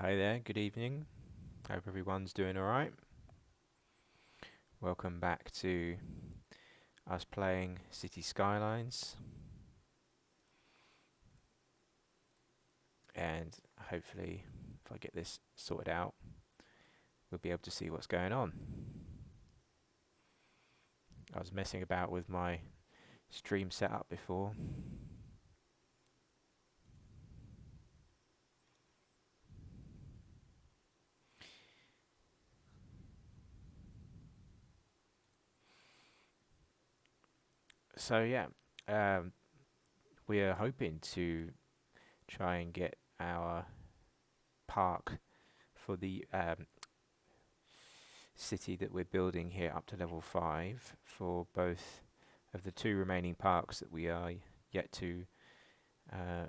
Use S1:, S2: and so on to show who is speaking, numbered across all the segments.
S1: Hi there, good evening. Hope everyone's doing alright. Welcome back to us playing Cities Skylines. And hopefully, if I get this sorted out, we'll be able to see what's going on. I was messing about with my stream setup before. So yeah, we are hoping to try and get our park for the city that we're building here up to level 5 for both of the two remaining parks that we are yet to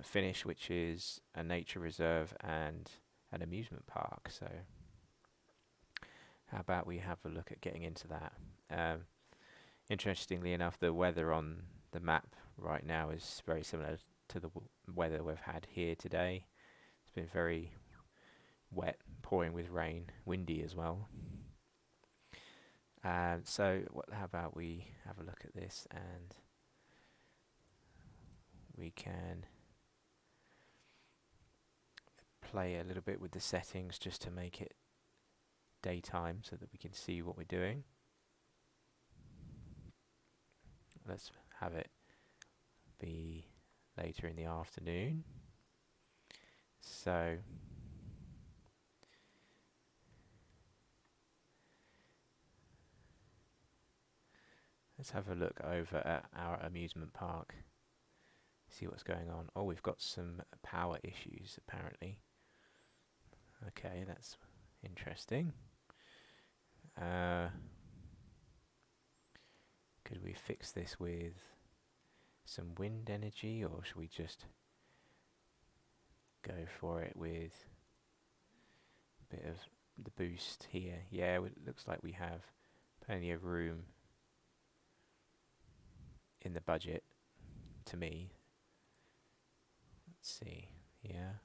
S1: finish, which is a nature reserve and an amusement park. So how about we have a look at getting into that. Interestingly enough, the weather on the map right now is very similar to the weather we've had here today. It's been very wet, pouring with rain, windy as well. So how about we have a look at this, and we can play a little bit with the settings just to make it daytime so that we can see what we're doing. Let's have it be later in the afternoon. So let's have a look over at our amusement park, see what's going on. Oh, we've got some power issues apparently. Okay, that's interesting. Could we fix this with some wind energy, or should we just go for it with a bit of the boost here? Yeah, it looks like we have plenty of room in the budget, to me. Let's see, yeah.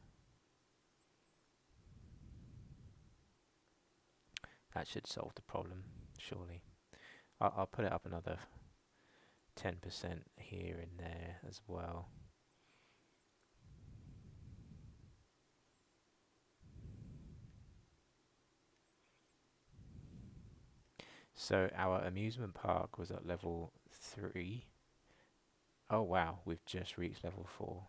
S1: That should solve the problem, surely. I'll put it up another 10% here and there as well. So our amusement park was at level 3. Oh wow, we've just reached level 4.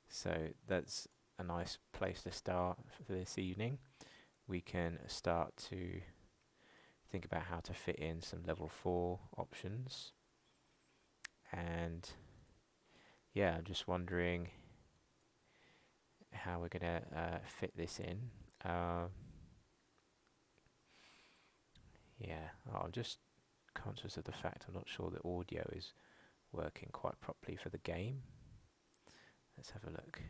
S1: So that's a nice place to start for this evening. We can start to think about how to fit in some level 4 options. And yeah, I'm just wondering how we're going to fit this in. Yeah, I'm just conscious of the fact I'm not sure the audio is working quite properly for the game. Let's have a look.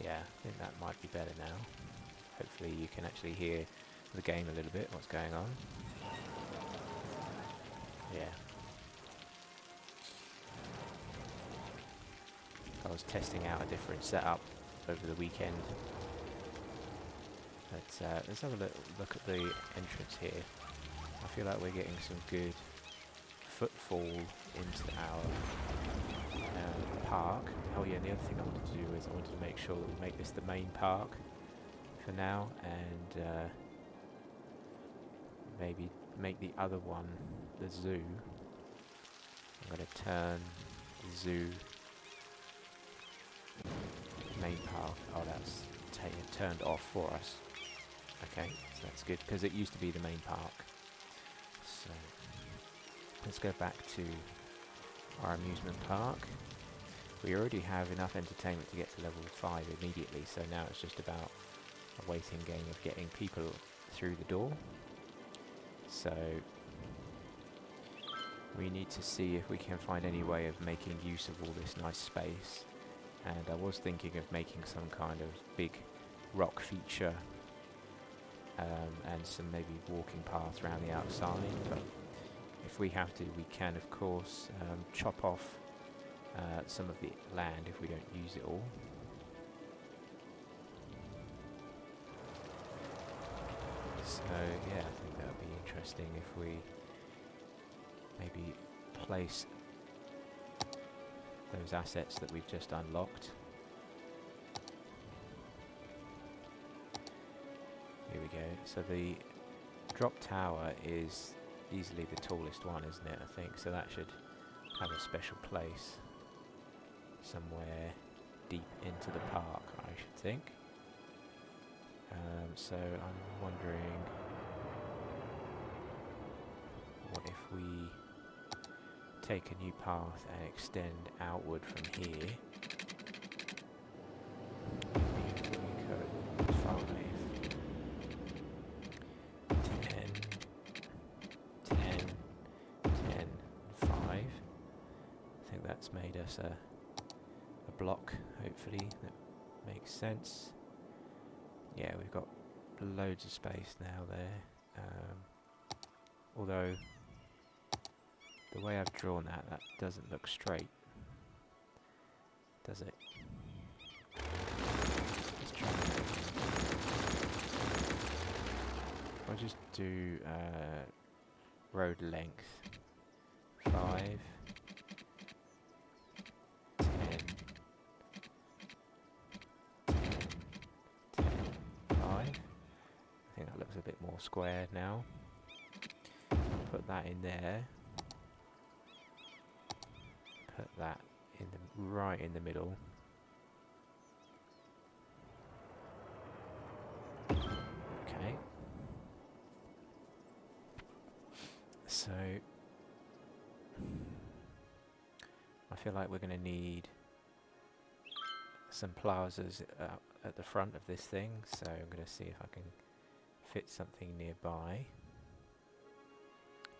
S1: Yeah, I think that might be better now. Hopefully you can actually hear the game a little bit, what's going on. Yeah. I was testing out a different setup over the weekend. But let's have a look at the entrance here. I feel like we're getting some good footfall into our park. Oh yeah, the other thing I wanted to do is I wanted to make sure that we make this the main park for now, and maybe make the other one the zoo. I'm going to turn the zoo main park. Oh, that's turned off for us. Okay, so that's good, because it used to be the main park. So let's go back to our amusement park. We already have enough entertainment to get to level 5 immediately, so now it's just about a waiting game of getting people through the door. So we need to see if we can find any way of making use of all this nice space. And I was thinking of making some kind of big rock feature and some maybe walking paths around the outside, but if we have to, we can of course chop off some of the land if we don't use it all. So yeah, I think that would be interesting if we maybe place those assets that we've just unlocked. Here we go. So the drop tower is easily the tallest one, isn't it? I think so. That should have a special place somewhere deep into the park, I should think. So I'm wondering, what if we take a new path and extend outward from here? Maybe if we go 5, 10, 10, 10, 5. I think that's made us a block, hopefully, that makes sense. Yeah, we've got loads of space now there. Although, the way I've drawn that doesn't look straight, does it? Let's try and I'll just do road length 5, 10, 5. I think that looks a bit more squared now. Put that in there. Put that in the right in the middle. Okay. So I feel like we're going to need some plazas at the front of this thing, so I'm going to see if I can fit something nearby.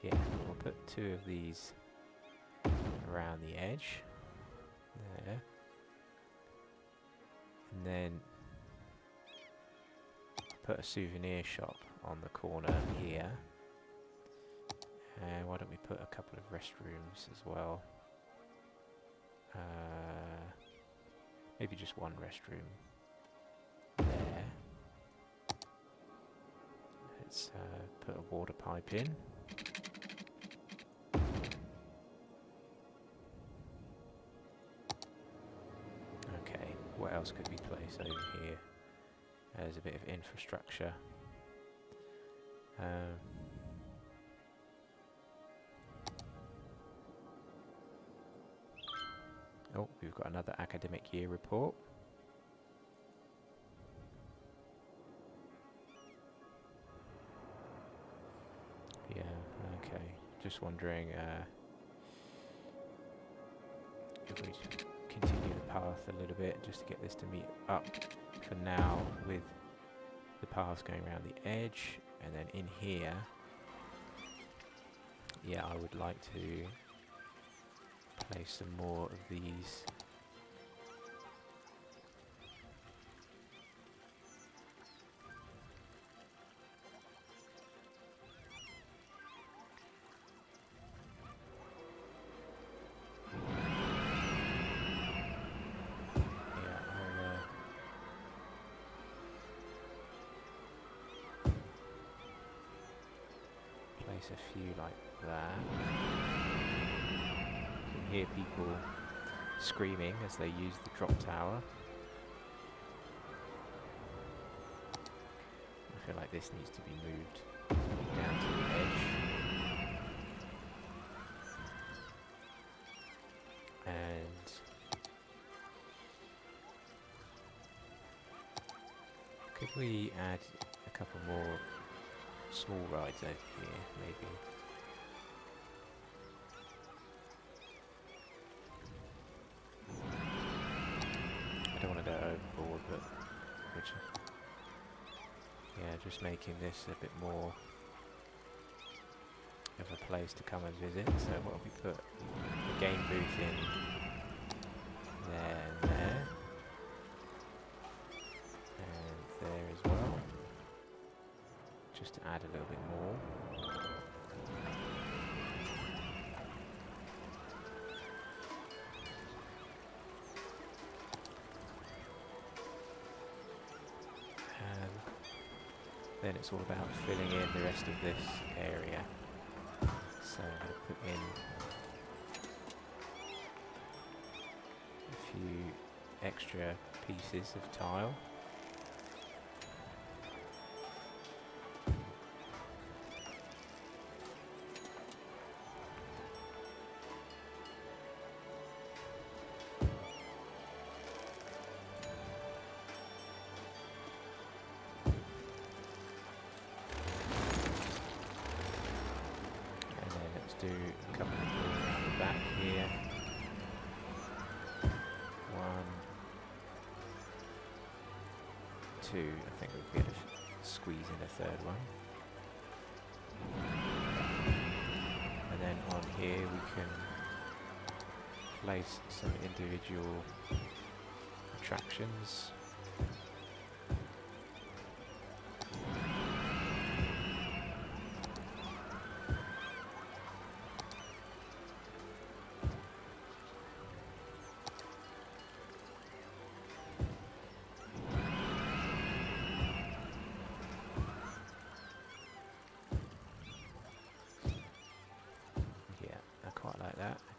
S1: Yeah, we'll put 2 of these around the edge there, and then put a souvenir shop on the corner here. And why don't we put a couple of restrooms as well? Maybe just one restroom there. Let's put a water pipe in. Okay, what else could we place over here? There's a bit of infrastructure. Oh, we've got another academic year report. Yeah, okay. Just wondering if we continue the path a little bit just to get this to meet up for now with the paths going around the edge, and then in here, yeah, I would like to place some more of these. A few like that. You can hear people screaming as they use the drop tower. I feel like this needs to be moved down to the edge. And could we add a couple more small rides over here, maybe? I don't want to go overboard, but yeah, just making this a bit more of a place to come and visit. So what have we put? The game booth in there and there. And there as well. Just to add a little bit more. then it's all about filling in the rest of this area. So I'm going to put in a few extra pieces of tile. Do a couple around the back here. 1, 2. I think we'll be able to squeeze in a third one. And then on here we can place some individual attractions.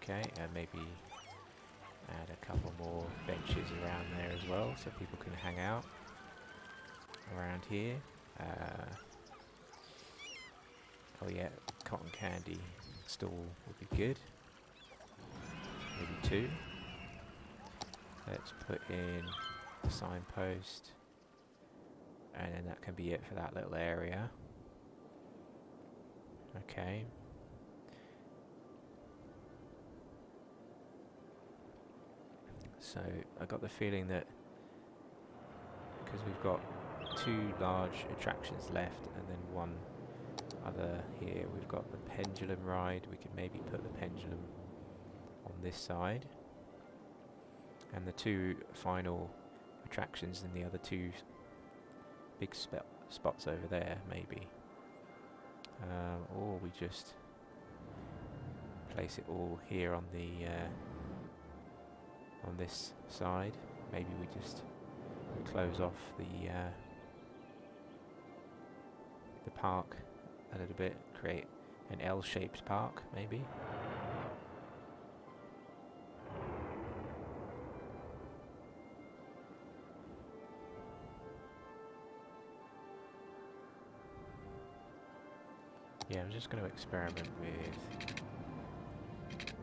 S1: Okay, and maybe add a couple more benches around there as well, so people can hang out around here. Oh yeah, cotton candy stall would be good. Maybe 2. Let's put in a signpost, and then that can be it for that little area. Okay. So I got the feeling that because we've got 2 large attractions left and then 1 other here, we've got the pendulum ride. We could maybe put the pendulum on this side, and the 2 final attractions in the other 2 big spots over there maybe. Or we just place it all here on the on this side. Maybe we just close off the park a little bit, create an L-shaped park maybe. Yeah, I'm just going to experiment with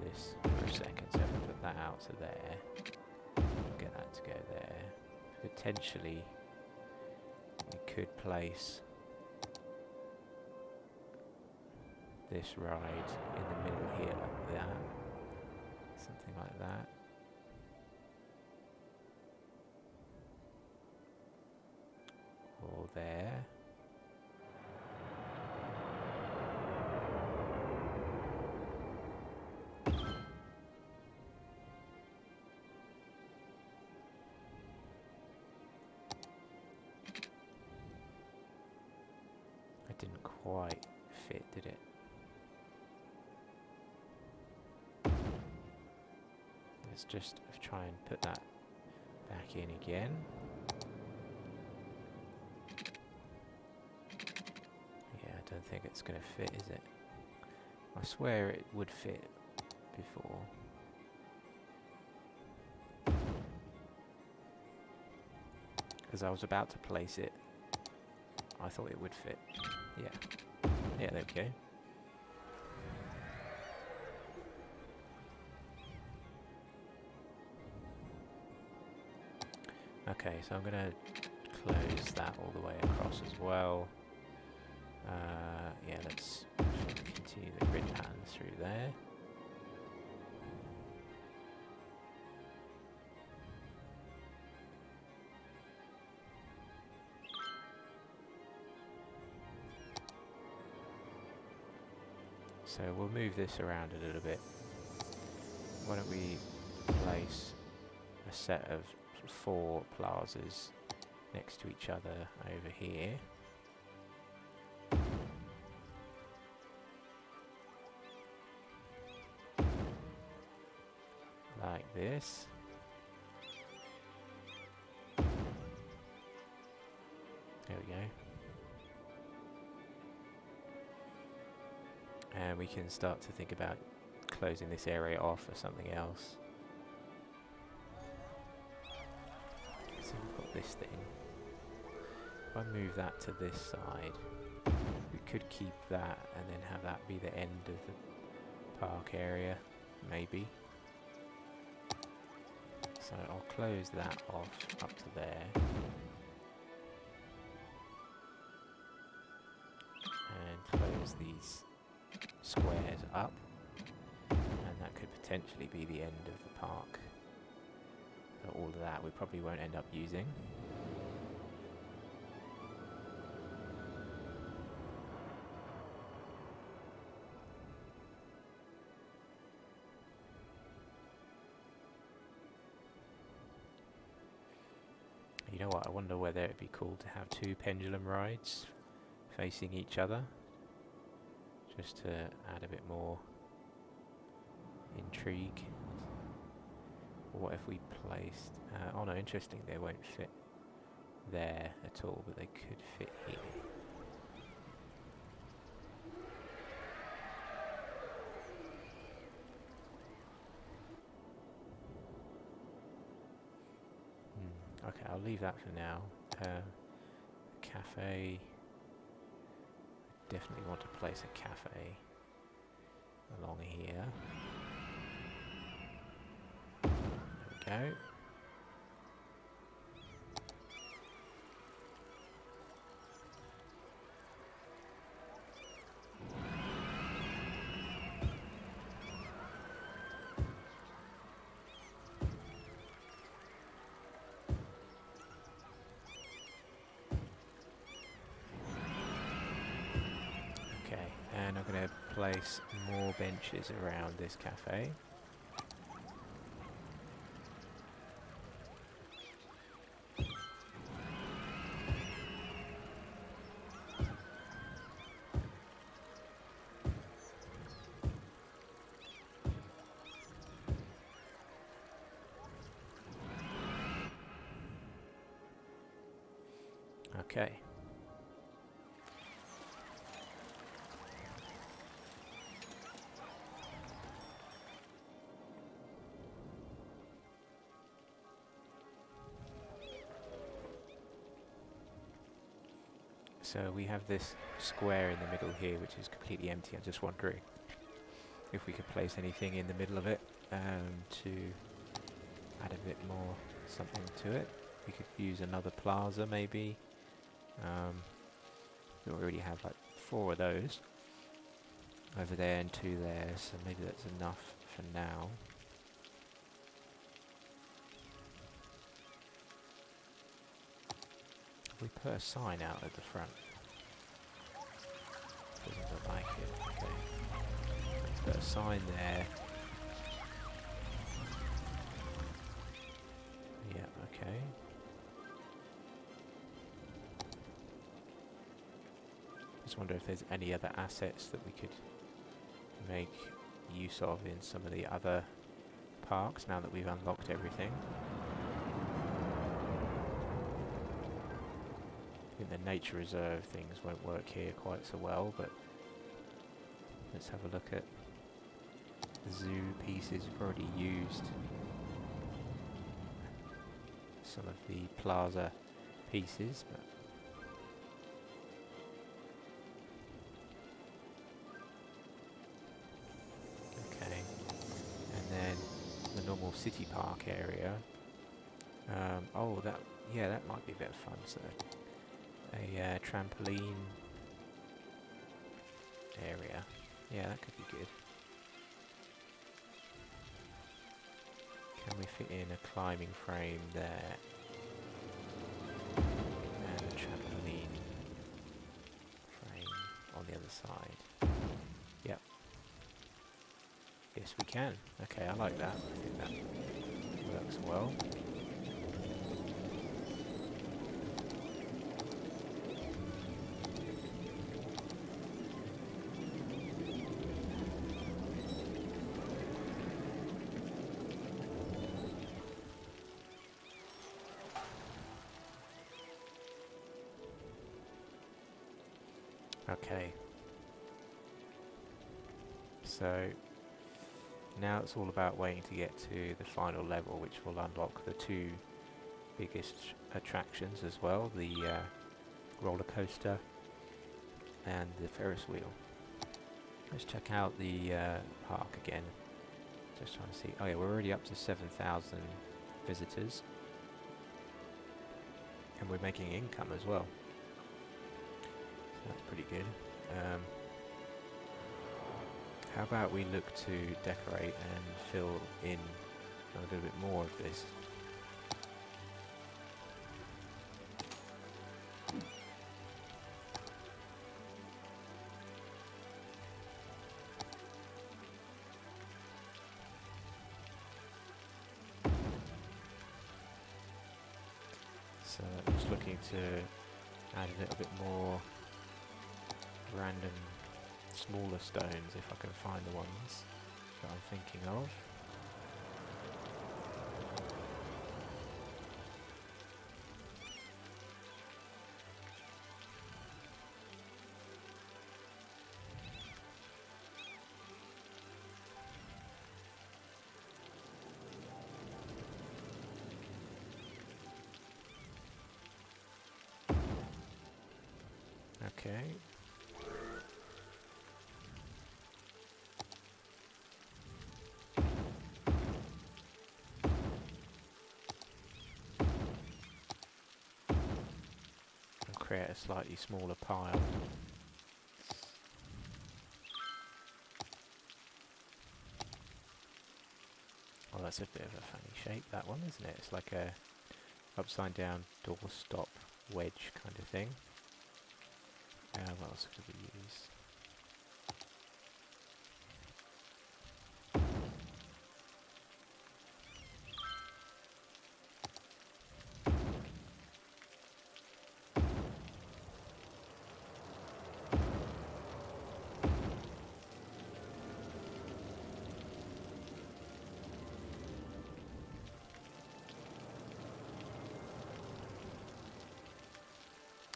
S1: this for a second. So if I put that out to there, get that to go there. Potentially, we could place this ride in the middle here like that. Something like that. Or there. Didn't quite fit, did it? Let's just try and put that back in again. Yeah, I don't think it's going to fit, is it? I swear it would fit before. Because I was about to place it, I thought it would fit. Yeah. Yeah, there we go. Okay, so I'm going to close that all the way across as well. Yeah, let's continue the grid pattern through there. So we'll move this around a little bit. Why don't we place a set of 4 plazas next to each other over here. Like this. There we go. And we can start to think about closing this area off for something else. So we've got this thing. If I move that to this side, we could keep that and then have that be the end of the park area, maybe. So I'll close that off up to there. And close these squares up. And that could potentially be the end of the park. So all of that we probably won't end up using. You know what, I wonder whether it'd be cool to have two pendulum rides facing each other, just to add a bit more intrigue. What if we placed, oh no, interesting, they won't fit there at all, but they could fit here. Okay, I'll leave that for now. Cafe. Definitely want to place a cafe along here. There we go. And I'm going to place more benches around this cafe. Okay. So we have this square in the middle here, which is completely empty. I'm just wondering if we could place anything in the middle of it to add a bit more something to it. We could use another plaza, maybe. We already have like 4 of those over there and 2 there, so maybe that's enough for now. We put a sign out at the front. Doesn't look like it. Okay. Put a sign there. Yeah, okay. Just wonder if there's any other assets that we could make use of in some of the other parks now that we've unlocked everything. I think the nature reserve things won't work here quite so well, but let's have a look at the zoo pieces. We've already used some of the plaza pieces, but okay. And then the normal city park area. Oh, that might be a bit of fun. So a trampoline area. Yeah, that could be good. Can we fit in a climbing frame there? And a trampoline frame on the other side. Yep. Yes, we can. Okay, I like that. I think that works well. Okay. So now it's all about waiting to get to the final level, which will unlock the two biggest attractions as well, the roller coaster and the Ferris wheel. Let's check out the park again. Just trying to see. Oh yeah, we're already up to 7,000 visitors. And we're making income as well. So that's pretty good. How about we look to decorate and fill in a little bit more of this. So I'm just looking to add a little bit more random smaller stones if I can find the ones that I'm thinking of. Okay. And create a slightly smaller pile. Oh, that's a bit of a funny shape, that one, isn't it? It's like a upside down doorstop wedge kind of thing. What else could we use?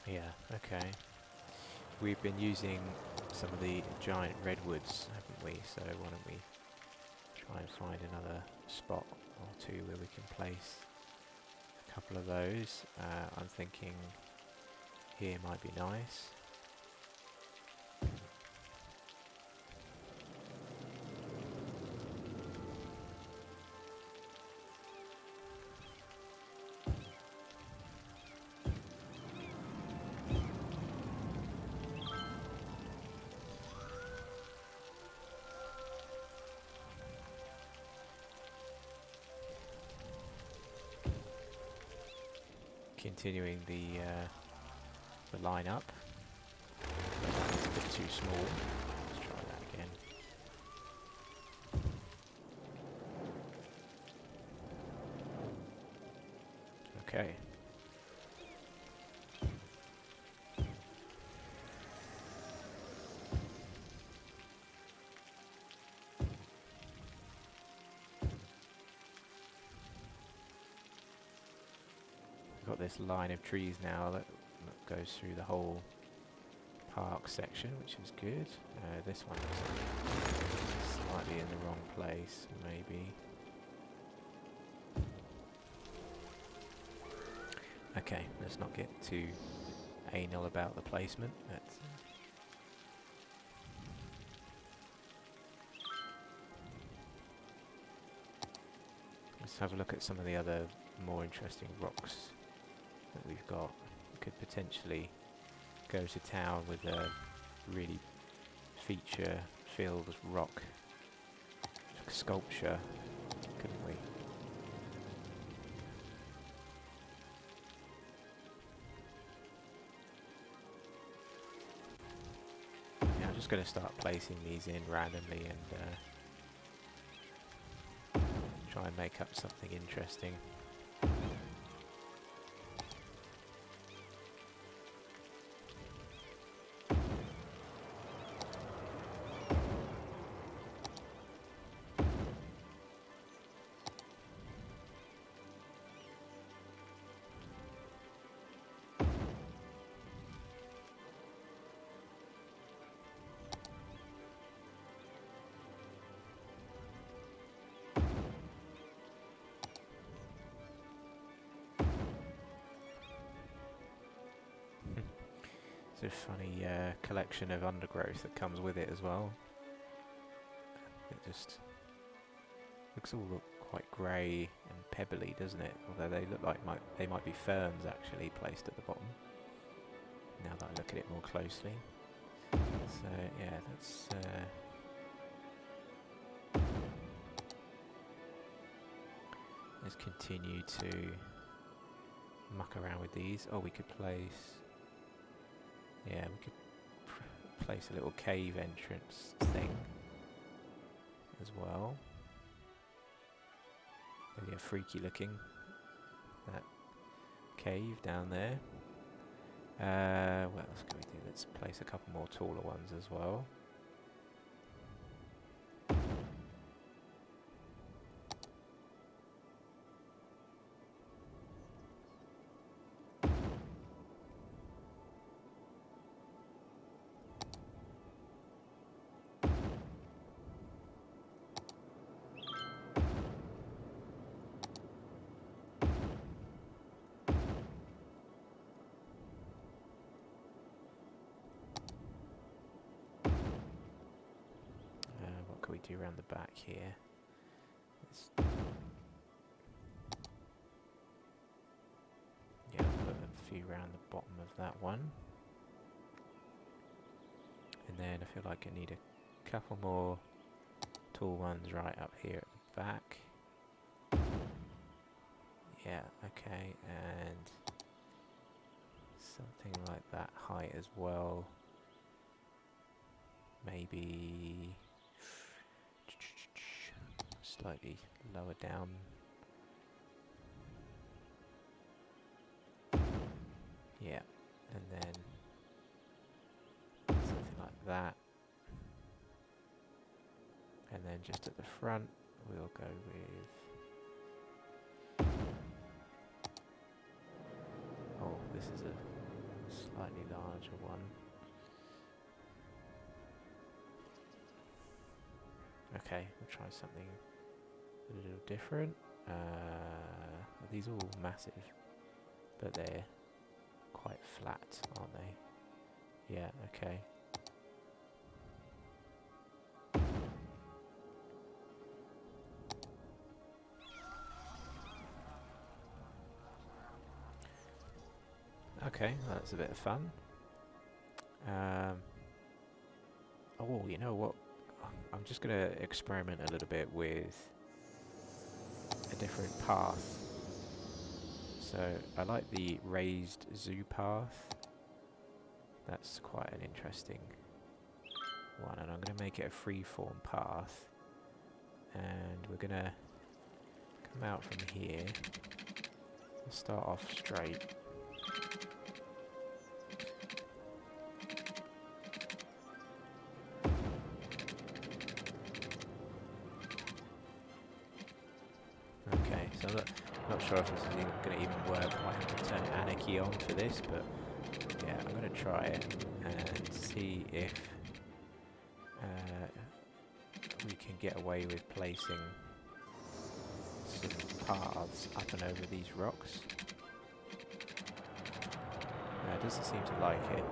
S1: Yeah, okay. We've been using some of the giant redwoods, haven't we? So why don't we try and find another spot or two where we can place a couple of those. I'm thinking here might be nice. Continuing the line up. It's a bit too small. Let's try that again. Okay. Got this line of trees now that goes through the whole park section, which is good. This one is slightly in the wrong place, maybe. Okay, let's not get too anal about the placement. Let's have a look at some of the other more interesting rocks that we've got. We could potentially go to town with a really feature-filled rock sculpture, couldn't we? Yeah, I'm just going to start placing these in randomly and try and make up something interesting. It's a funny collection of undergrowth that comes with it as well. It just looks all quite grey and pebbly, doesn't it? Although they look like they might be ferns actually placed at the bottom. Now that I look at it more closely. So yeah, let's continue to muck around with these. Oh, we could place. Yeah, we could place a little cave entrance thing as well. Maybe a freaky looking that cave down there. What else can we do? Let's place a couple more taller ones as well. What can we do around the back here? Yeah, put a few around the bottom of that one. And then I feel like I need a couple more tall ones right up here at the back. Yeah, okay, and something like that height as well. Maybe slightly lower down. Yeah, and then something like that. And then just at the front, we'll go with... Oh, this is a slightly larger one. Okay, we'll try something a little different. These are all massive, but they're quite flat, aren't they? Yeah, okay. Okay, well, that's a bit of fun. Oh, you know what? I'm just going to experiment a little bit with a different path. So I like the raised zoo path. That's quite an interesting one, and I'm going to make it a freeform path. And we're going to come out from here. We'll start off straight. Okay, so I'm not sure if this is going to even work. I might have to turn Anarchy on for this, but yeah, I'm going to try it and see if we can get away with placing some paths up and over these rocks. It doesn't seem to like it.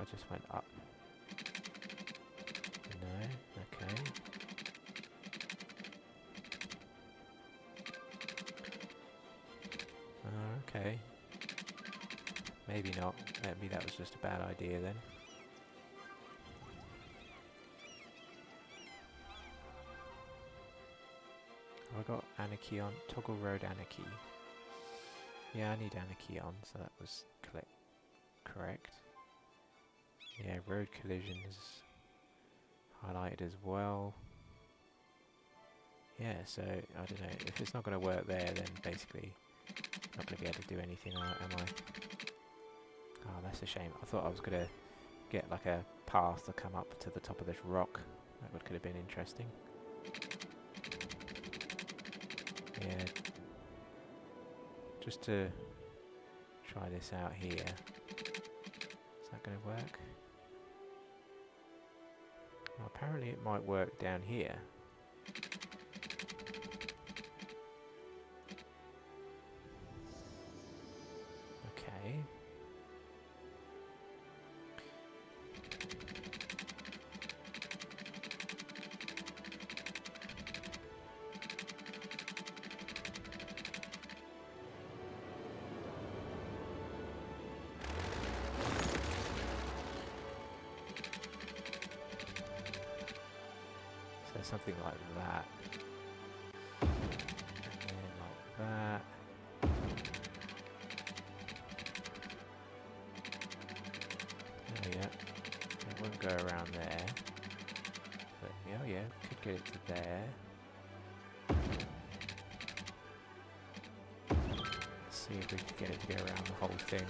S1: I just went up. No, okay. Okay. Maybe not. Maybe that was just a bad idea then. Have I got Anarchy on? Toggle road Anarchy. Yeah, I need Anarchy on, so that was correct. Yeah, road collisions highlighted as well. Yeah, so I don't know, if it's not going to work there, then basically not going to be able to do anything, am I? Oh, that's a shame. I thought I was going to get like a path to come up to the top of this rock. That could have been interesting. Yeah, just to try this out here. Is that going to work? I'll apparently it might work down here. Okay. So something like that. And then like that. Oh yeah. It won't go around there. But oh yeah, could get it to there. Let's see if we can get it to go around the whole thing.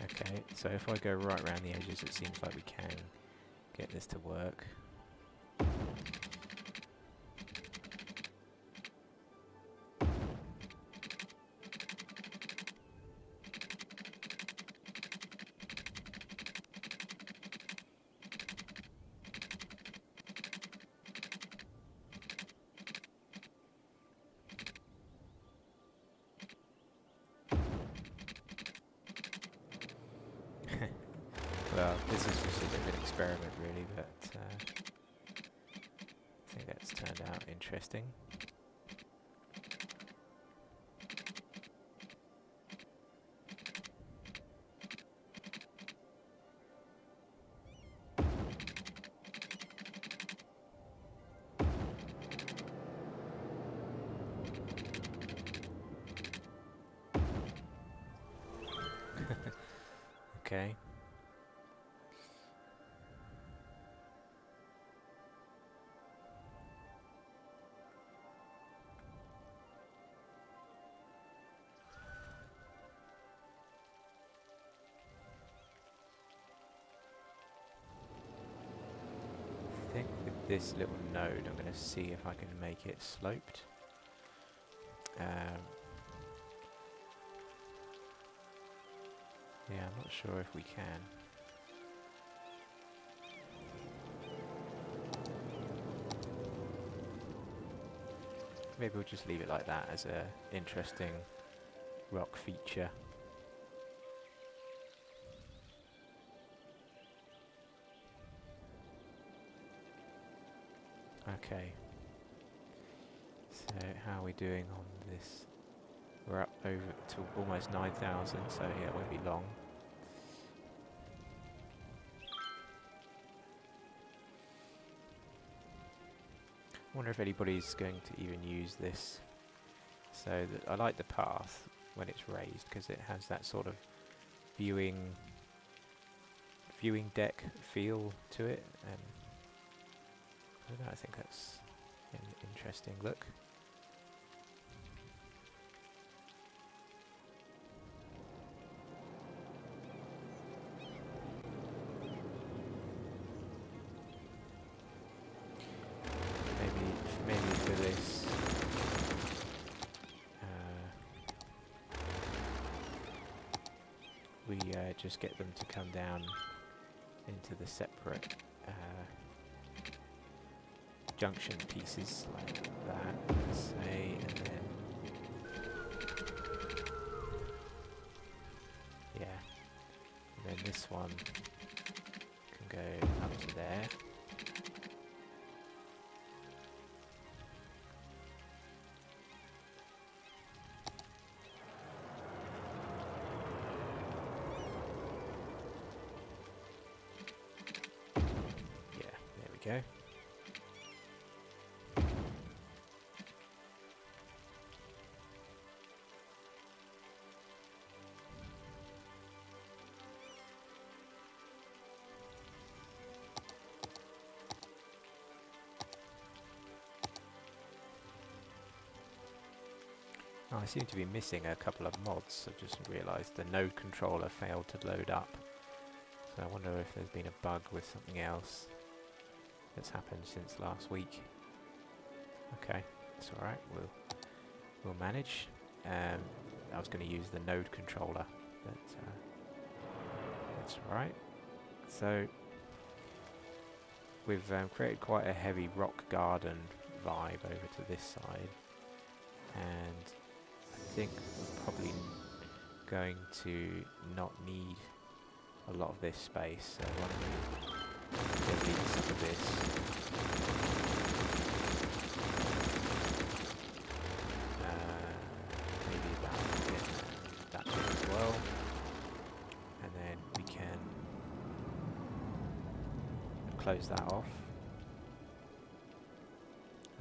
S1: Okay, so if I go right around the edges, it seems like we can get this to work. Well, this is just a bit of an experiment really, but I think that's turned out interesting. Okay. I think with this little node, I'm going to see if I can make it sloped. Yeah, I'm not sure if we can. Maybe we'll just leave it like that as a interesting rock feature. Okay. So how are we doing on this? We're up over to almost 9,000, so yeah, it won't be long. I wonder if anybody's going to even use this. So I like the path when it's raised because it has that sort of viewing deck feel to it, and I don't know, I think that's an interesting look. Maybe for this, we just get them to come down into the separate junction pieces like that, let's say, and then yeah, and then this one can go up to there. Yeah, there we go. Oh, I seem to be missing a couple of mods. I've just realised the node controller failed to load up. So I wonder if there's been a bug with something else that's happened since last week. Okay, it's alright, we'll manage. I was going to use the node controller, but that's alright. So we've created quite a heavy rock garden vibe over to this side, and I think we're probably going to not need a lot of this space, so why don't we delete some of this. Maybe that bit as well, and then we can close that off.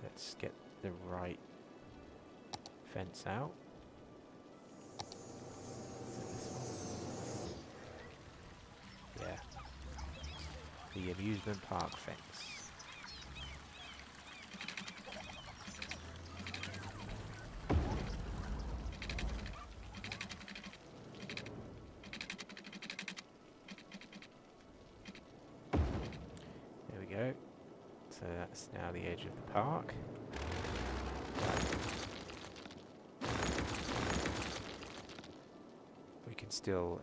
S1: Let's get the right fence out. Yeah, the amusement park fence. There we go. So that's now the edge of the park. We can still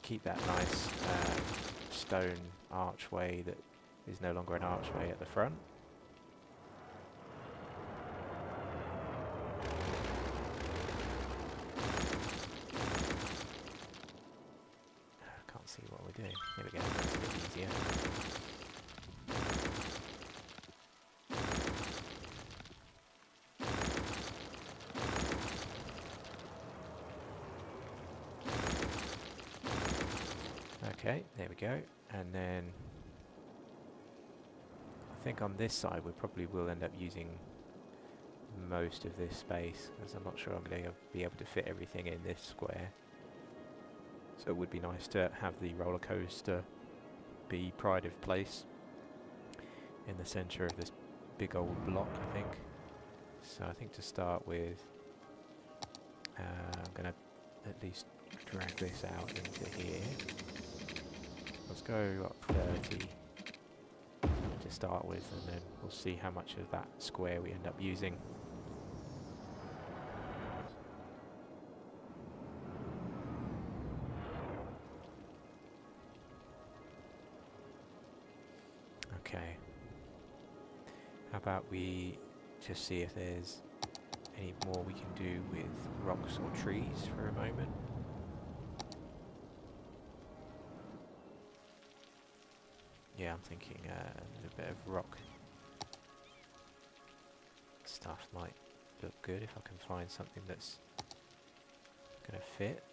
S1: keep that nice stone archway that is no longer an archway at the front. I can't see what we're doing. There we go, that's a bit easier. Okay, there we go, and then I think on this side we probably will end up using most of this space, because I'm not sure I'm going to be able to fit everything in this square. So it would be nice to have the roller coaster be pride of place in the centre of this big old block, I think. So I think to start with, I'm going to at least drag this out into here. Let's go up 30 to start with, and then we'll see how much of that square we end up using. Okay. How about we just see if there's any more we can do with rocks or trees for a moment. Yeah, I'm thinking a little bit of rock stuff might look good if I can find something that's going to fit.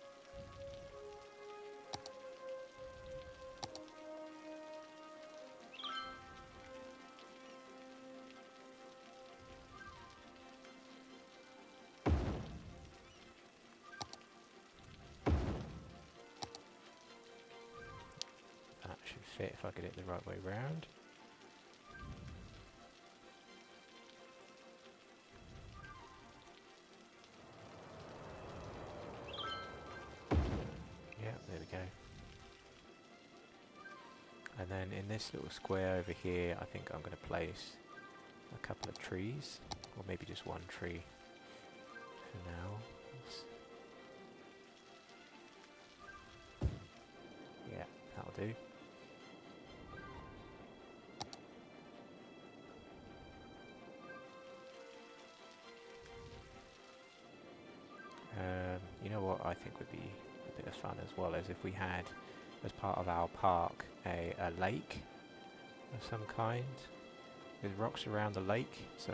S1: That should fit if I get it the right way round. Yeah, there we go. And then in this little square over here, I think I'm going to place a couple of trees, or maybe just one tree for now. Yeah, that'll do. You know what I think would be a bit of fun as well, as if we had, as part of our park, a lake of some kind with rocks around the lake. So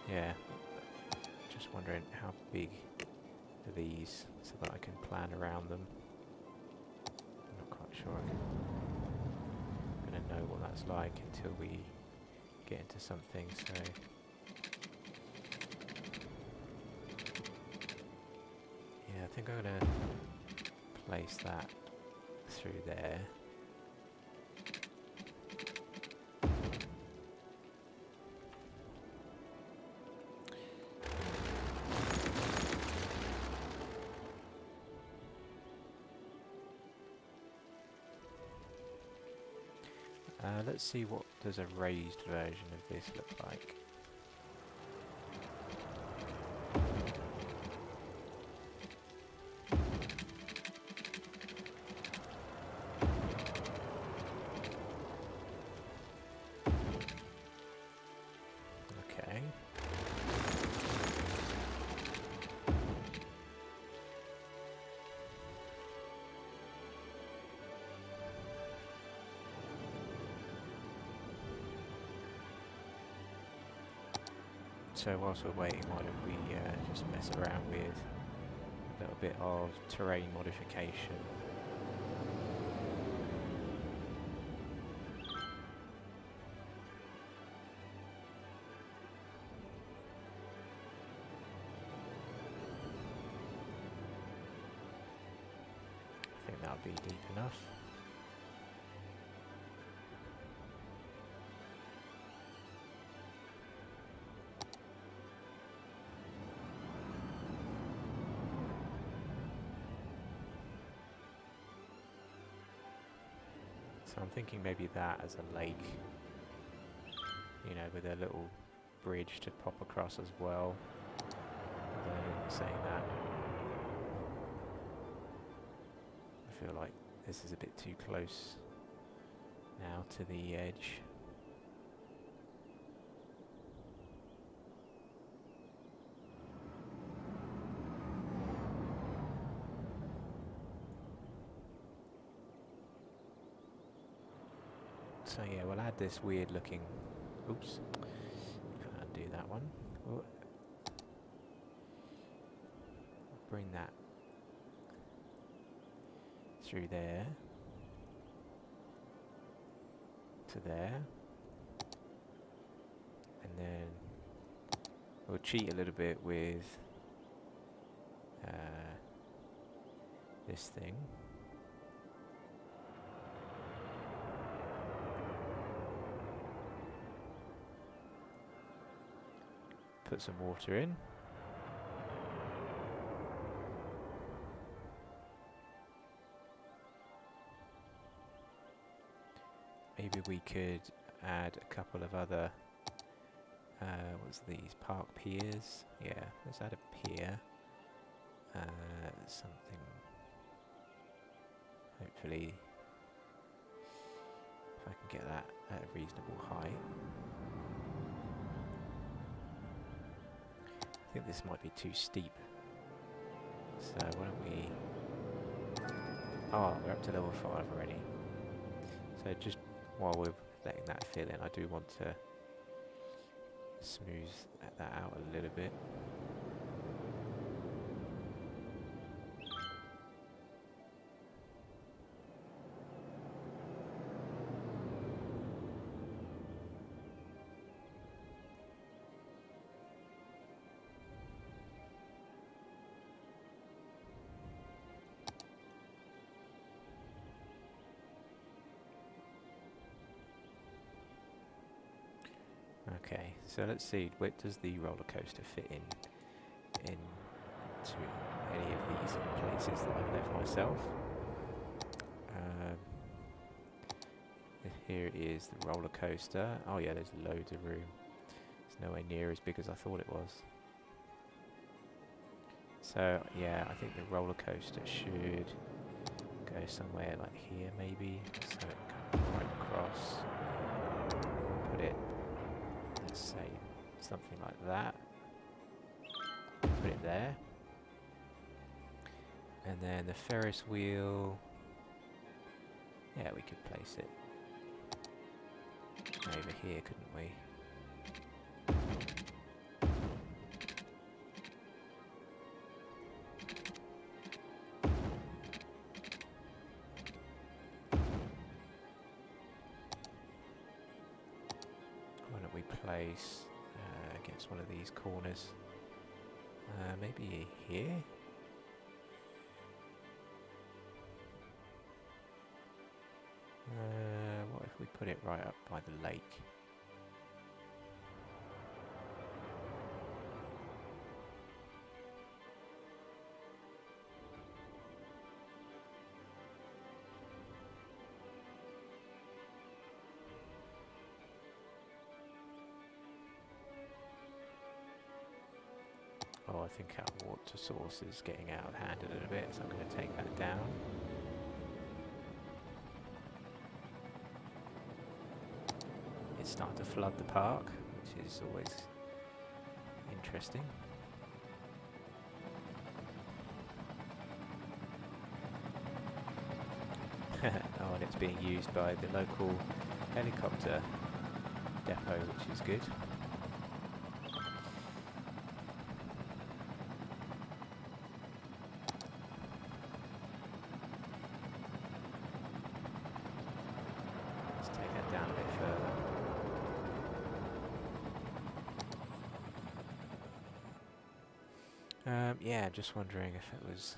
S1: yeah, just wondering how big are these so that I can plan around them. I'm not quite sure I'm going to know what that's like until we get into something. So yeah, I think I'm going to place that through there. let's see what does a raised version of this look like. Okay. So whilst we're waiting, why don't we just mess around with a little bit of terrain modification. I think that'll be deep enough. So I'm thinking maybe that as a lake, you know, with a little bridge to pop across as well. Although saying that, I feel like this is a bit too close now to the edge. So yeah, we'll add this weird looking, oops, can undo that one. Ooh. Bring that through there to there, and then we'll cheat a little bit with this thing. Put some water in. Maybe we could add a couple of other, what's these, park piers? Yeah, let's add a pier. Something, hopefully, if I can get that at a reasonable height. I think this might be too steep. So why don't we... Oh, we're up to level 5 already. So just while we're letting that fill in, I do want to smooth that out a little bit. Okay, so let's see, where does the roller coaster fit into any of these places that I've left myself? Here is the roller coaster. Oh yeah, there's loads of room. It's nowhere near as big as I thought it was. So yeah, I think the roller coaster should go somewhere like here maybe, so it comes right across. Put it, let's say, something like that. Put it there. And then the Ferris wheel, yeah, we could place it over here, couldn't we? Why don't we place against one of these corners? Maybe here? What if we put it right up by the lake? Oh, I think our water source is getting out of hand a little bit, so I'm going to take that down. It's starting to flood the park, which is always interesting. Oh, and it's being used by the local helicopter depot, which is good. Let's take that down a bit further. Yeah, just wondering if it was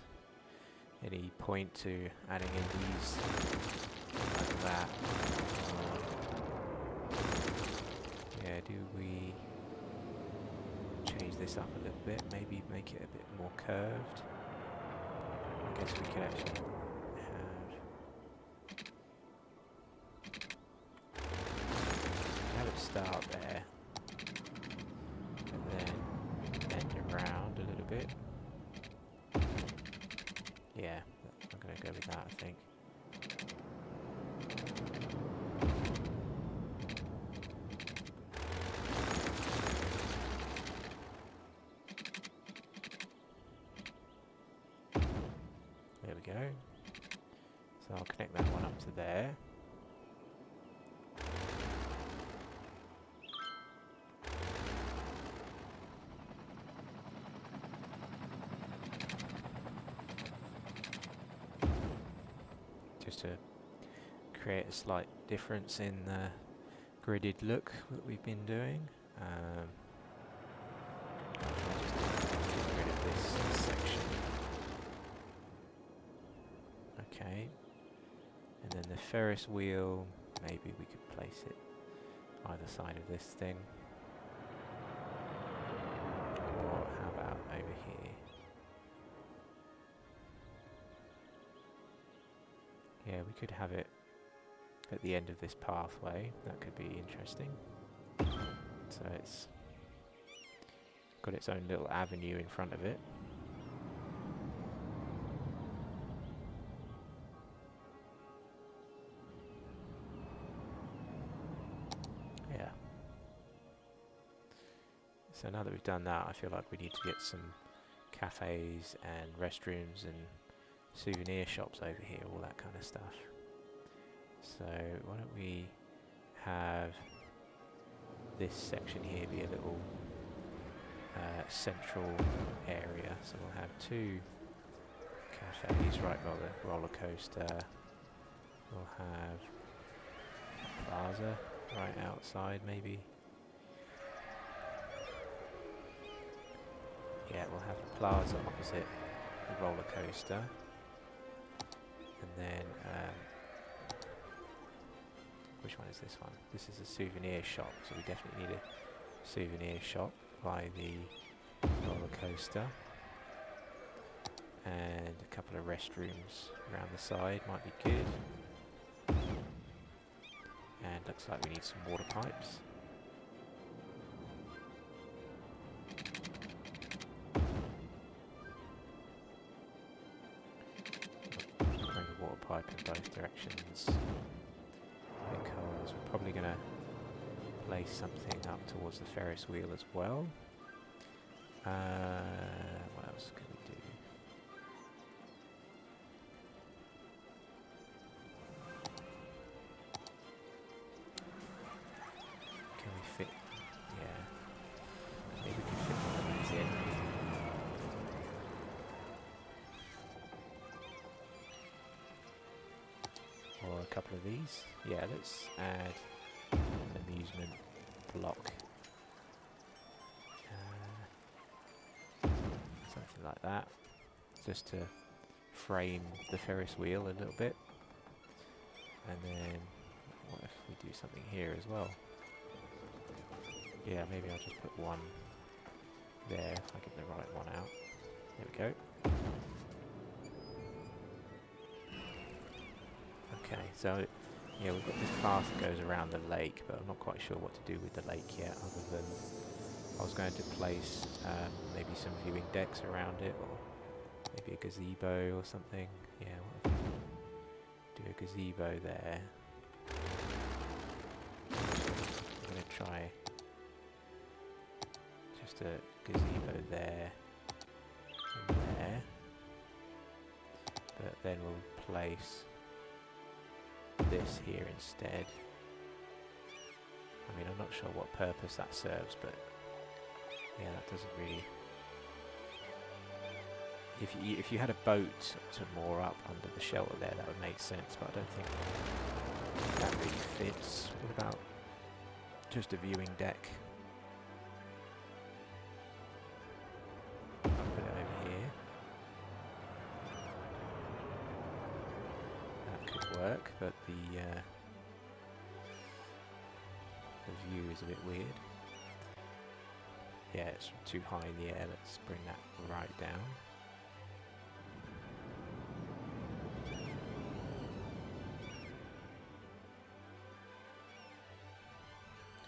S1: any point to adding in these like that. Yeah, do we change this up a little bit? Maybe make it a bit more curved. I guess we could actually have it start there, and then bend around a little bit. Yeah, I'm going to go with that, I think. There we go. So I'll connect that one up to there. Just to create a slight difference in the gridded look that we've been doing. I'll just get rid of this section. Okay. And then the Ferris wheel, maybe we could place it either side of this thing. Or how about over here? Yeah, we could have it at the end of this pathway. That could be interesting. So it's got its own little avenue in front of it. Yeah. So now that we've done that, I feel like we need to get some cafes and restrooms and souvenir shops over here, all that kind of stuff. So why don't we have this section here be a little central area. So we'll have two cafes right by the roller coaster. We'll have a plaza right outside maybe. Yeah, we'll have a plaza opposite the roller coaster. And then, which one is this one? This is a souvenir shop, so we definitely need a souvenir shop by the roller coaster. And a couple of restrooms around the side might be good. And looks like we need some water pipes. Bring the water pipe in both directions, because we're probably going to place something up towards the Ferris wheel as well. What else could we do? Can we fit? Yeah. Maybe we can fit one of these in. Or a couple of these. Yeah, let's add an amusement block. Something like that. Just to frame the Ferris wheel a little bit. And then, what if we do something here as well? Yeah, maybe I'll just put one there if I get the right one out. There we go. Okay, so yeah, we've got this path that goes around the lake, but I'm not quite sure what to do with the lake yet, other than I was going to place maybe some viewing decks around it, or maybe a gazebo or something. Yeah, what if we do a gazebo there. I'm going to try just a gazebo there and there, but then we'll place this here instead. I mean, I'm not sure what purpose that serves, but yeah, that doesn't really... If you had a boat to moor up under the shelter there, that would make sense, but I don't think that really fits. What about just a viewing deck? I'll put it over here. That could work, but the view is a bit weird. Yeah, it's too high in the air. Let's bring that right down.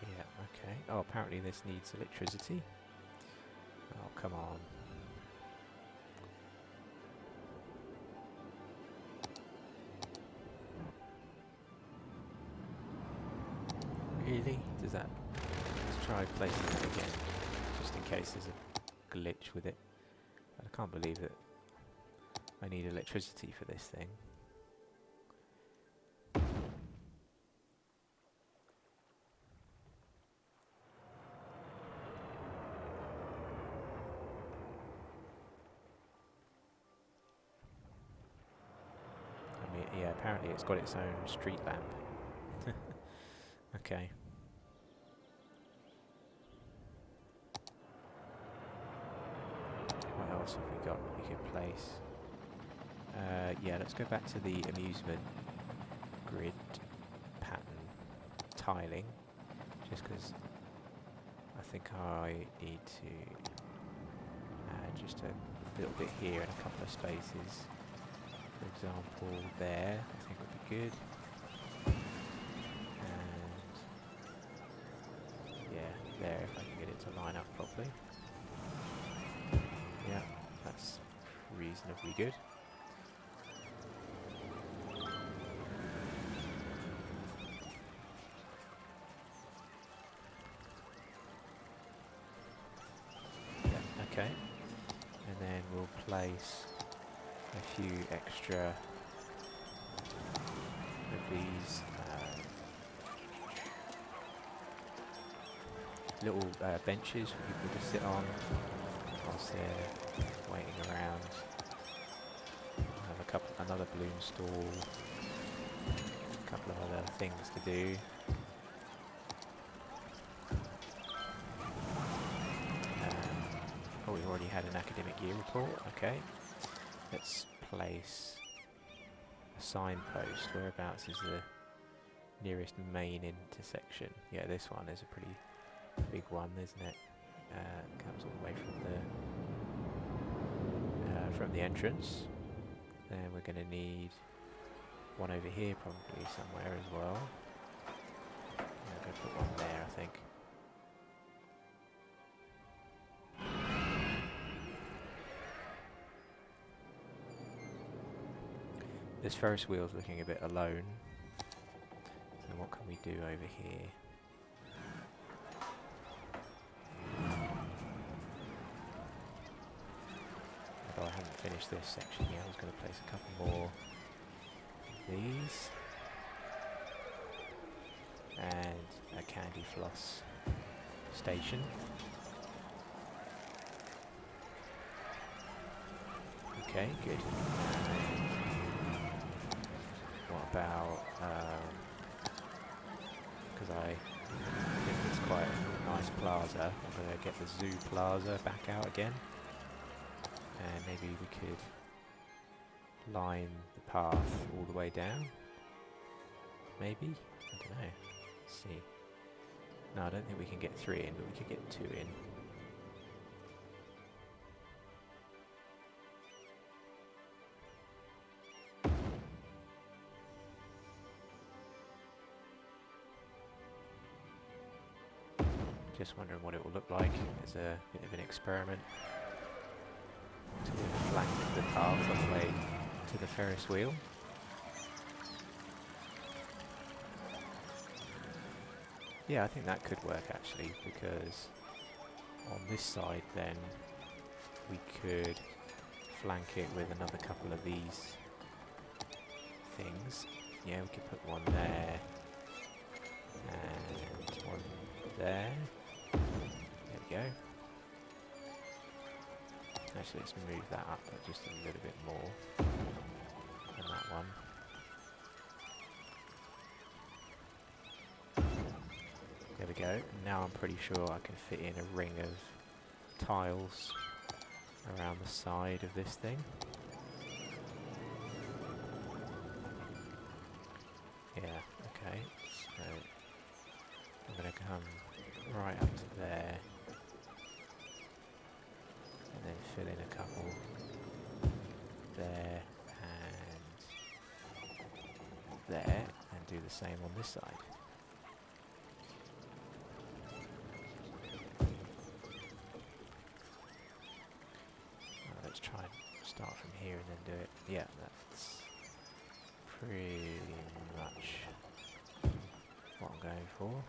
S1: Yeah, okay. Oh, apparently this needs electricity. Oh, come on. Really? Does that... Let's try placing that again, just in case there's a glitch with it. I can't believe that I need electricity for this thing. I mean, yeah, apparently it's got its own street lamp. Okay. What else have we got we could place? Yeah, let's go back to the amusement grid pattern tiling, just because I think I need to add just a little bit here and a couple of spaces. For example, there, I think would be good. And yeah, there, if I can get it to line up properly. Yeah, that's reasonably good. Yeah, okay. And then we'll place a few extra of these little benches for people to sit on whilst they're waiting around. Have another balloon stall, a couple of other things to do. Oh, we've already had an academic year report. Okay, let's place a signpost. Whereabouts is the nearest main intersection? Yeah, this one is a pretty big one, isn't it? Comes all the way from the entrance. Then we're going to need one over here probably somewhere as well. I'm going to put one there, I think. This Ferris wheel's looking a bit alone. So what can we do over here? Although I haven't finished this section yet, I was going to place a couple more of these. And a candy floss station. Okay, good. What about, because I think it's quite a nice plaza, I'm going to get the zoo plaza back out again. And maybe we could line the path all the way down. Maybe? I don't know. Let's see. No, I don't think we can get 3 in, but we could get 2 in. Just wondering what it will look like as a bit of an experiment. To flank the path on the way to the Ferris wheel. Yeah, I think that could work actually, because on this side then we could flank it with another couple of these things. Yeah, we could put one there and one there. There we go. Actually, let's move that up just a little bit more than that one. There we go. Now I'm pretty sure I can fit in a ring of tiles around the side of this thing. Yeah, okay. So I'm going to come right up to there and then fill in a couple there and there and do the same on this side. Let's try and start from here and then do it. Yeah, that's pretty much what I'm going for.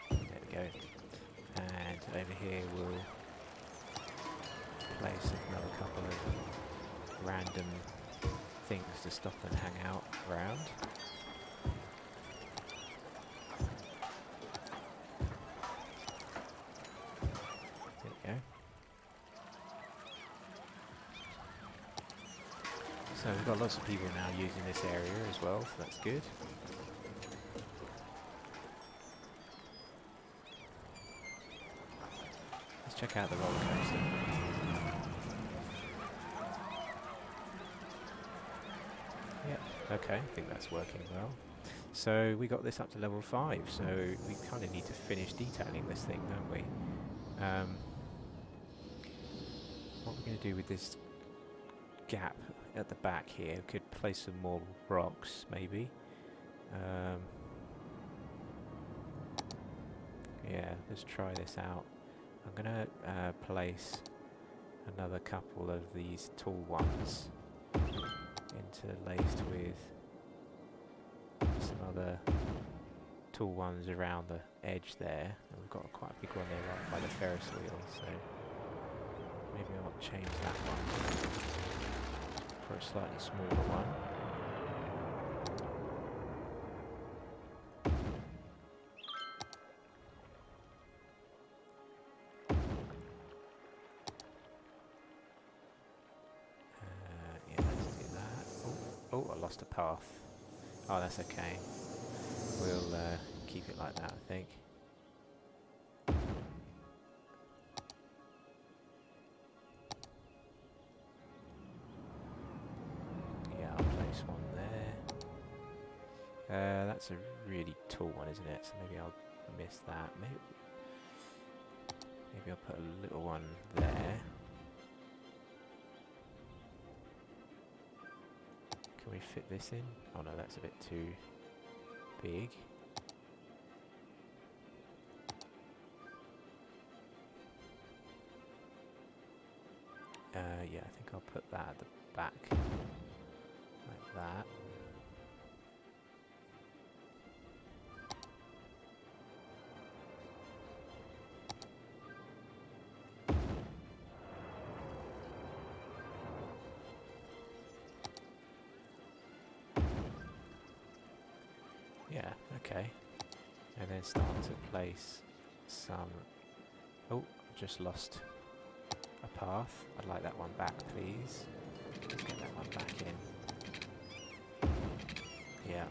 S1: There we go. And over here we'll place another couple of random things to stop and hang out around. There we go. So we've got lots of people now using this area as well, so that's good. Let's check out the roller coaster. Yep, okay, I think that's working well. So we got this up to level 5, so we kind of need to finish detailing this thing, don't we? What we're going to do with this gap at the back here, we could place some more rocks maybe. Yeah, let's try this out. I'm going to place another couple of these tall ones interlaced with some other tall ones around the edge there. And we've got quite a big one there right by the Ferris wheel, so maybe I'll change that one for a slightly smaller one. Yeah, let's do that. Oh, I lost a path. Oh, that's okay. We'll keep it like that, I think. One there. That's a really tall one, isn't it? So maybe I'll miss that. Maybe I'll put a little one there. Can we fit this in? Oh no, that's a bit too big. Yeah, I think I'll put that at the back. Like that. Yeah, okay. And then start to place some... Oh, just lost a path. I'd like that one back, please. Let's get that one back in. Yeah,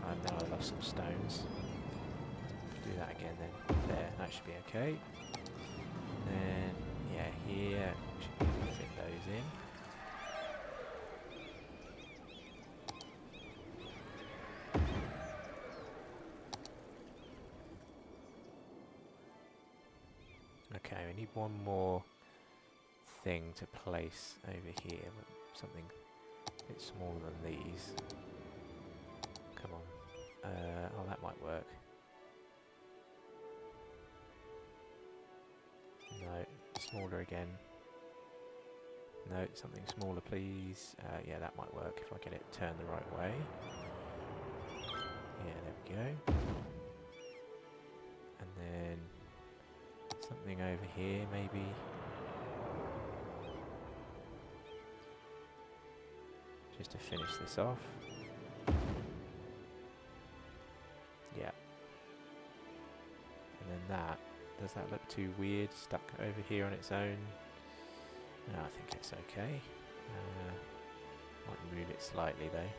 S1: I know I lost some stones. Do that again then. There, that should be okay. Then, yeah, here, we should be able to fit those in. Okay, we need one more thing to place over here, something a bit smaller than these. Come on. Oh, that might work. smaller again. No, something smaller please. Yeah, that might work if I get it turned the right way. Yeah, there we go. And then something over here maybe. Just to finish this off. Yeah. And then that. Does that look too weird? Stuck over here on its own? No, I think it's okay. Might move it slightly though.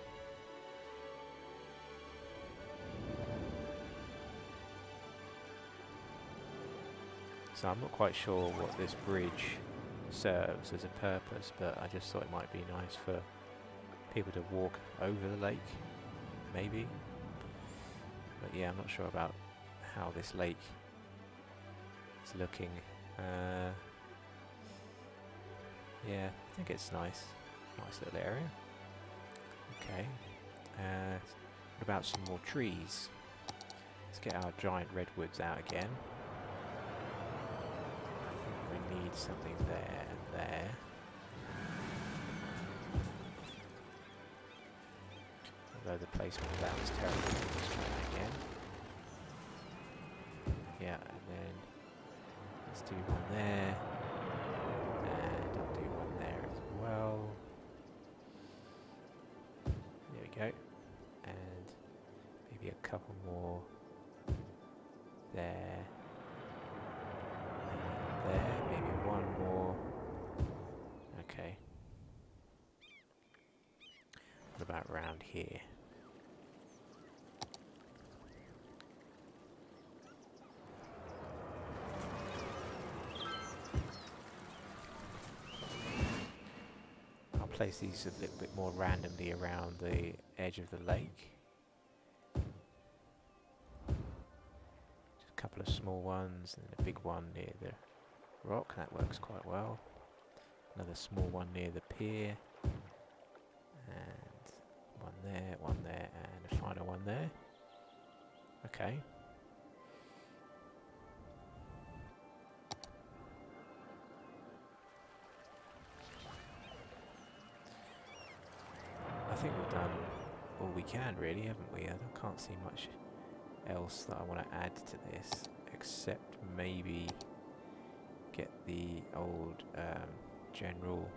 S1: So I'm not quite sure what this bridge serves as a purpose, but I just thought it might be nice for people to walk over the lake, maybe. But yeah, I'm not sure about how this lake is looking. Yeah, I think it's nice. Nice little area. Okay. What about some more trees? Let's get our giant redwoods out again. I think we need something there and there. Although the placement of that was terrible. Let's try that again. Yeah, and then let's do one there. And I'll do one there as well. There we go. And maybe a couple more there. And there. Maybe one more. Okay. What about around here? Place these a little bit more randomly around the edge of the lake. Just a couple of small ones and a big one near the rock. That works quite well. Another small one near the pier. And one there, and a final one there. Okay. I think we've done all we can really, haven't we? I can't see much else that I want to add to this, except maybe get the old general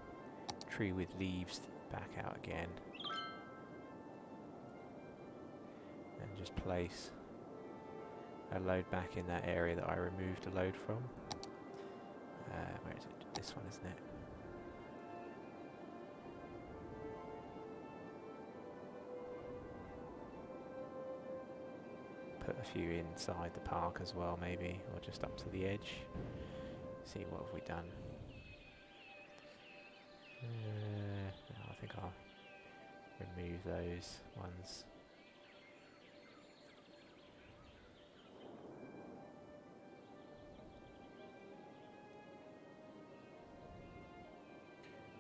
S1: tree with leaves back out again. And just place a load back in that area that I removed a load from. Where is it? This one, isn't it? Put a few inside the park as well, maybe, or just up to the edge. See what have we done. No, I think I'll remove those ones.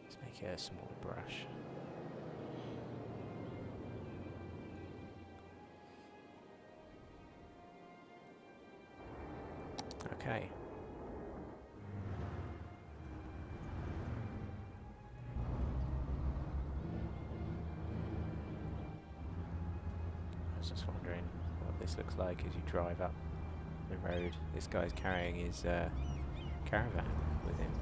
S1: Let's make it a smaller brush. Okay. I was just wondering what this looks like as you drive up the road. This guy's carrying his caravan with him.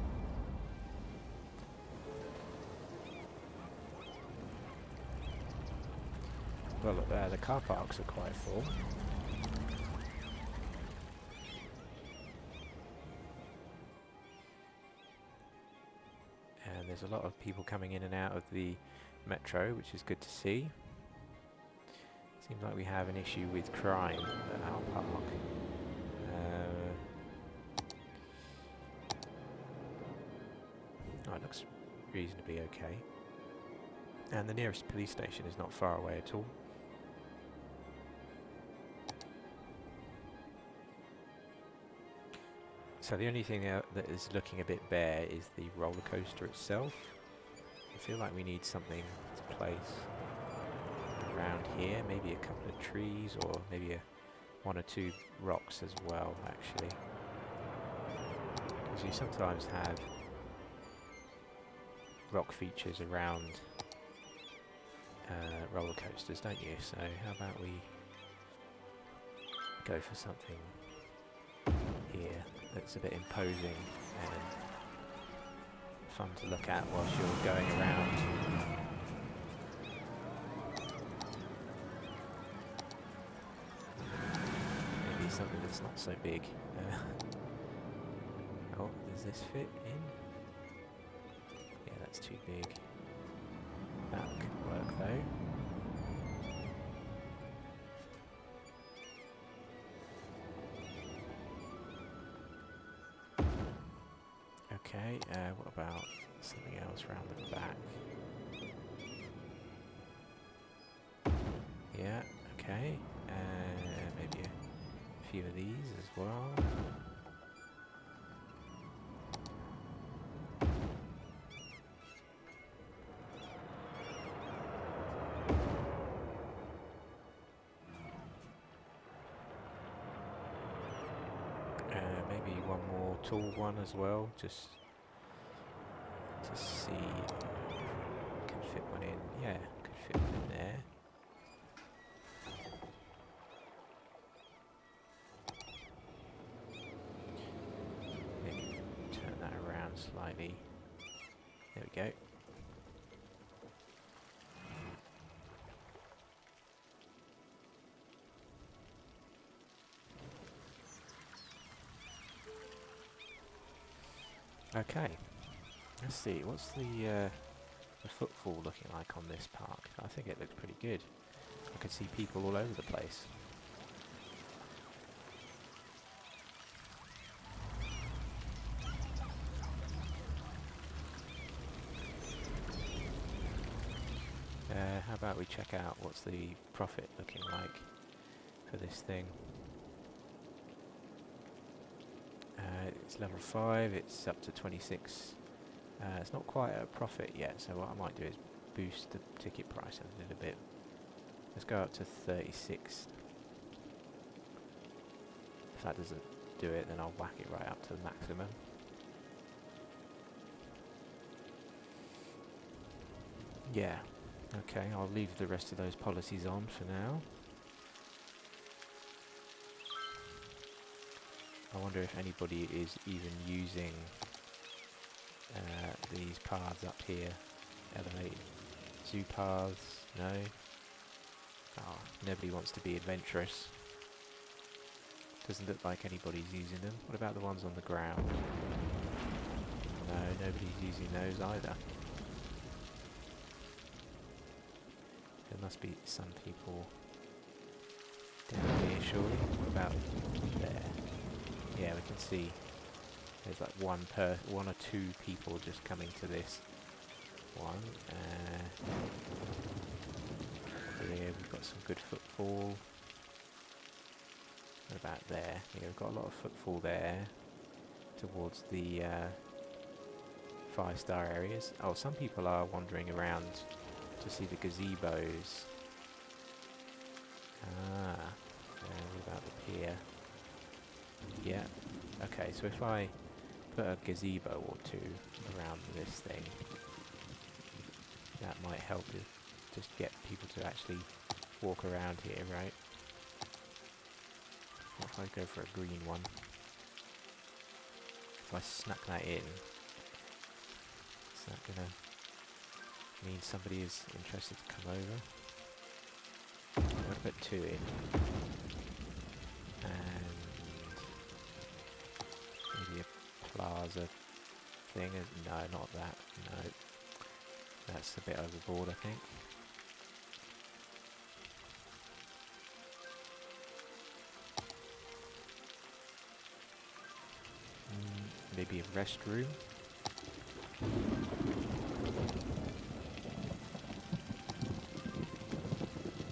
S1: Well, the car parks are quite full. And there's a lot of people coming in and out of the metro, which is good to see. Seems like we have an issue with crime at our park. Oh, it looks reasonably okay. And the nearest police station is not far away at all. So the only thing that is looking a bit bare is the roller coaster itself. I feel like we need something to place around here, maybe a couple of trees or maybe one or two rocks as well, actually. Because Because you sometimes have rock features around roller coasters, don't you? So how about we go for something here that's a bit imposing and fun to look at whilst you're going around. Maybe something that's not so big. Oh, does this fit in? Yeah, that's too big. That could work though. Okay, what about something else round the back? Yeah, okay. Maybe a few of these as well. Maybe one more tall one as well, just to see if we can fit one in. Yeah, could fit one in there. Maybe turn that around slightly. There we go. Okay, let's see, what's the footfall looking like on this park? I think it looks pretty good. I can see people all over the place. How about we check out what's the profit looking like for this thing? It's level 5, it's up to 26. It's not quite at a profit yet, so what I might do is boost the ticket price a little bit. Let's go up to 36. If that doesn't do it, then I'll whack it right up to the maximum. Yeah, okay, I'll leave the rest of those policies on for now. I wonder if anybody is even using these paths up here. Elevated zoo paths, no. Oh, nobody wants to be adventurous. Doesn't look like anybody's using them. What about the ones on the ground? No, nobody's using those either. There must be some people down here, surely. What about there? Yeah, we can see there's like one or two people just coming to this one. Over here we've got some good footfall. What about there? Yeah, we've got a lot of footfall there towards the 5-star areas. Oh, some people are wandering around to see the gazebos. Ah, what about the pier? Yeah, okay, so if I put a gazebo or two around this thing, that might help you just get people to actually walk around here, right? What if I go for a green one? If I snuck that in, is that gonna mean somebody is interested to come over? I'm gonna put 2 in. And maybe a plaza thing. No, not that. No. That's a bit overboard, I think. Maybe a restroom.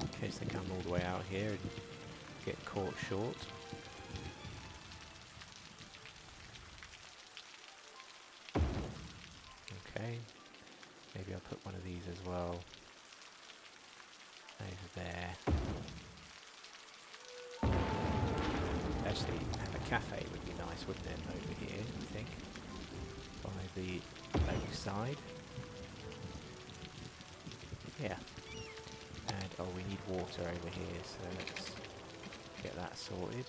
S1: In case they come all the way out here and get caught short. Okay. Maybe I'll put one of these as well over there. Actually, have a cafe would be nice, wouldn't it, over here, I think. by the lakeside. Yeah. And, oh, we need water over here, so let's get that sorted.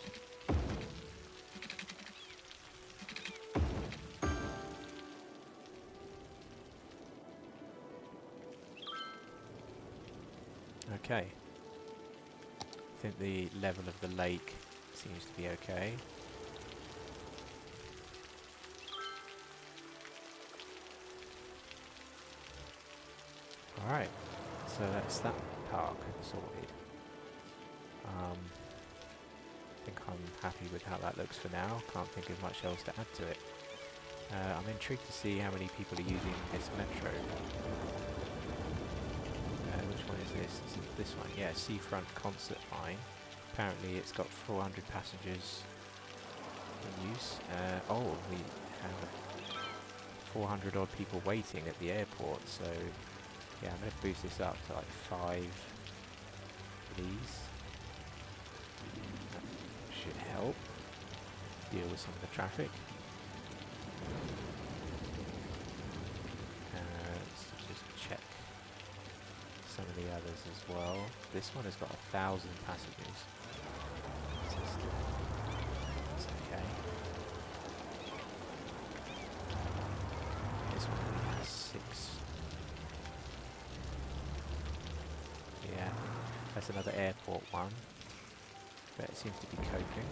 S1: Okay. I think the level of the lake seems to be okay. Alright, so that's that park sorted. I think I'm happy with how that looks for now. Can't think of much else to add to it. I'm intrigued to see how many people are using this metro. Which one is this? Is it this one? Yeah, Seafront Concert Line. Apparently it's got 400 passengers in use. Oh, we have 400 odd people waiting at the airport, so yeah, I'm going to boost this up to like 5, please. That should help deal with some of the traffic. Let's just check some of the others as well. This one has got 1,000 passengers. That's okay. This one only has 6. Yeah, that's another airport one, but it seems to be coping.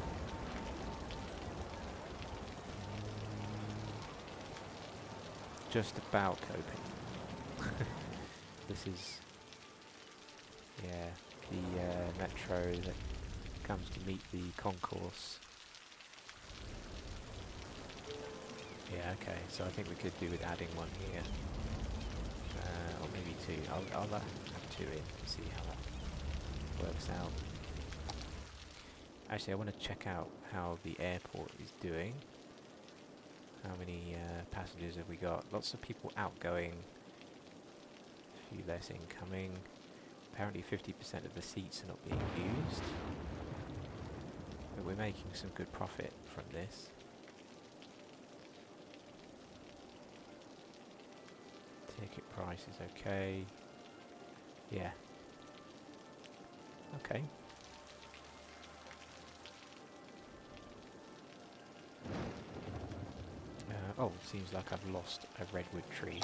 S1: Just about coping. This is, yeah, the metro that comes to meet the concourse. Yeah, okay, so I think we could do with adding one here. Or maybe 2. I'll have 2 in to see how that works out. Actually, I want to check out how the airport is doing. How many passengers have we got? Lots of people outgoing. A few less incoming. Apparently 50% of the seats are not being used. But we're making some good profit from this. Ticket price is okay. Yeah. Okay. Oh, seems like I've lost a redwood tree.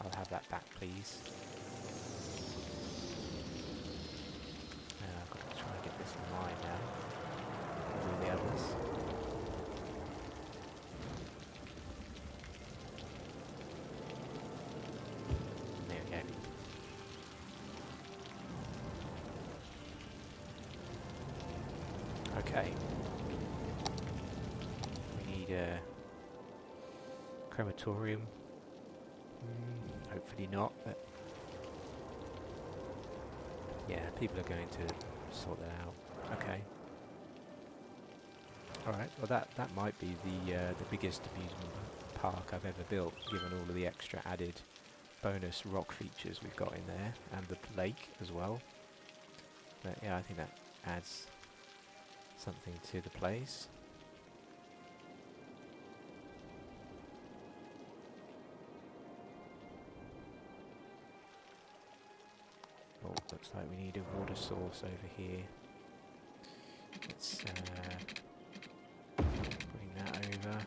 S1: I'll have that back, please. I've got to try and get this in line now. With all the others. There we go. Okay. We need a crematorium. Hopefully not, but yeah, people are going to sort that out. Okay. Alright, well that might be the biggest amusement park I've ever built, given all of the extra added bonus rock features we've got in there, and the lake as well. But yeah, I think that adds something to the place. Oh, looks like we need a water source over here. Let's bring that over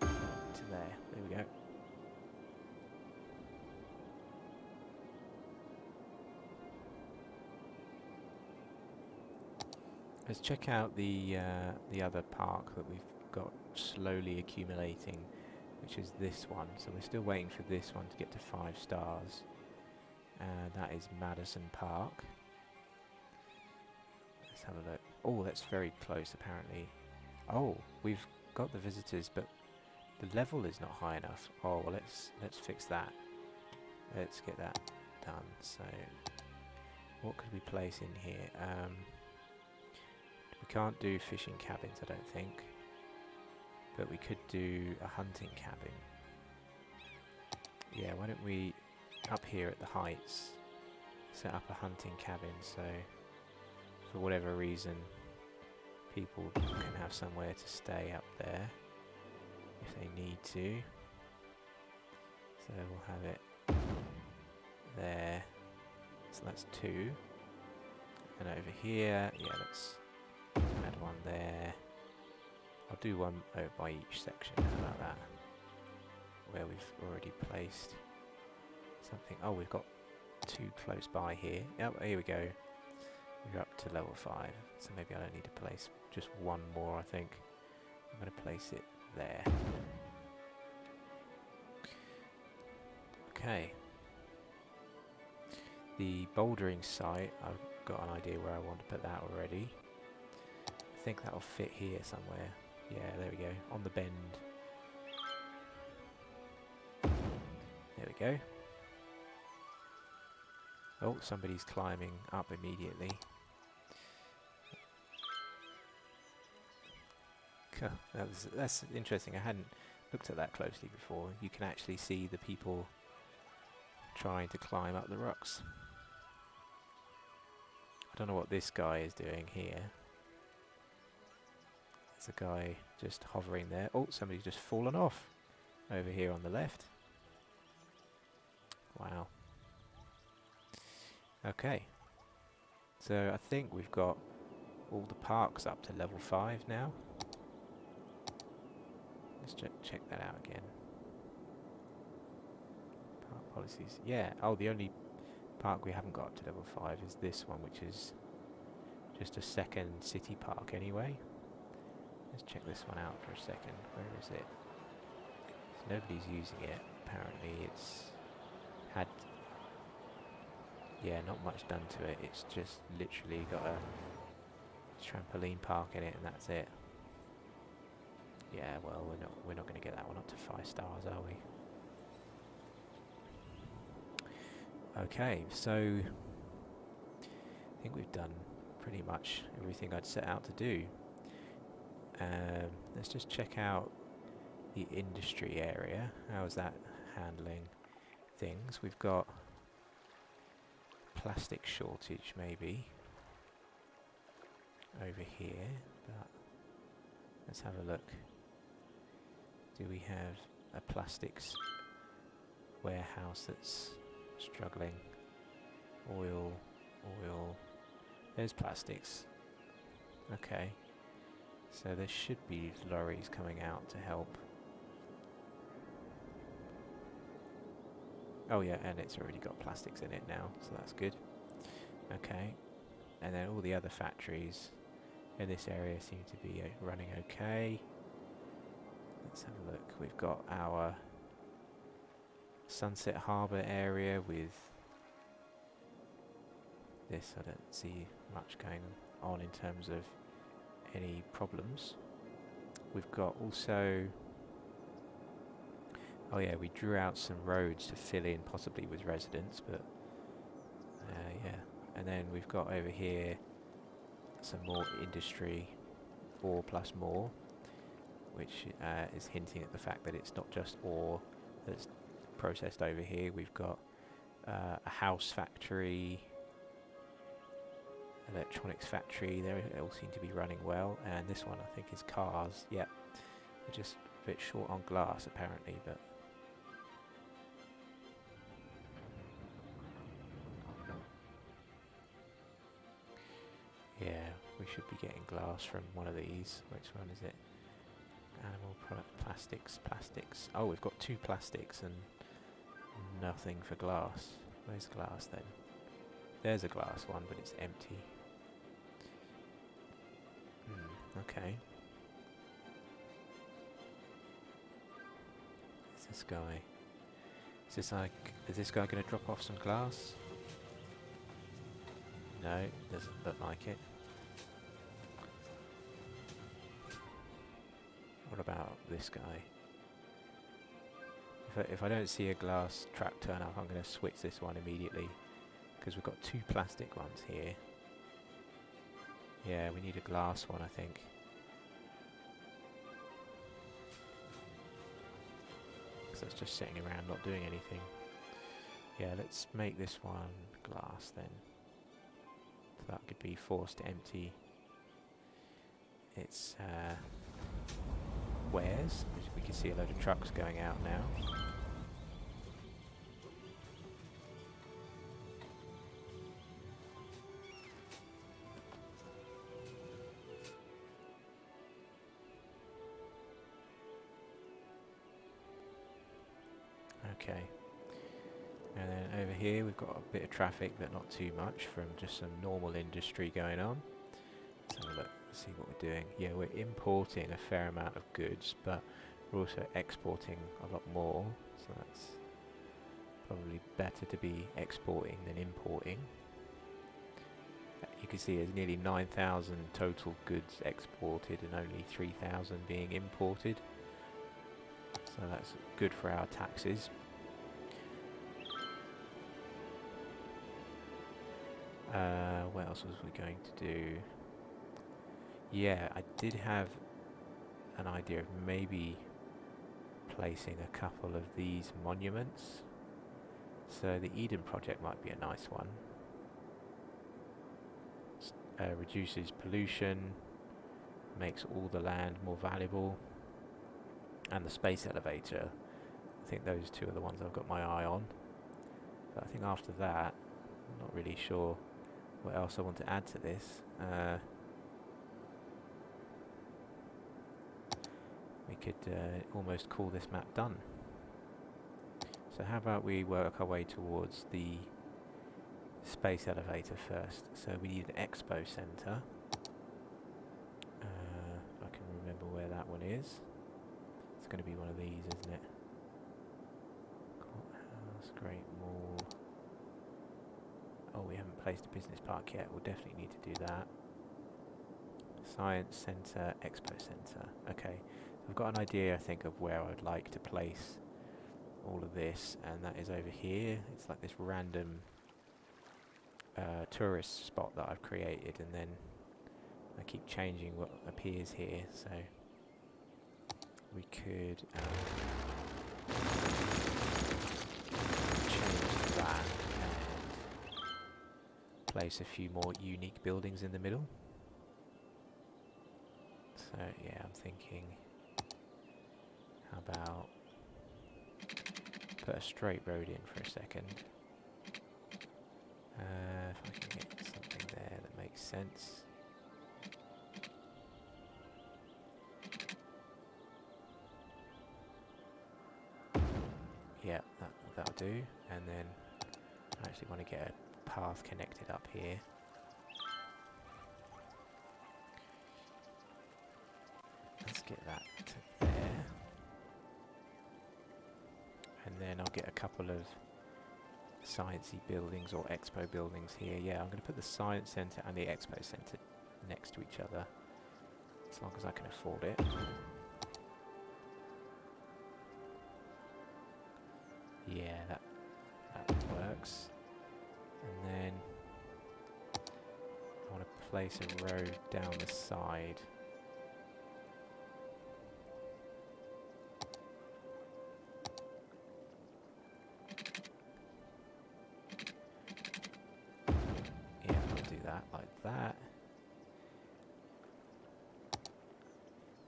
S1: to there. There we go. Let's check out the other park that we've got slowly accumulating, which is this one. So we're still waiting for this one to get to 5 stars. And that is Madison Park. Let's have a look. Oh, that's very close apparently. Oh, we've got the visitors, but the level is not high enough. Oh, well, let's fix that. Let's get that done. So, what could we place in here? We can't do fishing cabins, I don't think. But we could do a hunting cabin. Yeah, why don't we, up here at the heights, set up a hunting cabin, so for whatever reason people can have somewhere to stay up there if they need to. So we'll have it there. So that's 2. And over here, yeah, let's add one there. I'll do one by each section. How about that? Where we've already placed something. Oh, we've got 2 close by here. Yep, here we go. We're up to level 5. So maybe I don't need to place just one more, I think. I'm going to place it there. Okay. The bouldering site, I've got an idea where I want to put that already. I think that'll fit here somewhere. Yeah, there we go. On the bend. There we go. Oh, somebody's climbing up immediately. That's interesting. I hadn't looked at that closely before. You can actually see the people trying to climb up the rocks. I don't know what this guy is doing here. There's a guy just hovering there. Oh, somebody's just fallen off over here on the left. Wow. Okay. So I think we've got all the parks up to level 5 now. Let's check that out again. Park policies. Yeah. Oh, the only park we haven't got up to level 5 is this one, which is just a second city park anyway. Let's check this one out for a second. Where is it? So nobody's using it. Apparently it's had, yeah, not much done to it. It's just literally got a trampoline park in it and that's it. Yeah, well, we're not going to get that one up to 5 stars, are we? Okay, so I think we've done pretty much everything I'd set out to do. Let's just check out the industry area. How is that handling things? We've got plastic shortage maybe over here, but let's have a look. Do we have a plastics warehouse that's struggling? Oil. There's plastics. Okay. So there should be lorries coming out to help. Oh yeah, and it's already got plastics in it now, so that's good. Okay. And then all the other factories in this area seem to be running okay. Let's have a look. We've got our Sunset Harbour area with this. I don't see much going on in terms of any problems. We've got also, oh yeah, we drew out some roads to fill in possibly with residents, but yeah. And then we've got over here some more industry, 4 plus more, which is hinting at the fact that it's not just ore that's processed over here. We've got a house factory, electronics factory. They all seem to be running well, and this one I think is cars. Yep, we're just a bit short on glass apparently, but yeah, we should be getting glass from one of these. Which one is it? Animal product, plastics. Oh, we've got 2 plastics and nothing for glass. Where's glass then? There's a glass one, but it's empty. Okay. Is this guy? Is this guy going to drop off some glass? No, doesn't look like it. What about this guy? If I don't see a glass truck turn up, I'm going to switch this one immediately, because we've got 2 plastic ones here. Yeah, we need a glass one, I think. Because it's just sitting around not doing anything. Yeah, let's make this one glass then. So that could be forced to empty. its wares. As we can see a load of trucks going out now. Okay. And then over here we've got a bit of traffic, but not too much, from just some normal industry going on. Let's have a look, see what we're doing. Yeah, we're importing a fair amount of goods, but we're also exporting a lot more, so that's probably better to be exporting than importing. You can see there's nearly 9,000 total goods exported and only 3,000 being imported, so that's good for our taxes. What else was we going to do? Yeah, I did have an idea of maybe placing a couple of these monuments. So the Eden project might be a nice one. Reduces pollution, makes all the land more valuable, and the space elevator. I think those two are the ones I've got my eye on. But I think after that, I'm not really sure what else I want to add to this. We could almost call this map done. So how about we work our way towards the space elevator first. So we need an expo centre. If I can remember where that one is. It's going to be one of these, isn't it? Courthouse, Great Mall. Oh, we haven't placed a business park yet. We'll definitely need to do that. Science Centre, Expo Centre. Okay, I've got an idea, I think, of where I'd like to place all of this, and that is over here. It's like this random tourist spot that I've created, and then I keep changing what appears here. So we could change that and place a few more unique buildings in the middle. So yeah, I'm thinking, how about put a straight road in for a second. If I can get something there that makes sense. Yeah, that'll do. And then I actually want to get a path connected up here. Let's get that to there. And then I'll get a couple of sciencey buildings or expo buildings here. Yeah, I'm going to put the Science Centre and the Expo Centre next to each other, as long as I can afford it. Yeah, that works. And then I want to place a road down the side. Like that.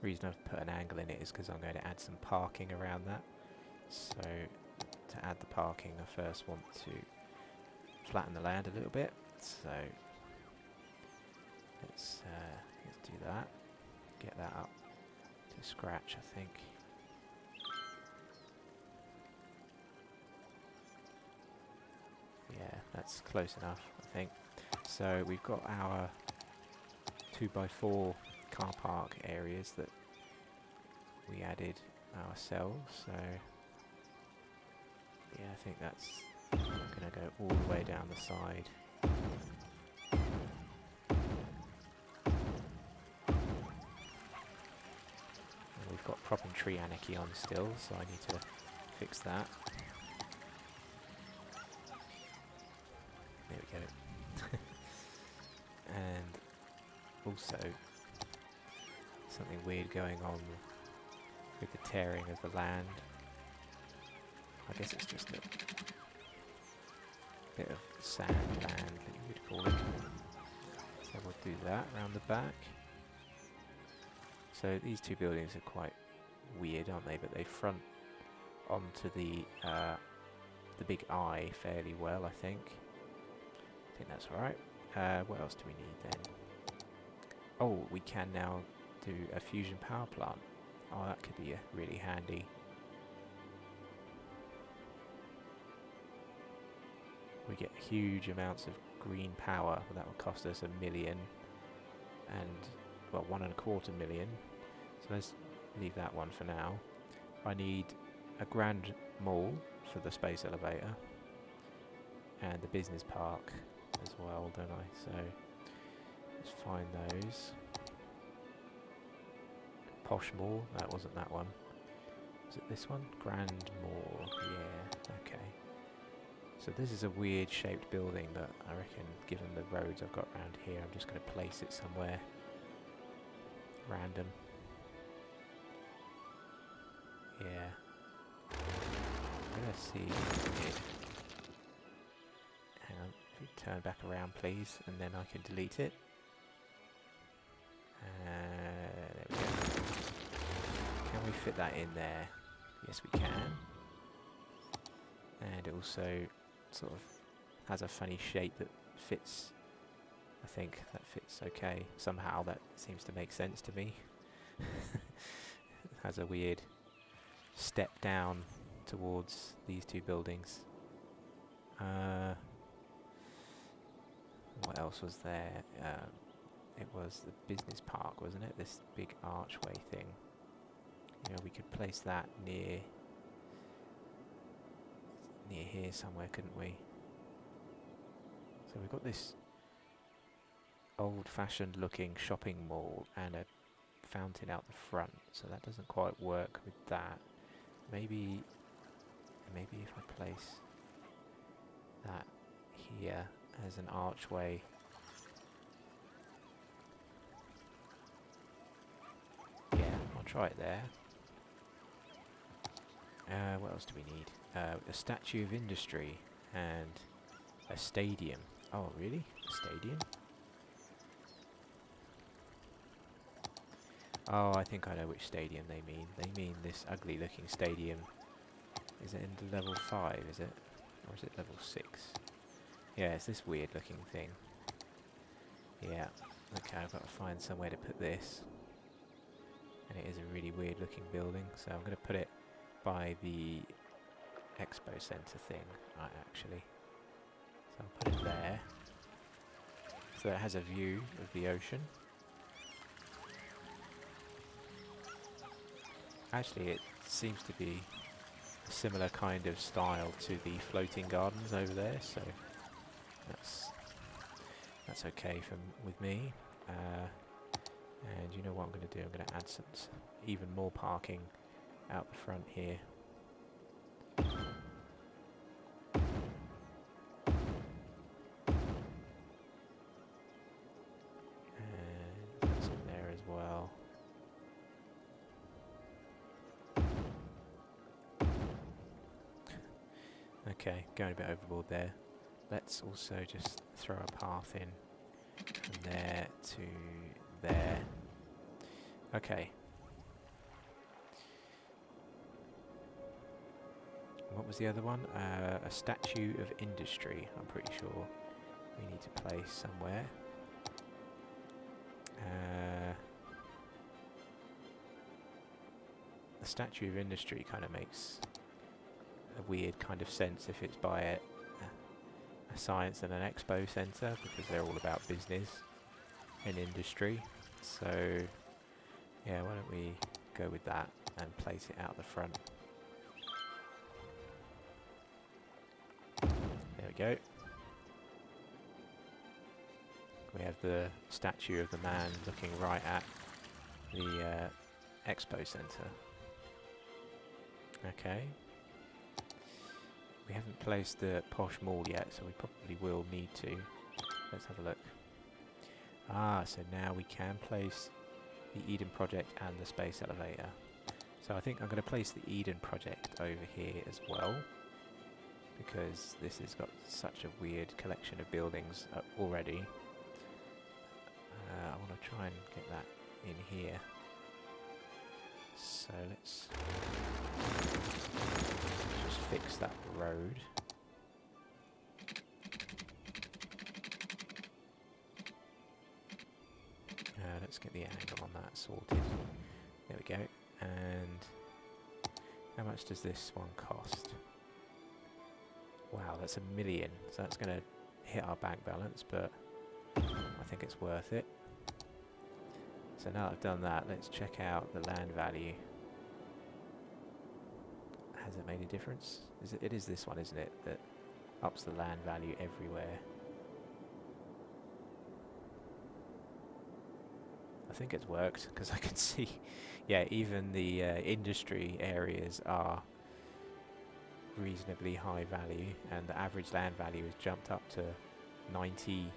S1: The reason I've put an angle in it is because I'm going to add some parking around that. So to add the parking, I first want to flatten the land a little bit. So let's do that. Get that up to scratch, I think. Yeah, that's close enough, I think. So we've got our 2x4 car park areas that we added ourselves. So yeah, I think that's going to go all the way down the side. And we've got prop and tree anarchy on still, so I need to fix that. There we go. And also something weird going on with the tearing of the land. I guess it's just a bit of sand land that you would call it. So we'll do that around the back. So these two buildings are quite weird, aren't they? But they front onto the big eye fairly well, I think. I think that's alright. What else do we need then? Oh, we can now do a fusion power plant. Oh, that could be really handy. We get huge amounts of green power. That will cost us $1 million and, well, 1.25 million. So let's leave that one for now. I need a grand mall for the space elevator and the business park as well, don't I? So let's find those. Posh Mall, that wasn't that one. Was it this one? Grand Mall, yeah, okay. So this is a weird shaped building that I reckon, given the roads I've got around here, I'm just going to place it somewhere random. Yeah. I'm going to see if... Hang on, if you turn back around please, and then I can delete it. There we go. Can we fit that in there? Yes we can. And it also sort of has a funny shape that fits. I think that fits okay. Somehow that seems to make sense to me. It has a weird step down towards these two buildings. What else was there? It was the business park, wasn't it? This big archway thing. You know, we could place that near here somewhere, couldn't we? So we've got this old-fashioned looking shopping mall and a fountain out the front, so that doesn't quite work with that. Maybe if I place that here as an archway. Yeah, I'll try it there. What else do we need? A statue of industry and a stadium. Oh, really? A stadium? Oh, I think I know which stadium they mean. They mean this ugly looking stadium. Is it in level 5, is it? Or is it level 6? Yeah, it's this weird looking thing. Yeah. Okay, I've got to find somewhere to put this. And it is a really weird looking building, so I'm going to put it by the expo centre thing, actually. So I'll put it there. So it has a view of the ocean. Actually, it seems to be a similar kind of style to the floating gardens over there, so that's okay with me. And you know what I'm going to do? I'm going to add some even more parking out the front here. And that's in there as well. Okay, going a bit overboard there. Let's also just throw a path in from there to there. Okay. What was the other one? A statue of industry, I'm pretty sure we need to place somewhere. The statue of industry kind of makes a weird kind of sense if it's by a science and an expo centre, because they're all about business and industry. So yeah, why don't we go with that and place it out the front. There we go. We have the statue of the man looking right at the expo centre. Okay. We haven't placed the posh mall yet, so we probably will need to. Let's have a look. Ah, so now we can place the Eden project and the space elevator. So I think I'm going to place the Eden project over here as well, because this has got such a weird collection of buildings already. I want to try and get that in here. So let's just fix that road. Let's get the angle on that sorted. There we go. And how much does this one cost? Wow, that's 1 million. So that's going to hit our bank balance, but I think it's worth it. So now that I've done that, let's check out the land value. Has it made a difference? It is this one, isn't it, that ups the land value everywhere. I think it's worked, because I can see, yeah, even the industry areas are reasonably high value, and the average land value has jumped up to 90.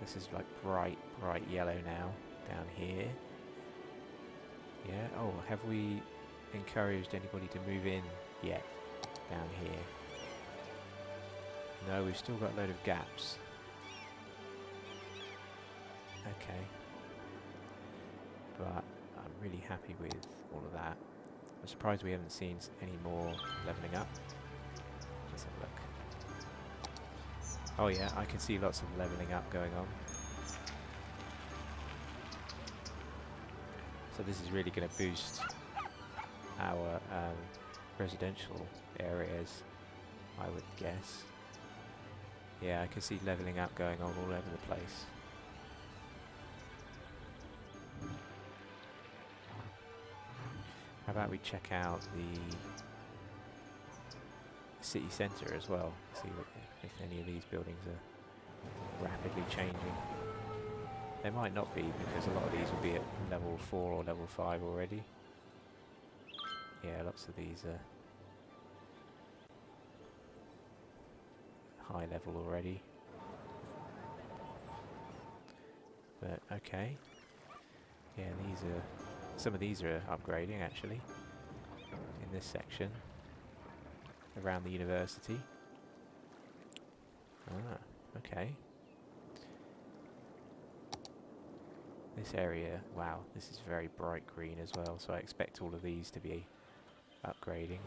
S1: This is like bright yellow now, down here. Yeah, oh, have we encouraged anybody to move in yet, down here? No, we've still got a load of gaps. Okay. But I'm really happy with all of that. I'm surprised we haven't seen any more levelling up. Let's have a look. Oh yeah, I can see lots of levelling up going on. So this is really going to boost our residential areas, I would guess. Yeah, I can see levelling up going on all over the place. How about we check out the city centre as well, see if any of these buildings are rapidly changing. They might not be, because a lot of these will be at level 4 or level 5 already. Yeah, lots of these are high level already. But okay. Yeah, some of these are upgrading actually in this section around the university. Ah, okay. This area, wow, this is very bright green as well, so I expect all of these to be upgrading.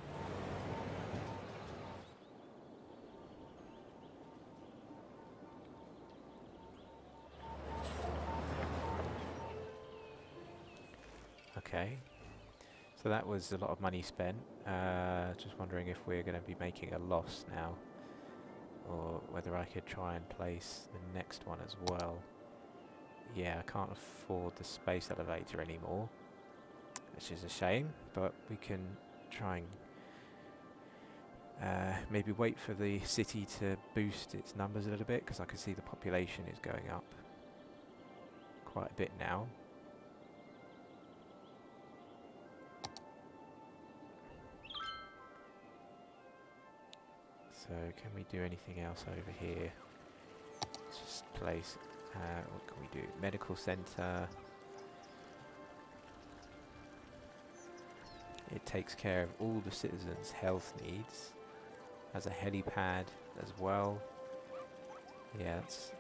S1: Okay, so that was a lot of money spent. Just wondering if we're going to be making a loss now, or whether I could try and place the next one as well. Yeah, I can't afford the space elevator anymore, which is a shame, but we can try and maybe wait for the city to boost its numbers a little bit, because I can see the population is going up quite a bit now. So can we do anything else over here? Let's just place, what can we do? Medical centre. It takes care of all the citizens' health needs. Has a helipad as well. Yeah, that's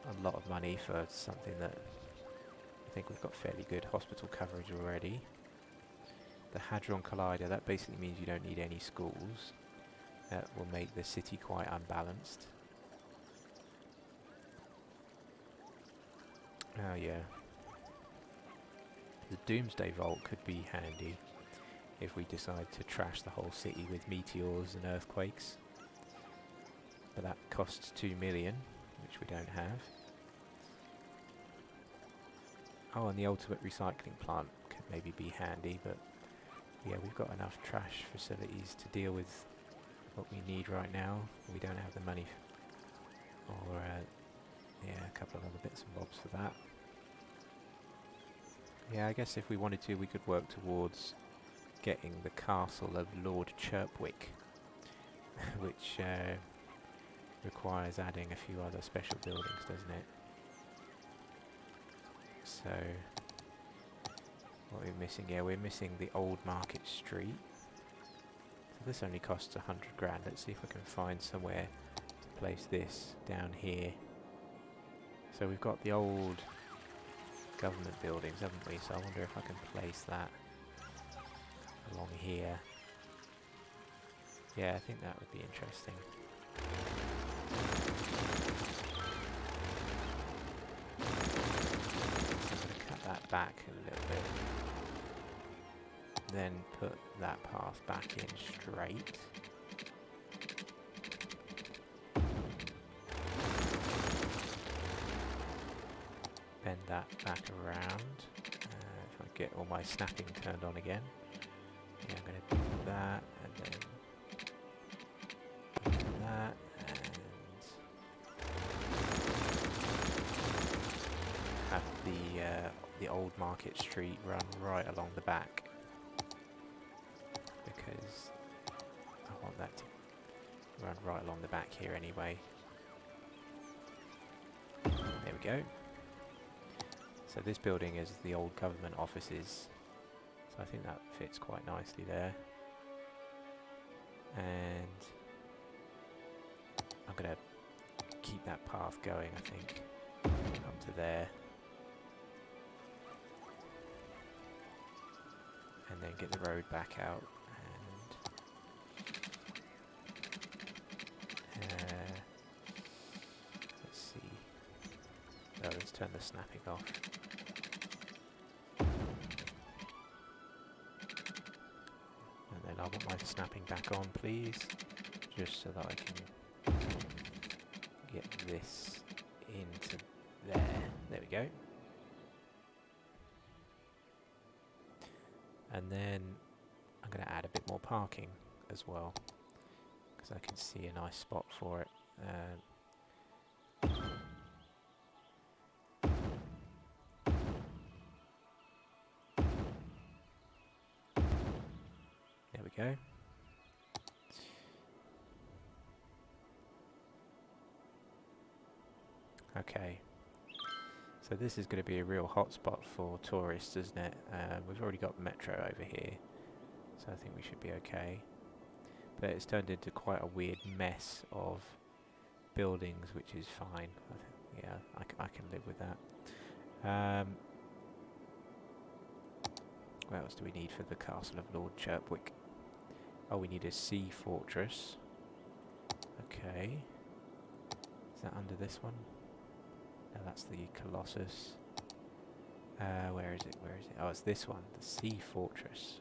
S1: a lot of money for something that I think we've got fairly good hospital coverage already. The Hadron Collider, that basically means you don't need any schools. That will make the city quite unbalanced. Oh yeah. The Doomsday Vault could be handy if we decide to trash the whole city with meteors and earthquakes. But that costs 2 million, which we don't have. Oh, and the ultimate recycling plant could maybe be handy, but yeah, we've got enough trash facilities to deal with what we need right now. We don't have the money or yeah, a couple of other bits and bobs for that. Yeah, I guess if we wanted to, we could work towards getting the castle of Lord Chirpwick, which requires adding a few other special buildings, doesn't it? So, what are we missing? Yeah, we're missing the Old Market Street. So this only costs 100 grand. Let's see if I can find somewhere to place this down here. So we've got the old government buildings, haven't we? So I wonder if I can place that along here. Yeah, I think that would be interesting. So I'm going to cut that back a little bit. Then put that path back in straight. Bend that back around. If I get all my snapping turned on again. Yeah, I'm going to do that, and then that, and have the old Market Street run right along the back, because I want that to run right along the back here anyway. There we go. So this building is the old government offices, so I think that fits quite nicely there. And I'm going to keep that path going, I think, up to there. And then get the road back out. And let's see. Oh, let's turn the snapping off. And then I want my snapping back on, please, just so that I can get this into there. There we go. And then I'm going to add a bit more parking as well, because I can see a nice spot for it. There we go. Okay. So this is going to be a real hotspot for tourists, isn't it? We've already got metro over here, so I think we should be okay. But it's turned into quite a weird mess of buildings, which is fine. Yeah, I can live with that. What else do we need for the Castle of Lord Chirpwick? Oh, we need a sea fortress. Okay. Is that under this one? No, that's the Colossus. Where is it? Where is it? Oh, it's this one, the Sea Fortress,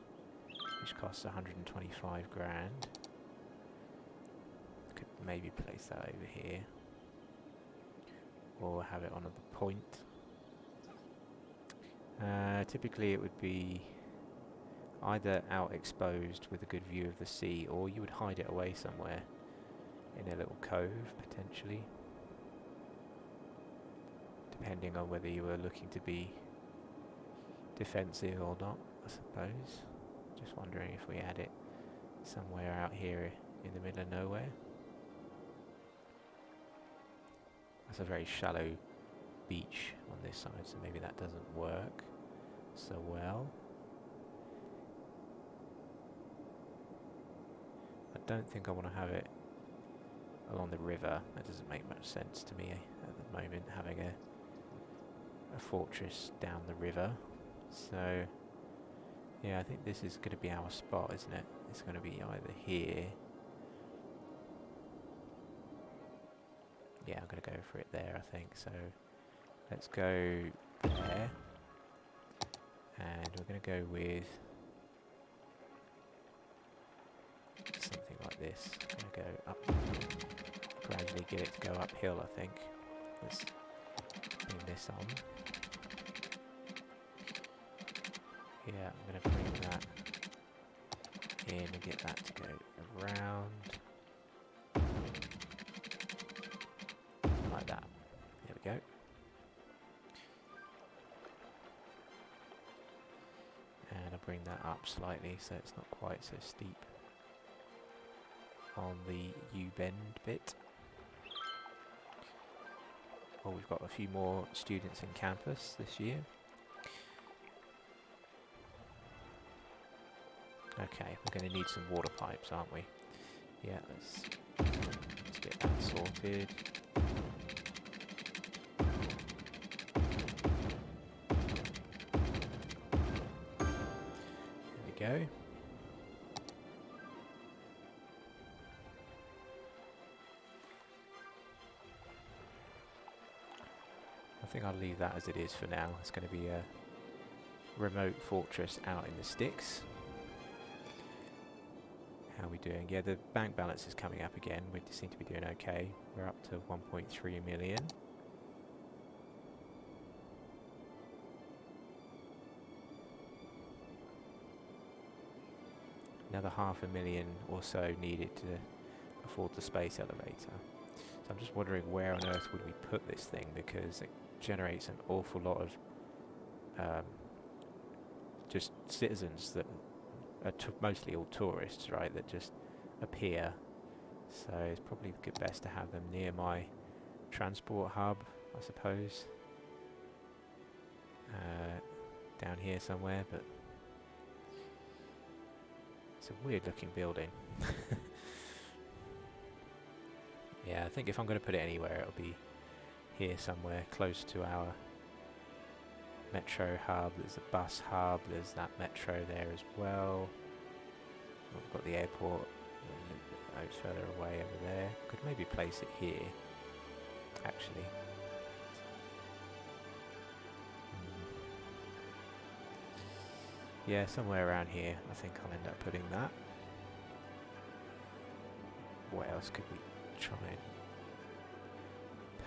S1: which costs 125 grand. Could maybe place that over here, or have it on the point. Typically, it would be either out exposed with a good view of the sea, or you would hide it away somewhere in a little cove, potentially. Depending on whether you were looking to be defensive or not, I suppose. Just wondering if we had it somewhere out here in the middle of nowhere. That's a very shallow beach on this side, so maybe that doesn't work so well. I don't think I want to have it along the river. That doesn't make much sense to me at the moment, having a fortress down the river. So yeah, I think this is going to be our spot, isn't it? It's going to be either here. Yeah, I'm going to go for it there, I think. So let's go there, and we're going to go with something like this. I'm going to go up, gradually get it to go uphill, I think. Let's bring this on. Yeah, I'm going to bring that in and get that to go around. Like that. There we go. And I'll bring that up slightly so it's not quite so steep on the U-bend bit. Well, we've got a few more students in campus this year. Okay, we're going to need some water pipes, aren't we? Yeah, let's get that sorted. go. I think I'll leave that as it is for now. It's going to be a remote fortress out in the sticks. How are we doing? Yeah, the bank balance is coming up again. We seem to be doing okay. We're up to 1.3 million. Another 500,000 or so needed to afford the space elevator. So I'm just wondering where on earth would we put this thing, because it generates an awful lot of just citizens that are mostly all tourists, right, that just appear. So it's probably best to have them near my transport hub, I suppose. Down here somewhere, but it's a weird looking building. Yeah, I think if I'm going to put it anywhere, it'll be here somewhere, close to our metro hub. There's a bus hub, there's that metro there as well. We've got the airport a little bit out further away over there. Could maybe place it here, actually. Yeah, somewhere around here, I think I'll end up putting that. What else could we try and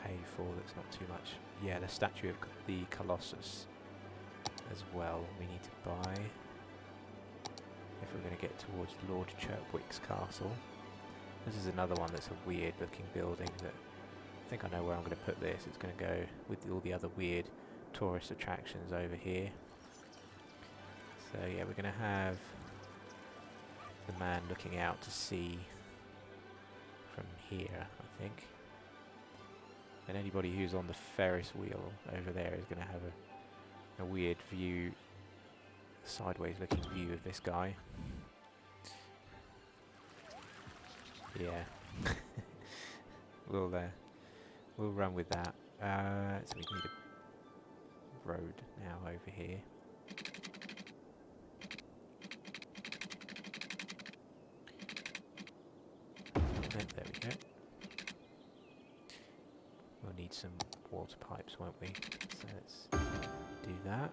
S1: pay for that's not too much? Yeah, the statue of the Colossus as well we need to buy if we're going to get towards Lord Chirpwick's castle. This is another one that's a weird looking building that I think I know where I'm going to put this. It's going to go with all the other weird tourist attractions over here. So yeah, we're going to have the man looking out to sea from here, I think. And anybody who's on the Ferris wheel over there is going to have a weird view, sideways looking view of this guy. Yeah. we'll run with that. So we need a road now over here. There we go. We'll need some water pipes, won't we? So let's do that.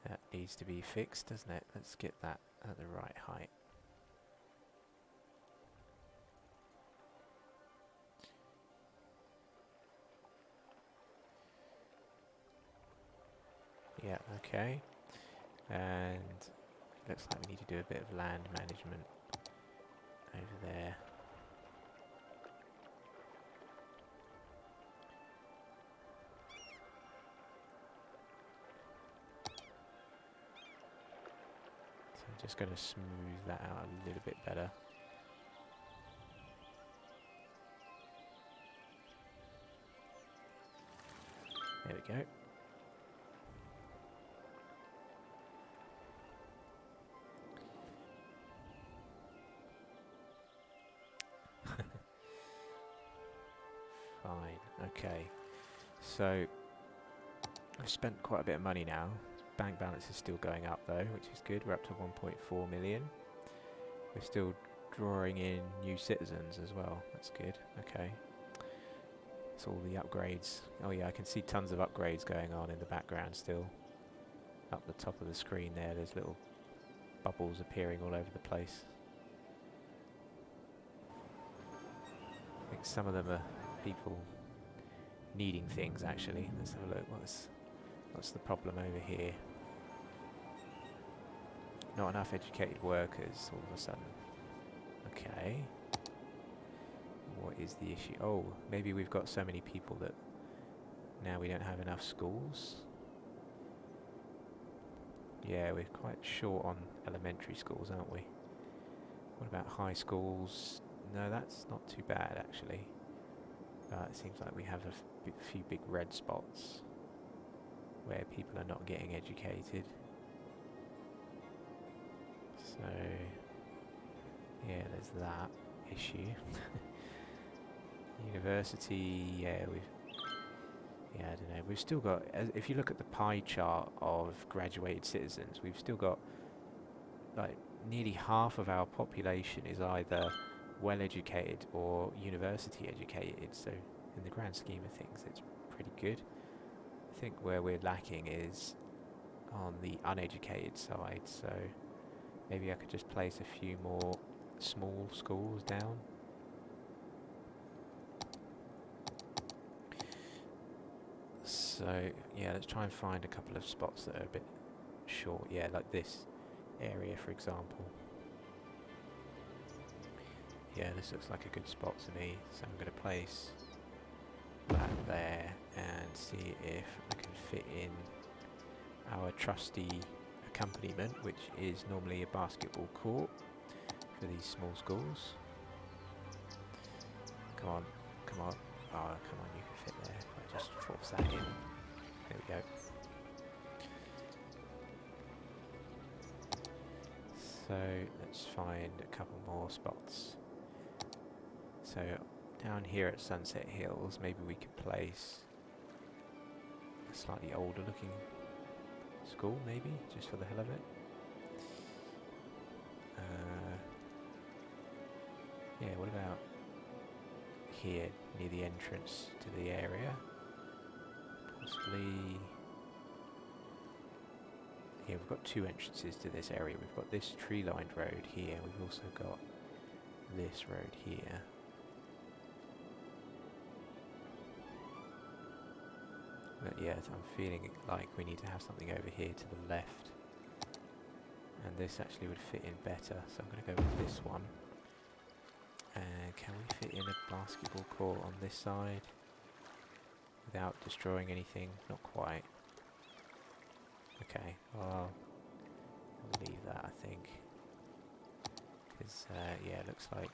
S1: That needs to be fixed, doesn't it? Let's get that at the right height. Yeah, okay. And looks like we need to do a bit of land management over there. So I'm just going to smooth that out a little bit better. There we go. Fine, okay. So, I've spent quite a bit of money now. Bank balance is still going up though, which is good. We're up to 1.4 million. We're still drawing in new citizens as well. That's good, okay. It's all the upgrades. Oh yeah, I can see tons of upgrades going on in the background still. Up the top of the screen there, there's little bubbles appearing all over the place. I think some of them are people needing things actually. Let's have a look. What's the problem over here? Not enough educated workers all of a sudden. Okay. What is the issue? Oh, maybe we've got so many people that now we don't have enough schools. Yeah, we're quite short on elementary schools, aren't we? What about high schools? No, that's not too bad actually. It seems like we have a few big red spots where people are not getting educated. So, yeah, there's that issue. University, yeah, Yeah, I don't know. We've still got, if you look at the pie chart of graduated citizens, we've still got like nearly half of our population is either well educated or university educated. So in the grand scheme of things, it's pretty good. I think where we're lacking is on the uneducated side. So maybe I could just place a few more small schools down. So yeah, let's try and find a couple of spots that are a bit short. Yeah, like this area, for example. Yeah, this looks like a good spot to me. So I'm going to place that there and see if I can fit in our trusty accompaniment, which is normally a basketball court for these small schools. Come on, come on. Oh, come on, you can fit there. If I just force that in. There we go. So let's find a couple more spots. So down here at Sunset Hills, maybe we could place a slightly older looking school, maybe, just for the hell of it. Yeah, what about here, near the entrance to the area? Possibly... Yeah, we've got two entrances to this area. We've got this tree-lined road here. We've also got this road here. But yeah, I'm feeling like we need to have something over here to the left. And this actually would fit in better, so I'm going to go with this one. And can we fit in a basketball court on this side without destroying anything? Not quite. Okay, well, I'll leave that, I think. Because, yeah, it looks like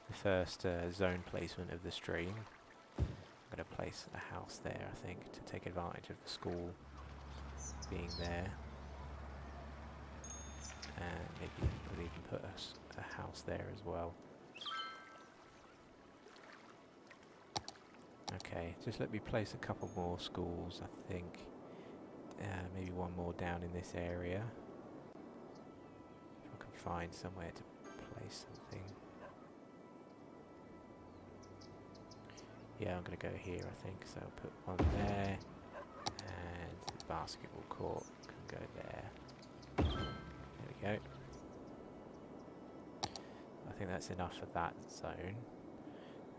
S1: the first zone placement of the stream. I'm going to place a house there, I think, to take advantage of the school being there. And maybe we'll even put a house there as well. Okay, just let me place a couple more schools, I think. Maybe one more down in this area. If I can find somewhere to place something. Yeah, I'm going to go here, I think. So I'll put one there. And the basketball court can go there. There we go. I think that's enough for that zone.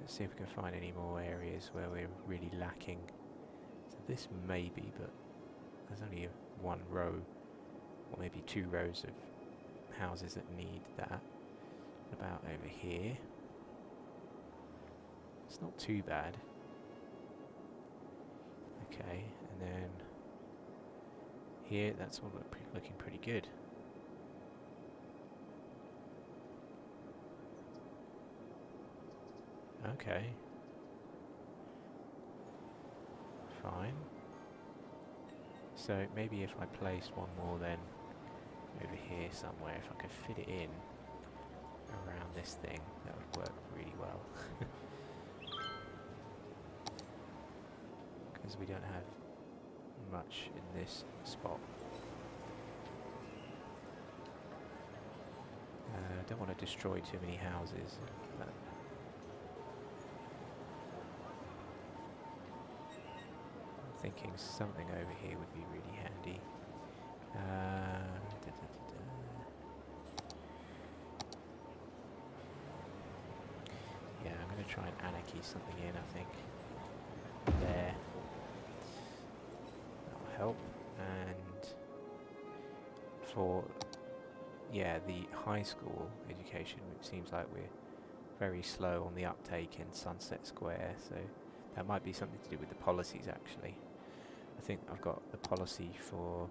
S1: Let's see if we can find any more areas where we're really lacking. So this maybe, but there's only one row, or maybe two rows of houses that need that. What about over here? It's not too bad. Okay, and then here, that's all looking pretty good. Okay. Fine. So maybe if I place one more then over here somewhere, if I could fit it in around this thing, that would work really well. Because we don't have much in this spot. I don't want to destroy too many houses. But I'm thinking something over here would be really handy. Yeah, I'm going to try and anarchy something in, I think. There. That'll help. And for, yeah, the high school education, it seems like we're very slow on the uptake in Sunset Square, so that might be something to do with the policies, actually. I think I've got the policy for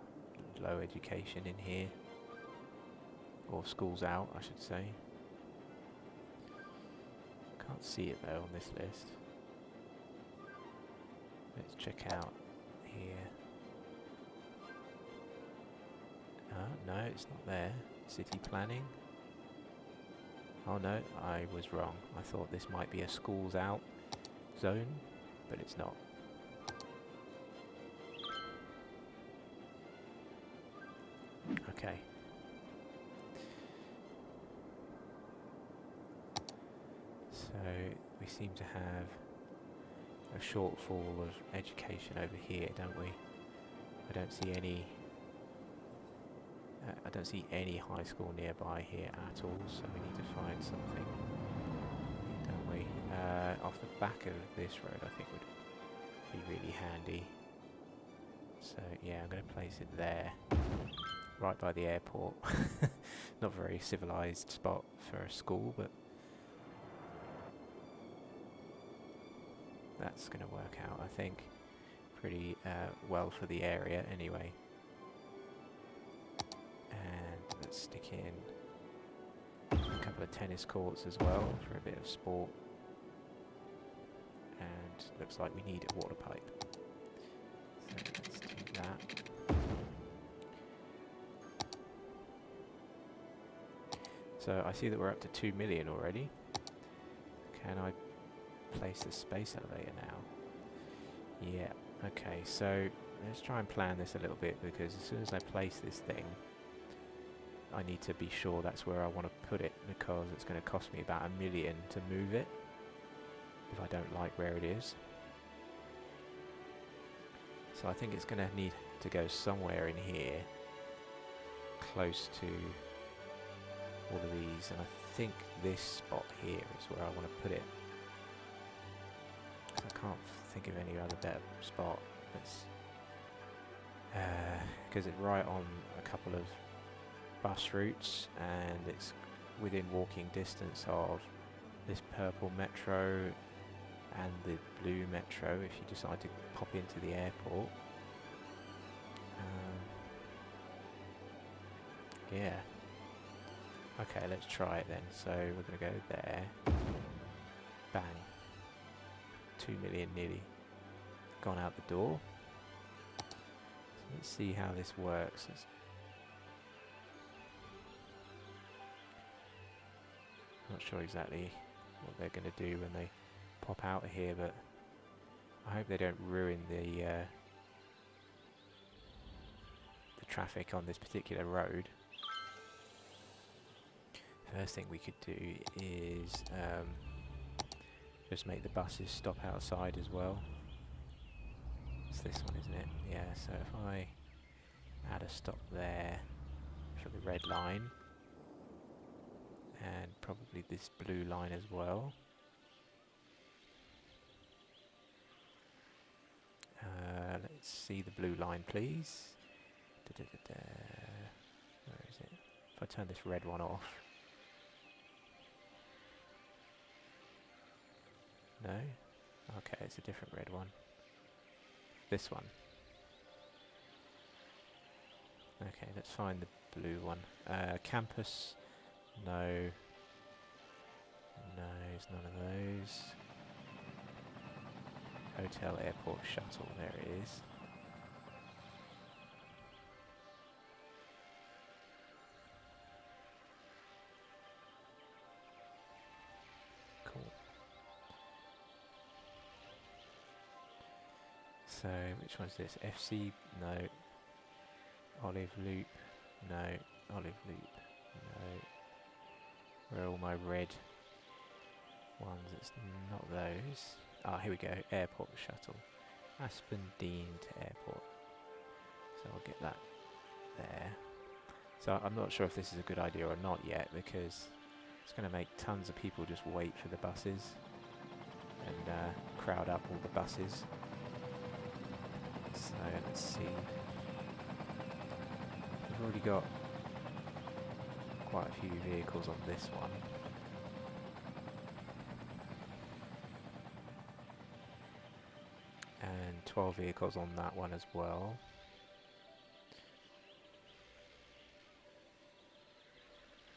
S1: low education in here, or schools out, I should say. Can't see it though on this list. Let's check out here. No, it's not there. City planning. Oh no, I was wrong. I thought this might be a schools out zone, but it's not. Okay. So we seem to have a shortfall of education over here, don't we? I don't see any. I don't see any high school nearby here at all, so we need to find something, don't we? Off the back of this road, I think would be really handy. So yeah, I'm going to place it there, right by the airport. Not a very civilized spot for a school, but that's going to work out, I think, pretty well for the area anyway. And let's stick in a couple of tennis courts as well for a bit of sport. And looks like we need a water pipe. So let's do that. So I see that we're up to 2 million already. Can I place the space elevator now? Yeah, okay, so let's try and plan this a little bit, because as soon as I place this thing, I need to be sure that's where I want to put it, because it's going to cost me about $1 million to move it if I don't like where it is. So I think it's going to need to go somewhere in here, close to all of these, and I think this spot here is where I want to put it. I can't think of any other better spot. Because it's right on a couple of bus routes, and it's within walking distance of this purple metro and the blue metro if you decide to pop into the airport. Yeah. Okay, let's try it then. So we're going to go there. Bang. 2 million nearly gone out the door. So let's see how this works. Not sure exactly what they're going to do when they pop out of here, but I hope they don't ruin the traffic on this particular road. First thing we could do is just make the buses stop outside as well. It's this one, isn't it? Yeah, so if I add a stop there for the red line, and probably this blue line as well. Let's see the blue line, please. Where is it? If I turn this red one off. No? Okay, it's a different red one. This one. Okay, let's find the blue one. Campus. No. No, it's none of those. Hotel, airport, shuttle. There it is. Cool. So, which one's this? FC? No. Olive Loop? No. Olive Loop? No. Where are all my red ones? It's not those. Ah, here we go. Airport shuttle. Aspen Dean to airport. So I'll get that there. So I'm not sure if this is a good idea or not yet, because it's going to make tons of people just wait for the buses and crowd up all the buses. So let's see. We've already got quite a few vehicles on this one. And 12 vehicles on that one as well.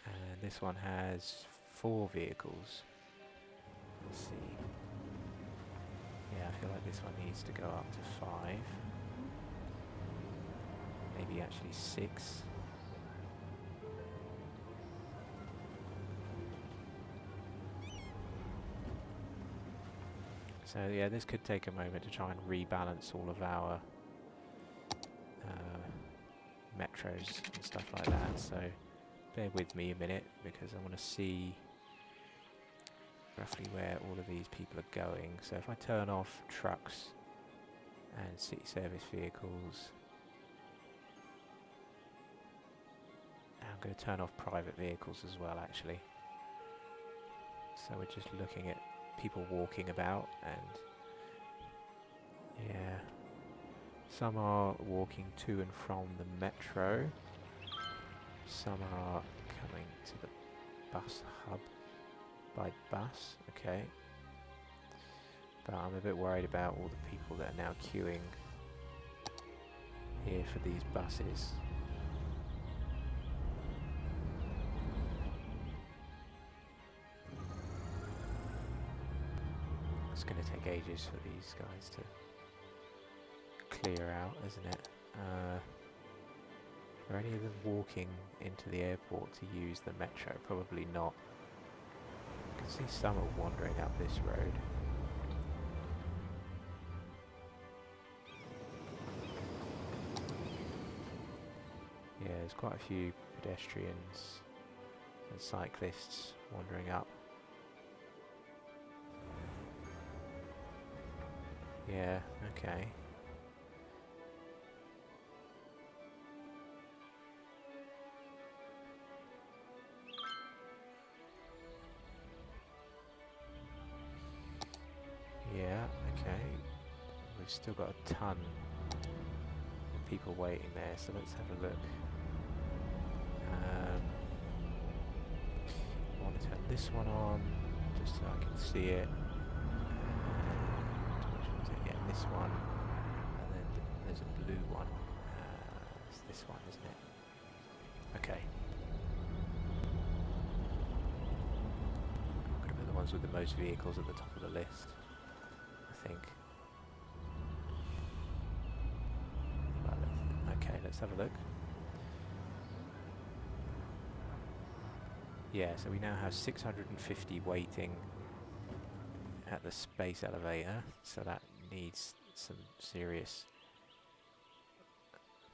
S1: And this one has 4 vehicles. Let's see. Yeah, I feel like this one needs to go up to 5. Maybe actually 6. So yeah, this could take a moment to try and rebalance all of our metros and stuff like that, so bear with me a minute because I want to see roughly where all of these people are going. So if I turn off trucks and city service vehicles, I'm going to turn off private vehicles as well actually. So we're just looking at people walking about, and yeah, some are walking to and from the metro, some are coming to the bus hub by bus, okay. But I'm a bit worried about all the people that are now queuing here for these buses. It's going to take ages for these guys to clear out, isn't it? Are any of them walking into the airport to use the metro? Probably not. You can see some are wandering up this road. Yeah, there's quite a few pedestrians and cyclists wandering up. Yeah, okay. Yeah, okay. We've still got a ton of people waiting there, so let's have a look. I want to turn this one on, just so I can see it. And which one's it? Yeah, this one. And then there's a blue one. It's this one, isn't it? Okay. I'm going to put the ones with the most vehicles at the top of the list, I think. Right, okay, let's have a look. Yeah, so we now have 650 waiting at the space elevator, so that needs some serious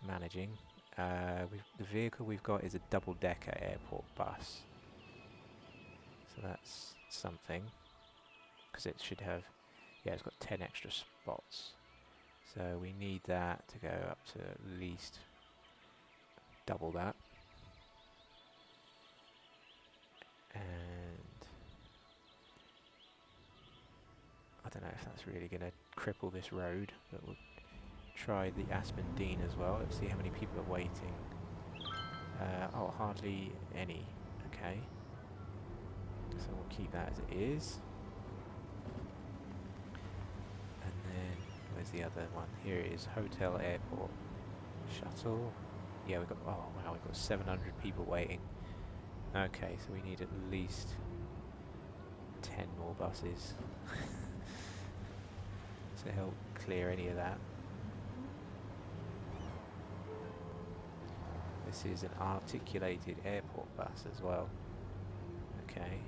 S1: managing. The vehicle we've got is a double-decker airport bus, so that's something, because it should have, yeah, it's got 10 extra spots, so we need that to go up to at least double that. And I don't know if that's really going to cripple this road, but we'll try the Aspen Dean as well. Let's see how many people are waiting. Oh, hardly any. Okay. So we'll keep that as it is. And then, where's the other one? Here it is, Hotel Airport Shuttle. Yeah, we've got, oh wow, we've got 700 people waiting. Okay, so we need at least 10 more buses to help clear any of that. This is an articulated airport bus as well. Okay.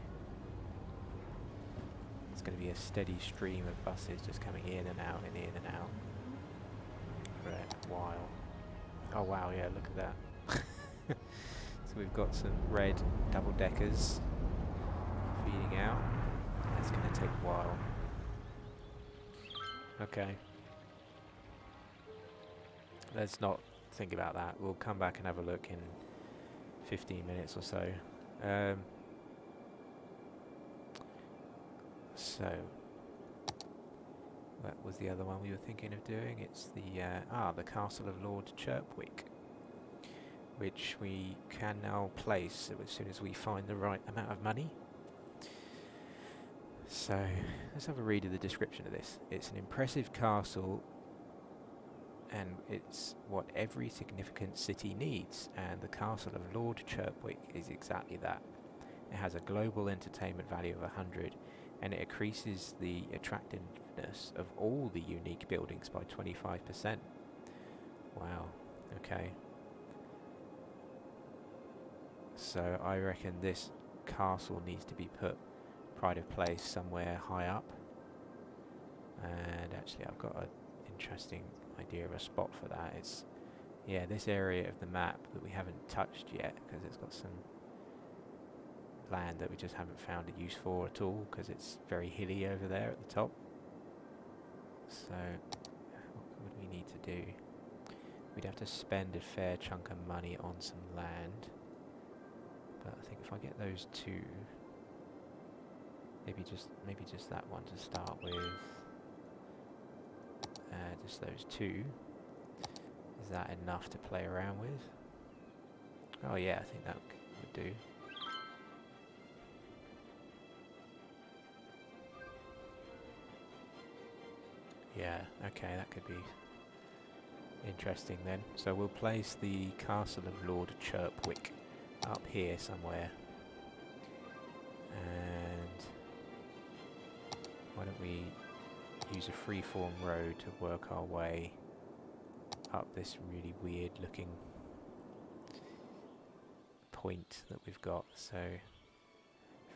S1: It's going to be a steady stream of buses just coming in and out and in and out for a while. Oh wow, yeah, look at that. So we've got some red double-deckers feeding out. That's going to take a while. Okay. Let's not think about that. We'll come back and have a look in 15 minutes or so. So, that was the other one we were thinking of doing. It's the Castle of Lord Chirpwick, which we can now place as soon as we find the right amount of money. So, let's have a read of the description of this. It's an impressive castle, and it's what every significant city needs, and the Castle of Lord Chirpwick is exactly that. It has a global entertainment value of 100, and it increases the attractiveness of all the unique buildings by 25%. Wow, okay. So I reckon this castle needs to be put pride of place somewhere high up. And actually I've got an interesting idea of a spot for that. It's yeah, this area of the map that we haven't touched yet, because it's got some land that we just haven't found a use for at all, because it's very hilly over there at the top. So, what would we need to do? We'd have to spend a fair chunk of money on some land. But I think if I get those two, maybe just that one to start with. Just those two. Is that enough to play around with? Oh yeah, I think that would do. Yeah, okay, that could be interesting then. So we'll place the Castle of Lord Chirpwick up here somewhere. And why don't we use a freeform road to work our way up this really weird looking point that we've got. So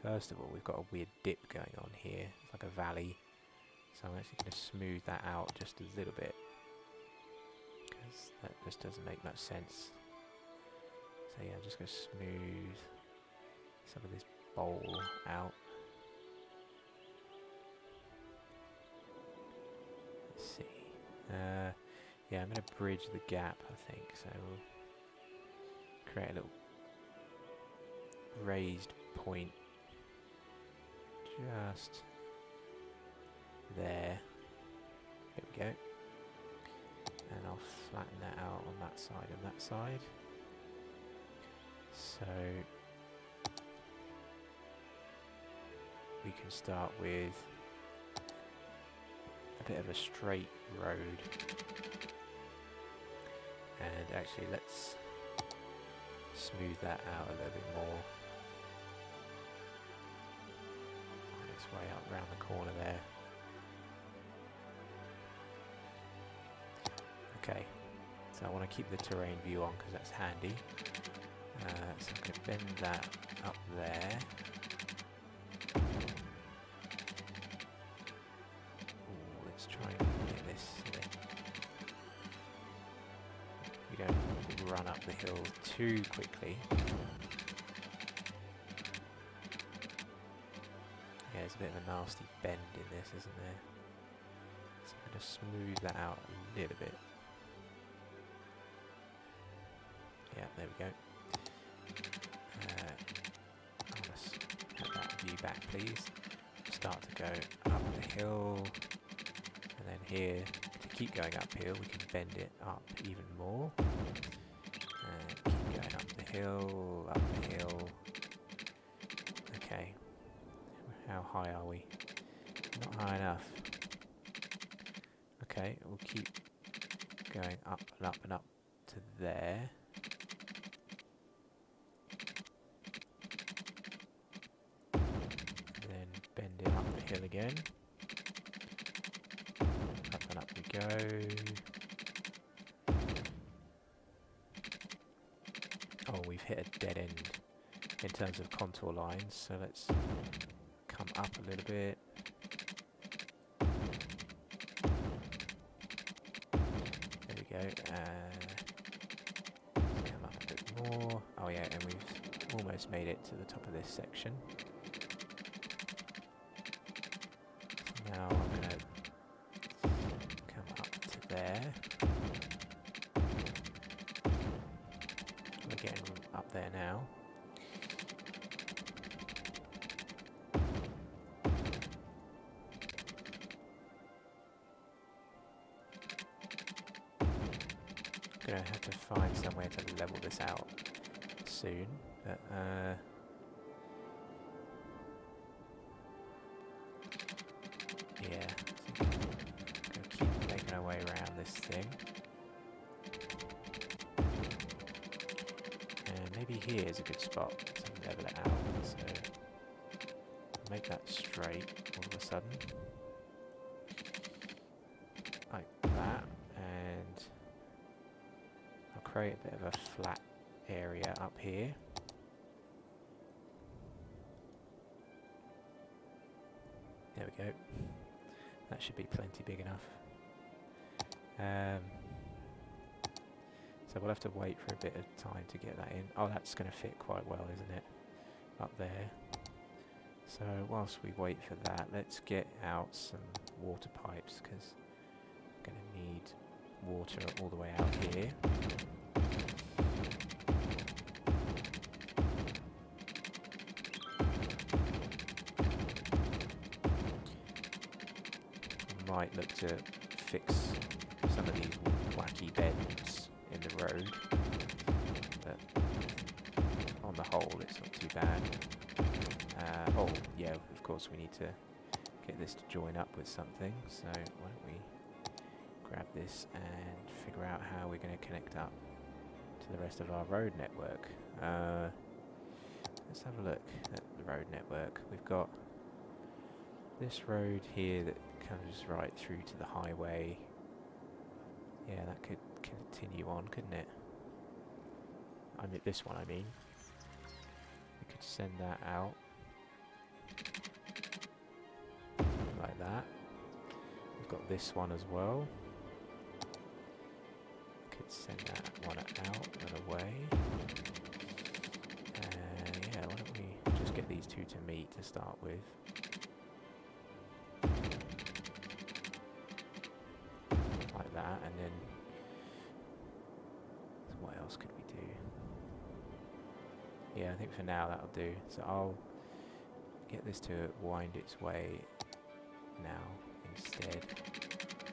S1: first of all, we've got a weird dip going on here. It's like a valley. So I'm actually going to smooth that out just a little bit, because that just doesn't make much sense. So yeah, I'm just going to smooth some of this bowl out. Let's see. Yeah, I'm going to bridge the gap, I think. So we'll create a little raised point just there. There we go. And I'll flatten that out on that side and that side. So we can start with a bit of a straight road. And actually let's smooth that out a little bit more. On its way up round the corner there. Okay, so I want to keep the terrain view on because that's handy. So I'm going to bend that up there. Ooh, let's try and get this so that we don't run up the hill too quickly. Yeah, there's a bit of a nasty bend in this, isn't there? So I'm going to smooth that out a little bit. Yeah, there we go. Let's have that view back, please. Start to go up the hill, and then here, to keep going uphill, we can bend it up even more. And keep going up the hill. Okay. How high are we? Not high enough. Okay, we'll keep going up and up and up to there. Bend it up the hill again. Up and up we go. Oh, we've hit a dead end in terms of contour lines, so let's come up a little bit. There we go. Come up a bit more. Oh yeah, and we've almost made it to the top of this section. Now I'm going to come up to there. We're getting up there now. Going to have to find somewhere to level this out soon, but yeah, so going to keep making our way around this thing. And maybe here is a good spot to level it out, so make that straight all of a sudden. Like that, and I'll create a bit of a flat area up here. There we go. That should be plenty big enough. So we'll have to wait for a bit of time to get that in. Oh, that's going to fit quite well, isn't it? Up there. So whilst we wait for that, let's get out some water pipes, because we're going to need water all the way out here. We might look to fix some of these wacky bends in the road, but on the whole it's not too bad. Oh yeah, of course we need to get this to join up with something, so why don't we grab this and figure out how we're going to connect up to the rest of our road network. Let's have a look at the road network. We've got this road here that comes right through to the highway. Yeah, that could continue on, couldn't it? I mean, this one, I mean. We could send that out. Like that. We've got this one as well. Could send that one out and away. Yeah, why don't we just get these two to meet to start with. Like that, and then what else could we do? Yeah, I think for now that'll do. So I'll get this to wind its way now instead.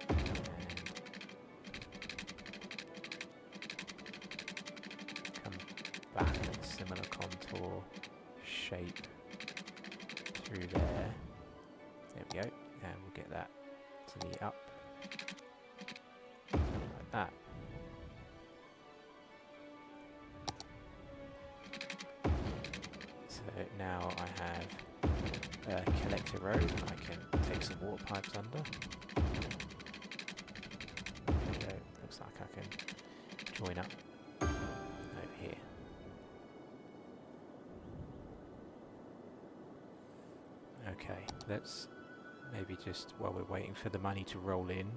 S1: And come back at a similar contour shape through there. There we go. And we'll get that to the up. Like that. So now I have a collector road. I can take some water pipes under. There we go. Looks like I can join up over here. Okay, let's maybe just, while we're waiting for the money to roll in,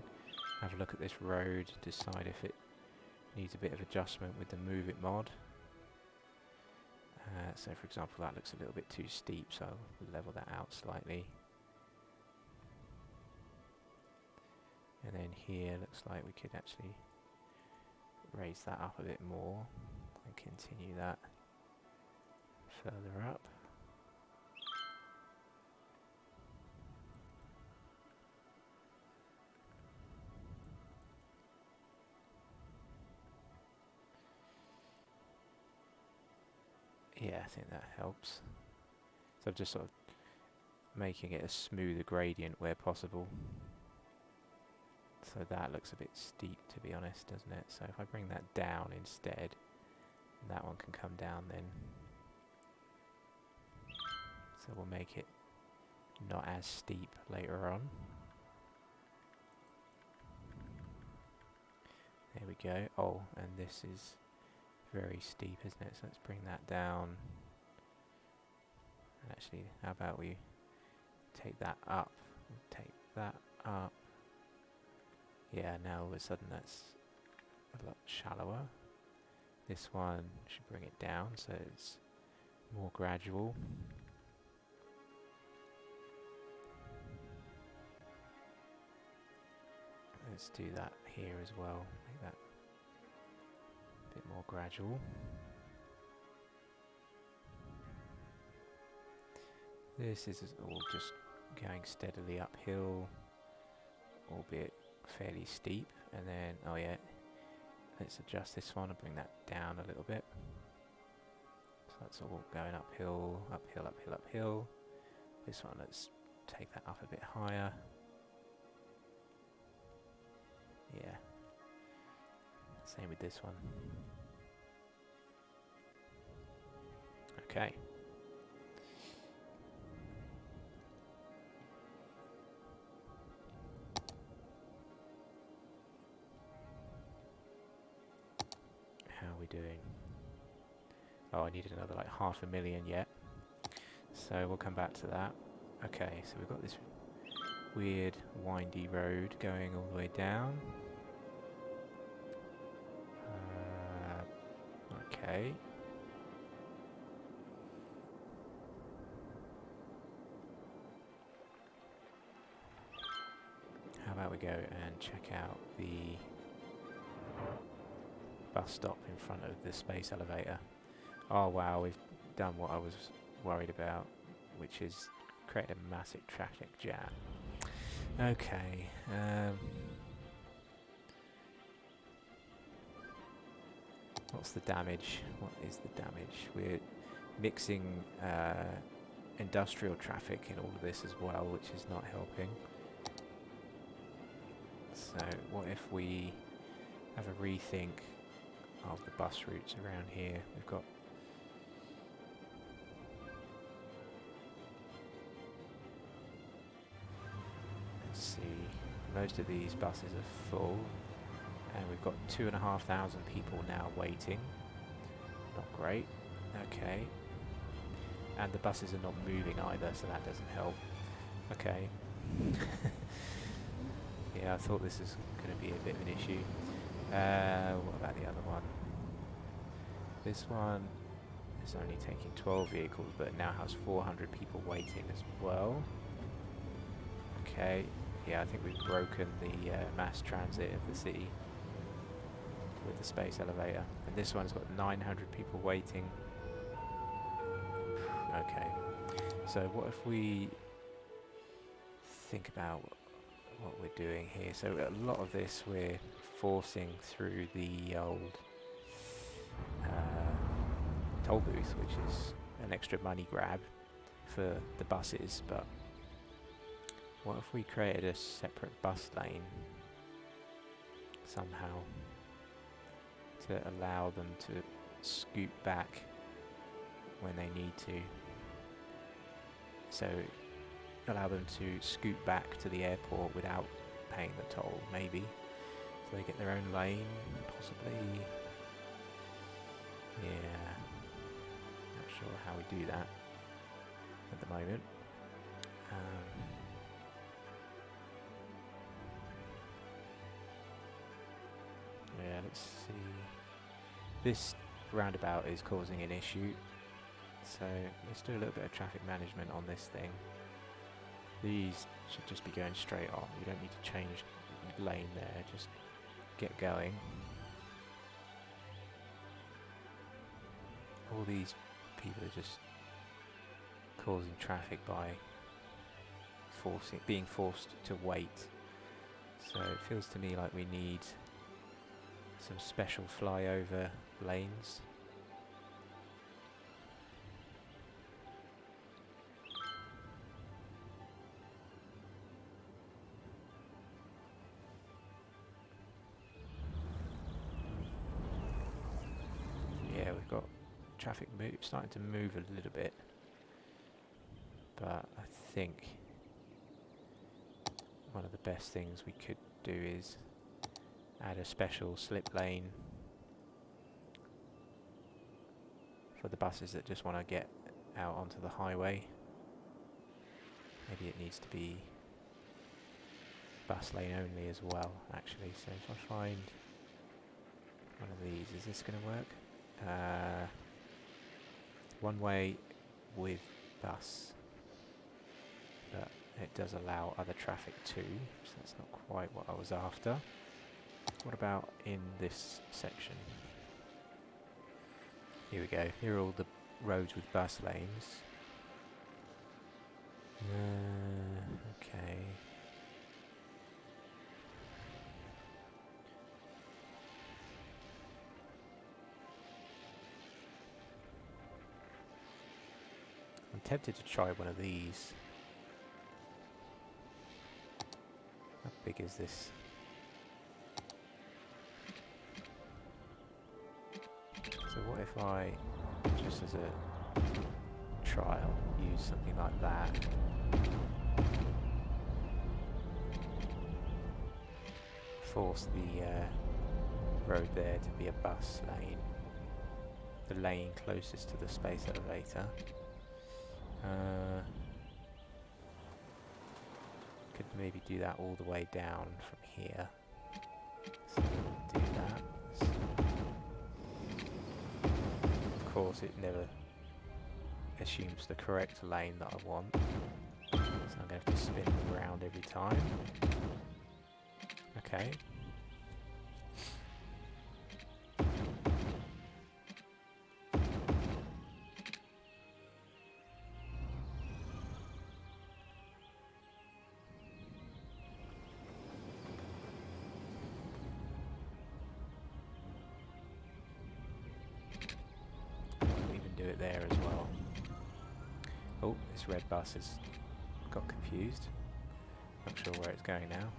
S1: have a look at this road, decide if it needs a bit of adjustment with the Move It mod. So for example, that looks a little bit too steep, so I'll level that out slightly. And then here looks like we could actually raise that up a bit more and continue that further up. Yeah, I think that helps. So I'm just sort of making it a smoother gradient where possible. So that looks a bit steep, to be honest, doesn't it? So if I bring that down instead, that one can come down then. So we'll make it not as steep later on. There we go. Oh, and this is very steep, isn't it? So let's bring that down. Actually, how about we take that up and take that up. Yeah, now all of a sudden that's a lot shallower. This one should bring it down so it's more gradual. Let's do that here as well. Make that a bit more gradual. This is all just going steadily uphill, albeit fairly steep. And then, oh yeah, let's adjust this one and bring that down a little bit. So that's all going uphill, uphill, uphill, uphill. This one, let's take that up a bit higher. Yeah. Same with this one. Okay. How are we doing? Oh, I needed another like 500,000 yet. So we'll come back to that. Okay, so we've got this weird windy road going all the way down. Okay. How about we go and check out the bus stop in front of the space elevator. Oh wow, we've done what I was worried about, which is create a massive traffic jam. Okay. What's the damage? What is the damage? We're mixing industrial traffic in all of this as well, which is not helping. So what if we have a rethink of the bus routes around here? We've got most of these buses are full, and we've got 2,500 people now waiting. Not great. Okay. And the buses are not moving either, so that doesn't help. Okay. Yeah, I thought this was going to be a bit of an issue. What about the other one? This one is only taking 12 vehicles, but it now has 400 people waiting as well. Okay. Yeah, I think we've broken the mass transit of the city with the space elevator. And this one's got 900 people waiting. Okay. So what if we think about what we're doing here? So a lot of this we're forcing through the old toll booth, which is an extra money grab for the buses, but what if we created a separate bus lane somehow to allow them to scoot back when they need to? So allow them to scoot back to the airport without paying the toll, maybe. So they get their own lane, possibly. Yeah. Not sure how we do that at the moment. Yeah, let's see. This roundabout is causing an issue, so let's do a little bit of traffic management on this thing. These should just be going straight on. You don't need to change lane there, just get going. All these people are just causing traffic by being forced to wait. So it feels to me like we need some special flyover lanes. Yeah, we've got traffic starting to move a little bit, but I think one of the best things we could do is add a special slip lane for the buses that just want to get out onto the highway. Maybe it needs to be bus lane only as well, actually. So if I find one of these, is this going to work? One way with bus, but it does allow other traffic too, so that's not quite what I was after. What about in this section? Here we go. Here are all the roads with bus lanes. Okay. I'm tempted to try one of these. How big is this? So what if I, just as a trial, use something like that? Force the road there to be a bus lane. The lane closest to the space elevator. Could maybe do that all the way down from here. So do that. course it never assumes the correct lane that I want. So I'm going to have to spin around every time. Okay. Do it there as well. Oh, this red bus has got confused. Not sure where it's going now.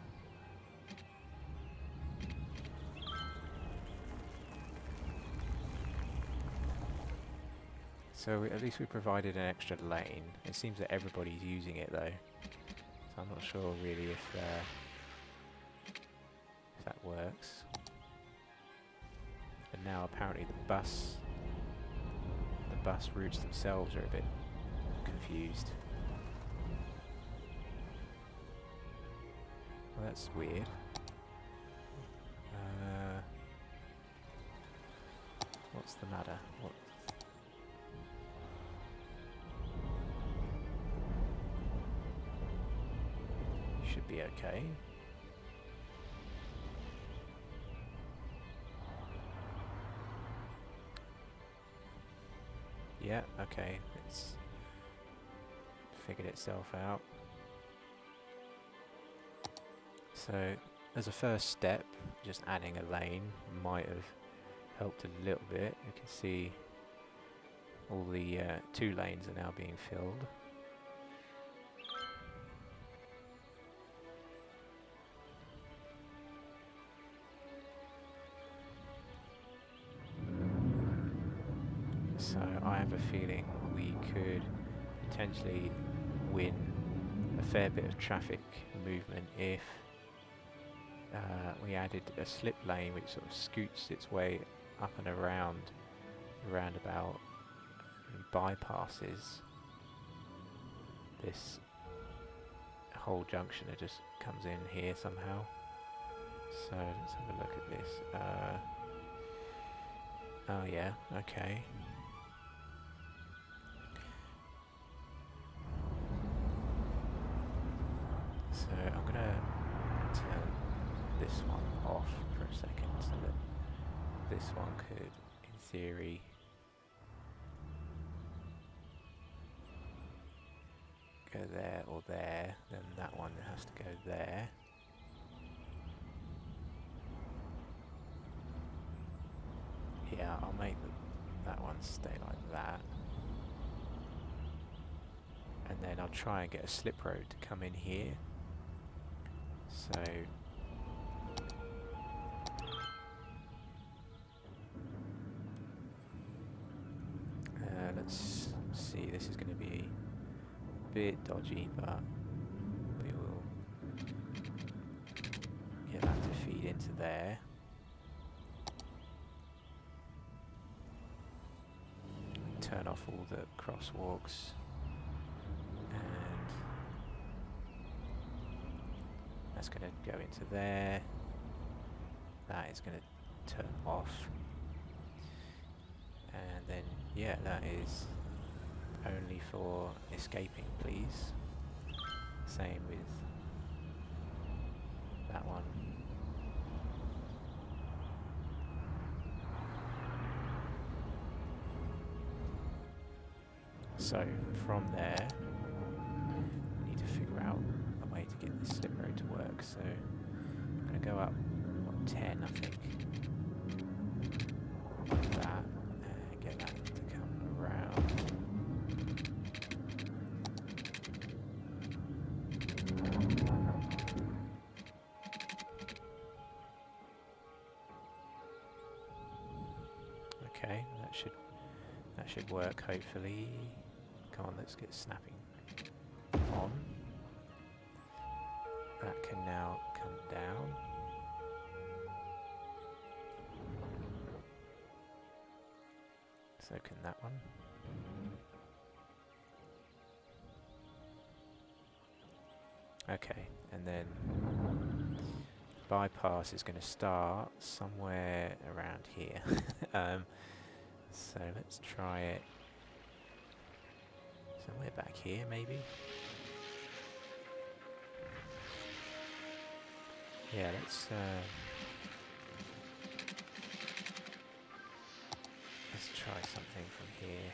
S1: So at least we provided an extra lane. It seems that everybody's using it though. So I'm not sure really if that works. But now apparently the bus routes themselves are a bit confused. Well, that's weird. What's the matter? What? Should be okay. Yeah, okay, it's figured itself out. So, as a first step, just adding a lane might have helped a little bit. You can see all the 2 lanes are now being filled. So I have a feeling we could potentially win a fair bit of traffic movement if we added a slip lane which sort of scoots its way up and around the roundabout and bypasses this whole junction. It just comes in here somehow. So let's have a look at this. Oh yeah, okay. So I'm going to turn this one off for a second so that this one could, in theory, go there or there, then that one has to go there. Yeah, I'll make that one stay like that. And then I'll try and get a slip road to come in here. So let's see, this is going to be a bit dodgy, but we will get that to feed into there. Turn off all the crosswalks. And that's going to go into there. That is going to turn off. And then, yeah, that is only for escaping, please. Same with that one. So, from there, we need to figure out a way to get this slip road to work. So, I'm going to go up, what, 10, I think. Like that. And get that to come around. Okay, that should work, hopefully. Come on, let's get snapping on. That can now come down. So can that one. Okay, and then bypass is going to start somewhere around here. So let's try it somewhere back here, maybe. Yeah, let's try something from here.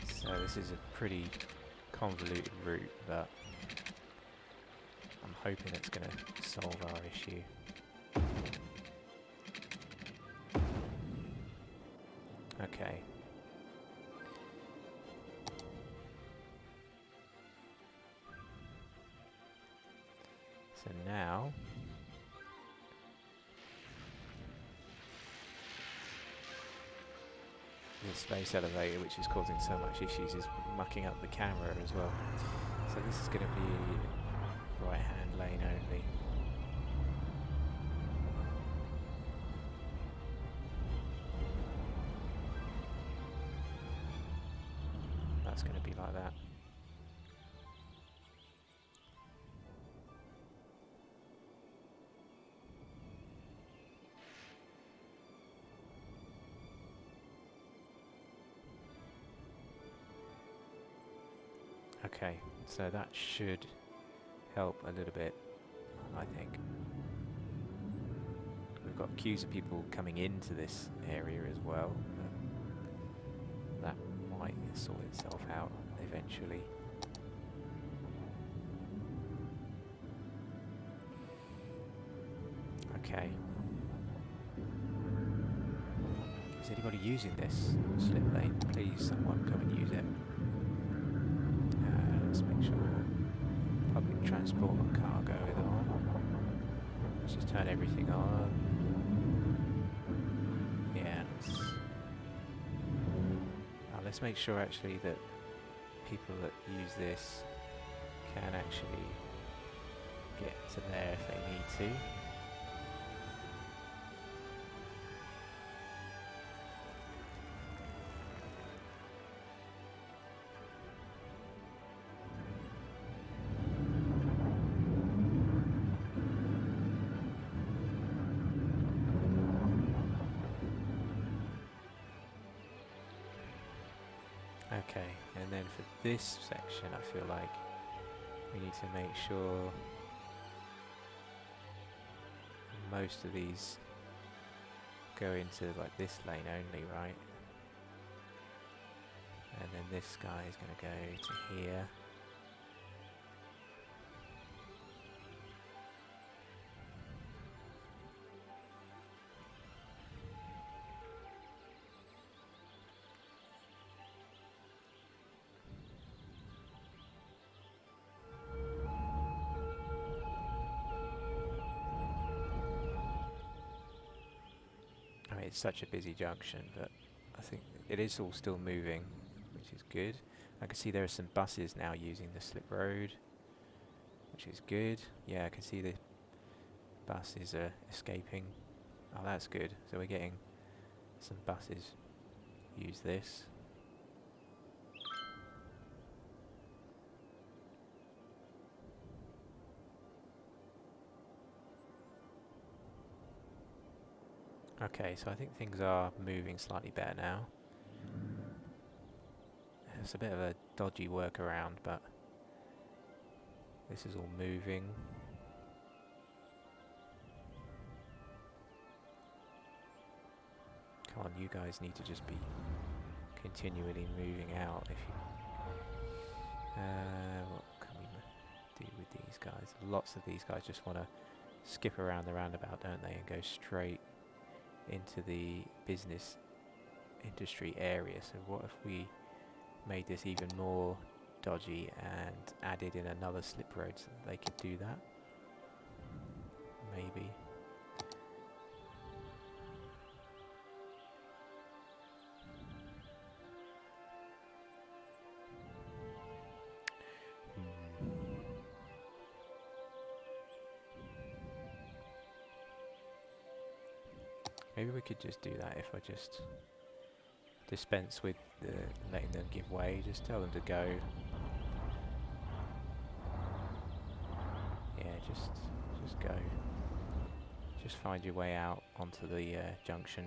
S1: So this is a pretty convoluted route, but I'm hoping it's going to solve our issue. Okay. So now the space elevator, which is causing so much issues, is mucking up the camera as well. So this is going to be right-hand lane only. That's going to be like that. Okay, so that should help a little bit, I think. We've got queues of people coming into this area as well. That might sort itself out eventually. Okay. Is anybody using this slip lane? Please, someone come and use it. Let's make sure public transport and cargo is on. Let's just turn everything on. Yeah. Let's make sure actually that people that use this can actually get to there if they need to. Okay, and then for this section I feel like we need to make sure most of these go into like this lane only, right? And then this guy is going to go to here. It's such a busy junction, but I think it is all still moving, which is good. I can see there are some buses now using the slip road, which is good. Yeah, I can see the buses are escaping. Oh, that's good. So we're getting some buses use this. Okay, so I think things are moving slightly better now. It's a bit of a dodgy workaround, but this is all moving. Come on, you guys need to just be continually moving out. If you, what can we do with these guys? Lots of these guys just want to skip around the roundabout, don't they, and go straight into the business industry area. So what if we made this even more dodgy and added in another slip road so that they could do that? Maybe. Maybe we could just do that if I just dispense with letting them give way. Just tell them to go. Yeah, just go. Just find your way out onto the junction.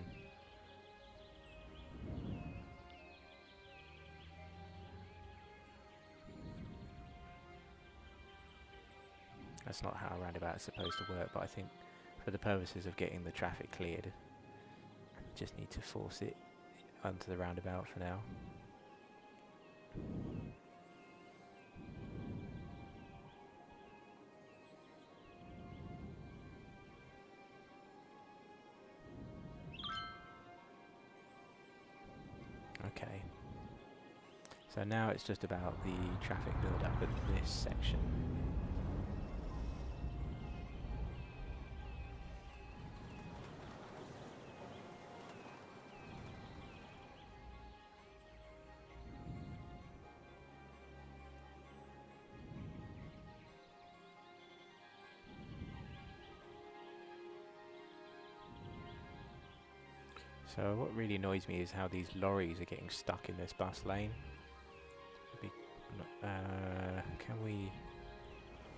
S1: That's not how a roundabout is supposed to work, but I think for the purposes of getting the traffic cleared, just need to force it onto the roundabout for now. Okay. So now it's just about the traffic build-up at this section. So what really annoys me is how these lorries are getting stuck in this bus lane. Can we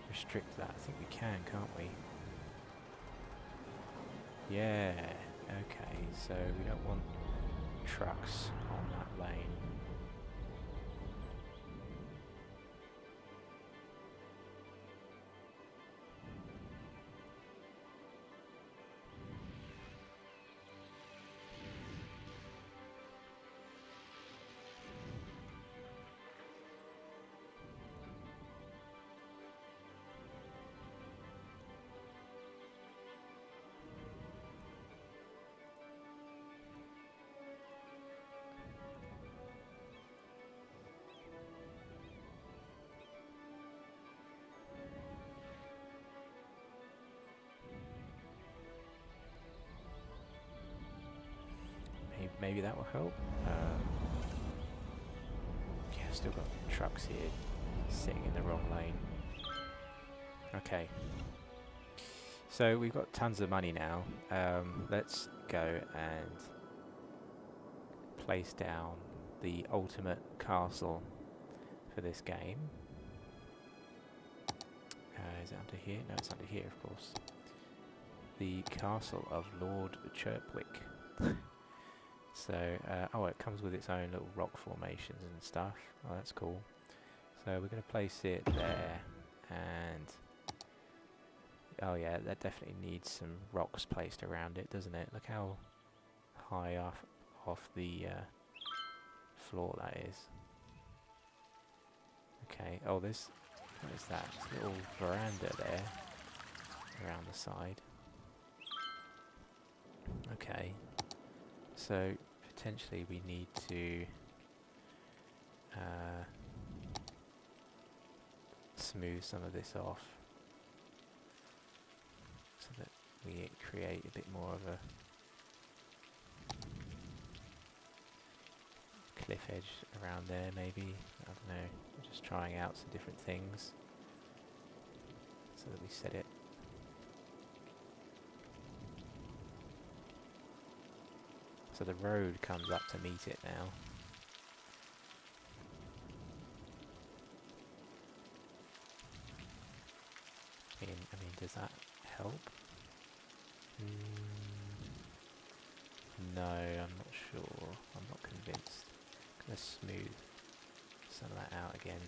S1: restrict that? I think we can, can't we? Yeah, okay, so we don't want trucks on that lane. Maybe that will help. Yeah, still got trucks here sitting in the wrong lane. Okay. So we've got tons of money now. Let's go and place down the ultimate castle for this game. Is it under here? No, it's under here, of course. The castle of Lord Chirpwick. So, oh, it comes with its own little rock formations and stuff. Oh, that's cool. So we're going to place it there, and oh yeah, that definitely needs some rocks placed around it, doesn't it? Look how high off the floor that is. Okay. Oh, what is that? This little veranda there around the side. Okay. So potentially we need to smooth some of this off so that we create a bit more of a cliff edge around there, maybe. I don't know. We're just trying out some different things so that we set it. So the road comes up to meet it now. I mean, does that help? No, I'm not sure. I'm not convinced. I'm going to smooth some of that out again.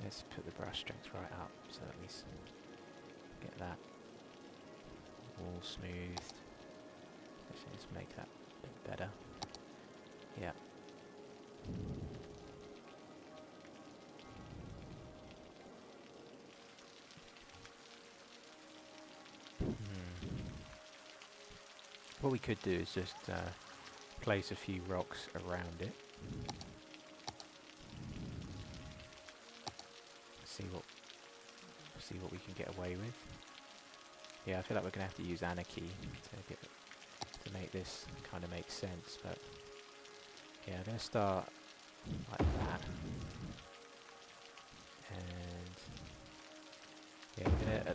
S1: Let's put the brush strength right up so that we get that all smoothed. Let's make that a bit better. Yeah. What we could do is just place a few rocks around it. See what we can get away with. Yeah, I feel like we're gonna have to use Anarchy to make this kind of make sense, but yeah, I'm gonna start like that, and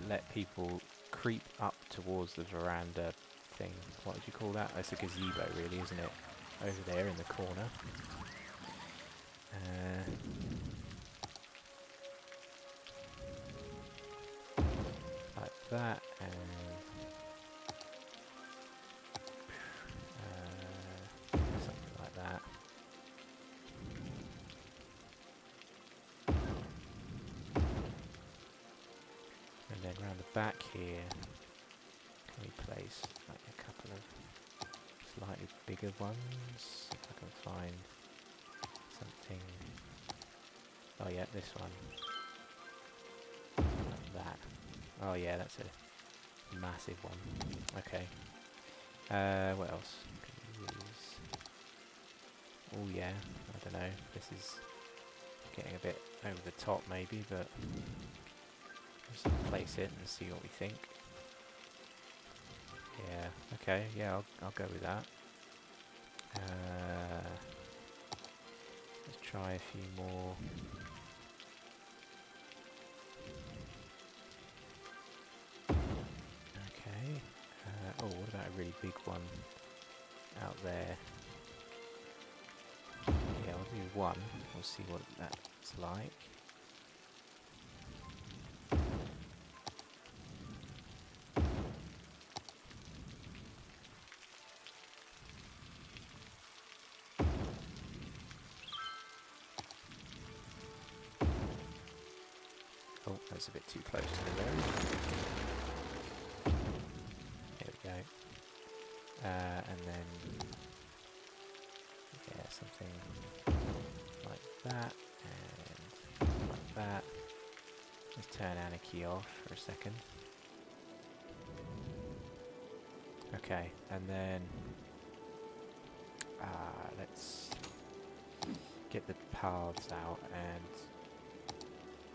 S1: let people creep up towards the veranda thing. What would you call that? It's a gazebo, really, isn't it? Over there in the corner. Like that, and something like that. And then round the back here, can we place like a couple of slightly bigger ones? If I can find something. Oh yeah, this one. Like that. Oh yeah, that's a massive one. Okay. What else can we use? Oh yeah, I don't know. This is getting a bit over the top maybe, but just place it and see what we think. Yeah, okay, yeah, I'll go with that. Let's try a few more. Okay. Oh, what about a really big one out there? Yeah, I'll do one. We'll see what that's like. Oh, that's a bit too close to the road. There we go. And then, yeah, something like that, and like that. Let's turn Anarchy off for a second. Okay, and then let's get the paths out, and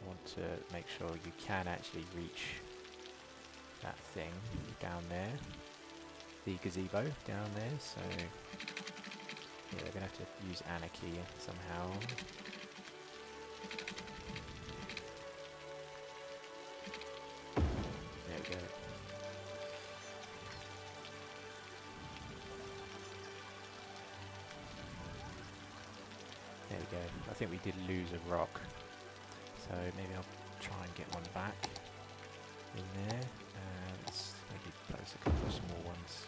S1: I want to make sure you can actually reach that thing down there, the gazebo down there, so yeah, they're going to have to use Anarchy somehow. There we go. There we go. I think we did lose a rock, so maybe I'll try and get one back in there. Let's maybe place a couple of small ones.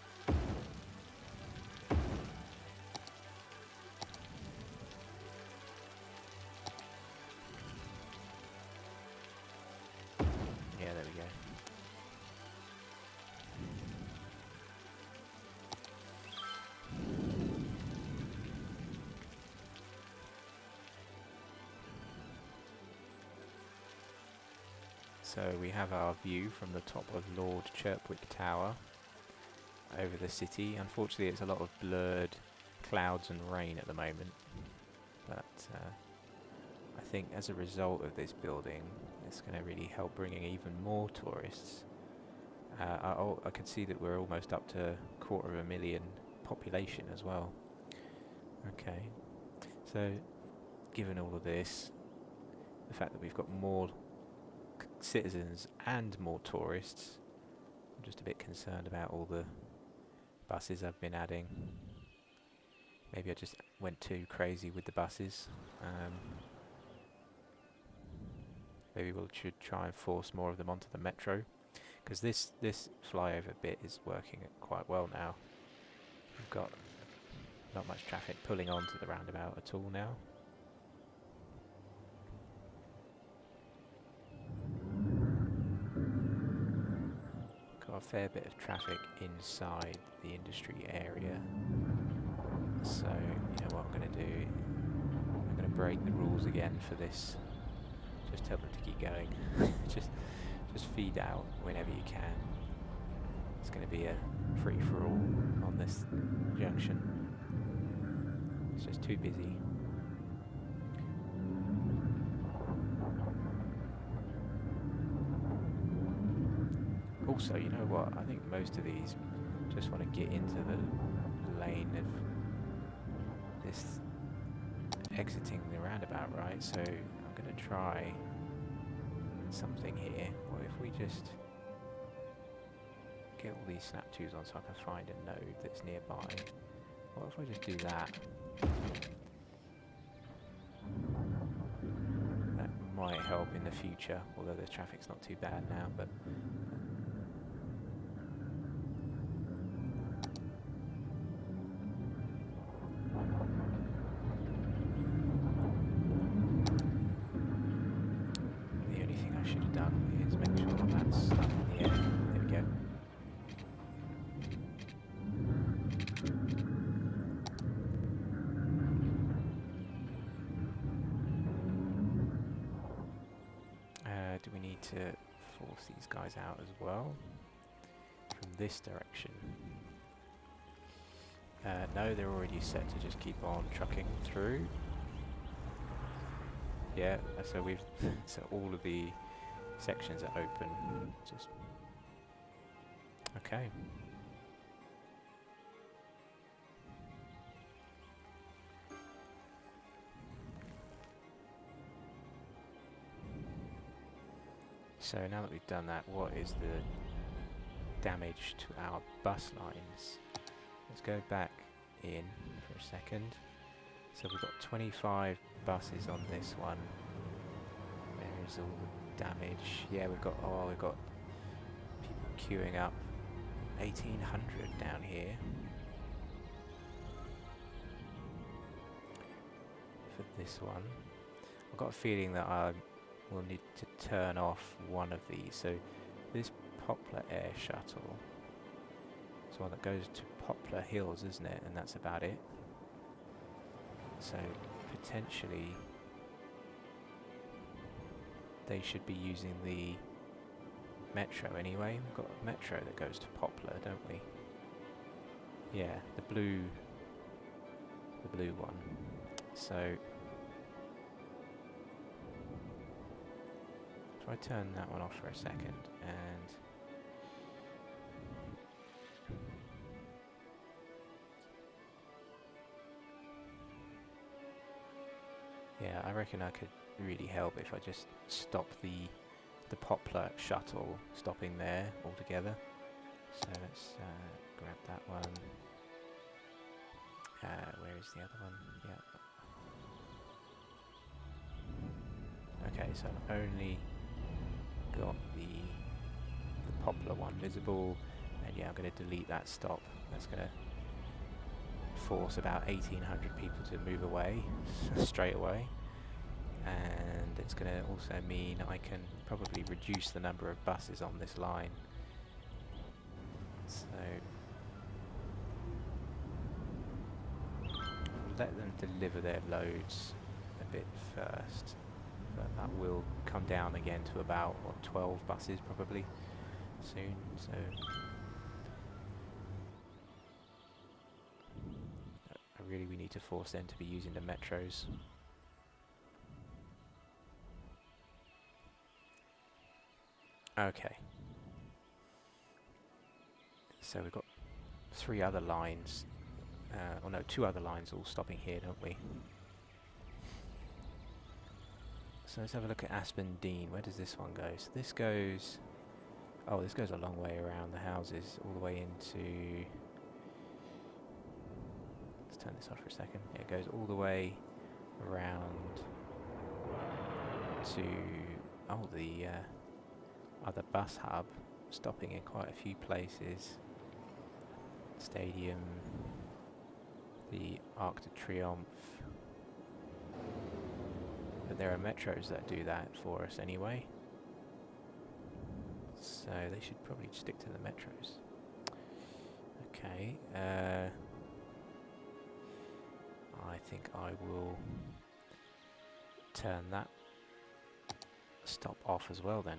S1: Yeah, there we go. So we have our view from the top of Lord Chirpwick Tower over the city. Unfortunately, it's a lot of blurred clouds and rain at the moment, but I think as a result of this building, it's going to really help bringing even more tourists. I can see that we're almost up to 250,000 population as well. Okay, so given all of this, the fact that we've got more citizens and more tourists, I'm just a bit concerned about all the buses I've been adding. Maybe I just went too crazy with the buses. Maybe we should try and force more of them onto the metro, because this flyover bit is working quite well now. We've got not much traffic pulling onto the roundabout at all now. Got a fair bit of traffic inside the industry area. So, you know what I'm going to do? I'm going to break the rules again for this. Just tell them to keep going. just feed out whenever you can. It's going to be a free-for-all on this junction. It's just too busy. Also, you know what? I think most of these just want to get into the lane of this exiting the roundabout, right? So I'm going to try and something here. What if we just get all these snap twos on so I can find a node that's nearby? What if I just do that? That might help in the future, although the traffic's not too bad now, but the only thing I should have done is make sure that's up in the air. There we go. Do we need to force these guys out as well? From this direction? No, they're already set to just keep on trucking through. Yeah, so we've so all of the sections are open. Just okay. So now that we've done that, what is the damage to our bus lines? Let's go back in for a second. So we've got 25 buses on this one. There's all the damage. Yeah, we've got people queuing up. 1800 down here. For this one. I've got a feeling that I will need to turn off one of these. So this Poplar Air Shuttle is one that goes to Poplar Hills, isn't it? And that's about it. So potentially they should be using the metro anyway. We've got a metro that goes to Poplar, don't we? Yeah, the blue one. So if I turn that one off for a second and yeah, I reckon I could really help if I just stop the Poplar shuttle stopping there altogether. So let's grab that one. Where is the other one? Yeah. Okay, so I've only got the Poplar one visible, and yeah, I'm going to delete that stop. That's going to force about 1,800 people to move away straight away, and it's going to also mean I can probably reduce the number of buses on this line. So let them deliver their loads a bit first, but that will come down again to about, what, 12 buses probably soon. So we need to force them to be using the metros. Okay. So we've got 3 other lines, or no, 2 other lines all stopping here, don't we? So let's have a look at Aspen Dean. Where does this one go? So this goes, oh, this goes a long way around the houses, all the way into, let's turn this off for a second. Yeah, it goes all the way around to, oh, the other bus hub, stopping in quite a few places. Stadium, the Arc de Triomphe. But there are metros that do that for us anyway. So they should probably stick to the metros. Okay. I think I will turn that stop off as well then.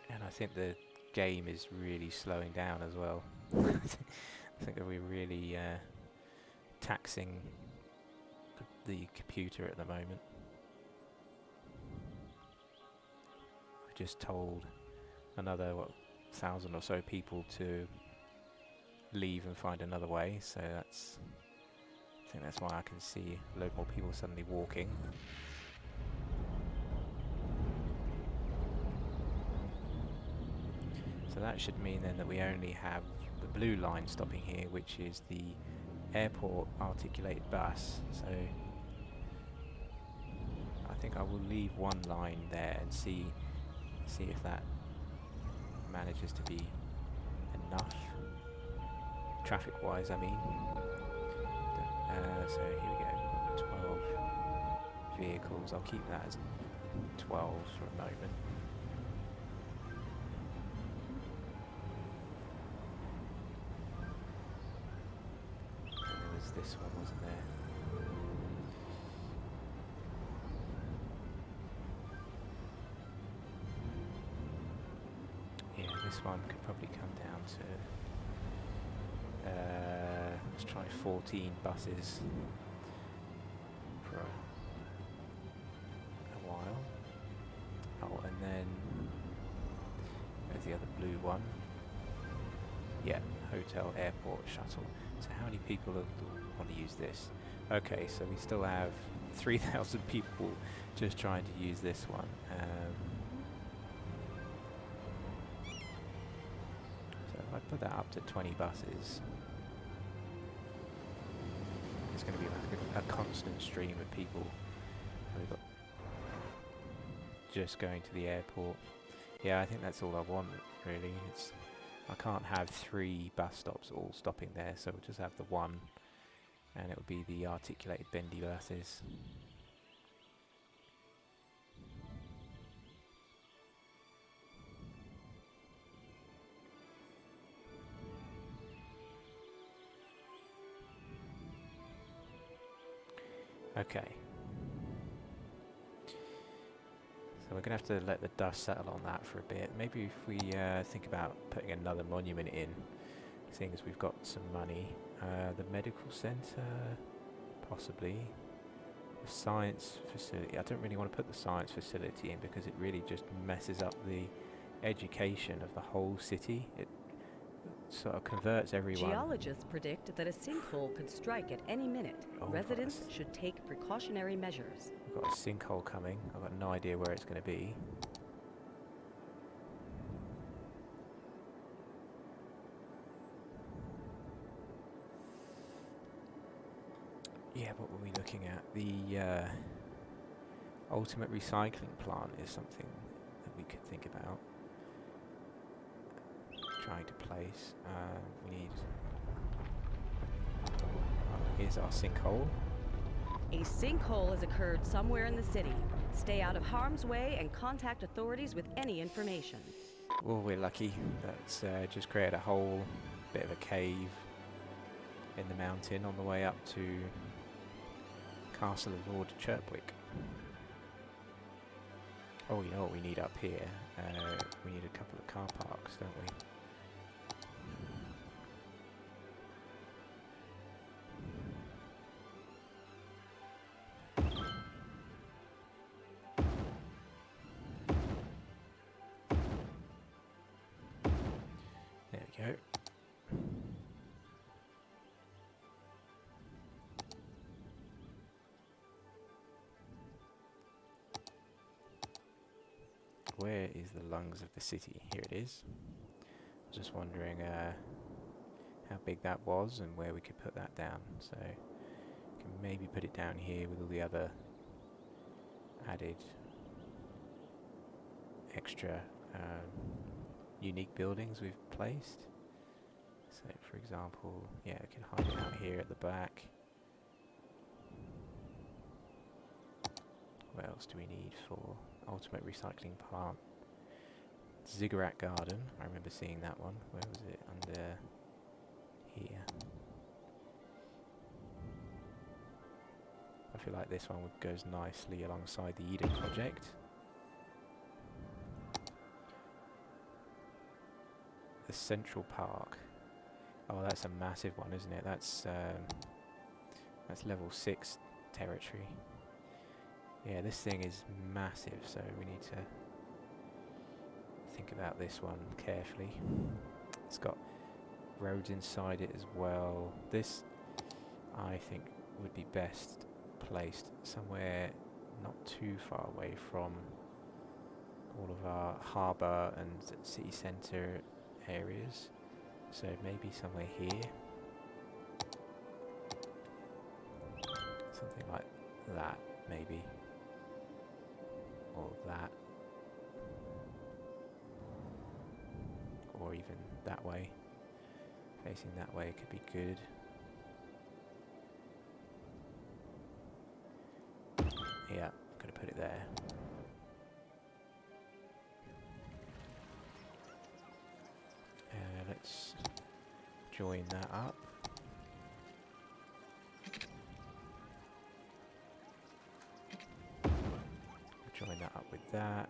S1: And I think the game is really slowing down as well. I think that we're really taxing the computer at the moment. I've just told another, what, 1,000 or so people to leave and find another way, so that's think that's why I can see a load more people suddenly walking. So that should mean then that we only have the blue line stopping here, which is the airport articulated bus. So I think I will leave one line there and see if that manages to be enough traffic-wise. I mean, so here we go. 12 vehicles. I'll keep that as 12 for a moment. This one, wasn't there? Yeah, this one could probably come down to let's try 14 buses for a while. Oh, and then there's the other blue one. Yeah, hotel, airport, shuttle. So how many people want to use this? Okay, so we still have 3,000 people just trying to use this one. So if I put that up to 20 buses, it's going to be like a constant stream of people. We've got just going to the airport. Yeah, I think that's all I want, really. I can't have 3 bus stops all stopping there, so we'll just have the one, and it will be the articulated bendy buses. Okay. So we're going to have to let the dust settle on that for a bit. Maybe if we think about putting another monument in, seeing as we've got some money. The medical centre, possibly. The science facility. I don't really want to put the science facility in because it really just messes up the education of the whole city. It sort of converts everyone.
S2: Geologists predict that a sinkhole could strike at any minute. Residents should take precautionary measures.
S1: We've got a sinkhole coming. I've got no idea where it's going to be. Yeah, what were we looking at? The ultimate recycling plant is something that we could think about trying to place. We need... here's our sinkhole.
S2: A sinkhole has occurred somewhere in the city. Stay out of harm's way and contact authorities with any information.
S1: Well, we're lucky. That's just created a whole bit of a cave in the mountain on the way up to Castle of Lord Chirpwick. Oh, you know what we need up here? We need a couple of car parks, don't we? There we go. Where is the lungs of the city? Here it is. I was just wondering how big that was and where we could put that down. So we can maybe put it down here with all the other added extra unique buildings we've placed. So for example, yeah, we can hide it out here at the back. What else do we need for ultimate recycling plant? Ziggurat Garden. I remember seeing that one. Where was it? Under here. I feel like this one goes nicely alongside the Eden project. The Central Park. Oh, that's a massive one, isn't it? That's level 6 territory. Yeah, this thing is massive, so we need to think about this one carefully. It's got roads inside it as well. This, I think, would be best placed somewhere not too far away from all of our harbour and city centre areas. So maybe somewhere here. Something like that, maybe. Or that. Or even that way. Facing that way could be good. Yeah, gonna put it there. Let's join that up. Join that up with that.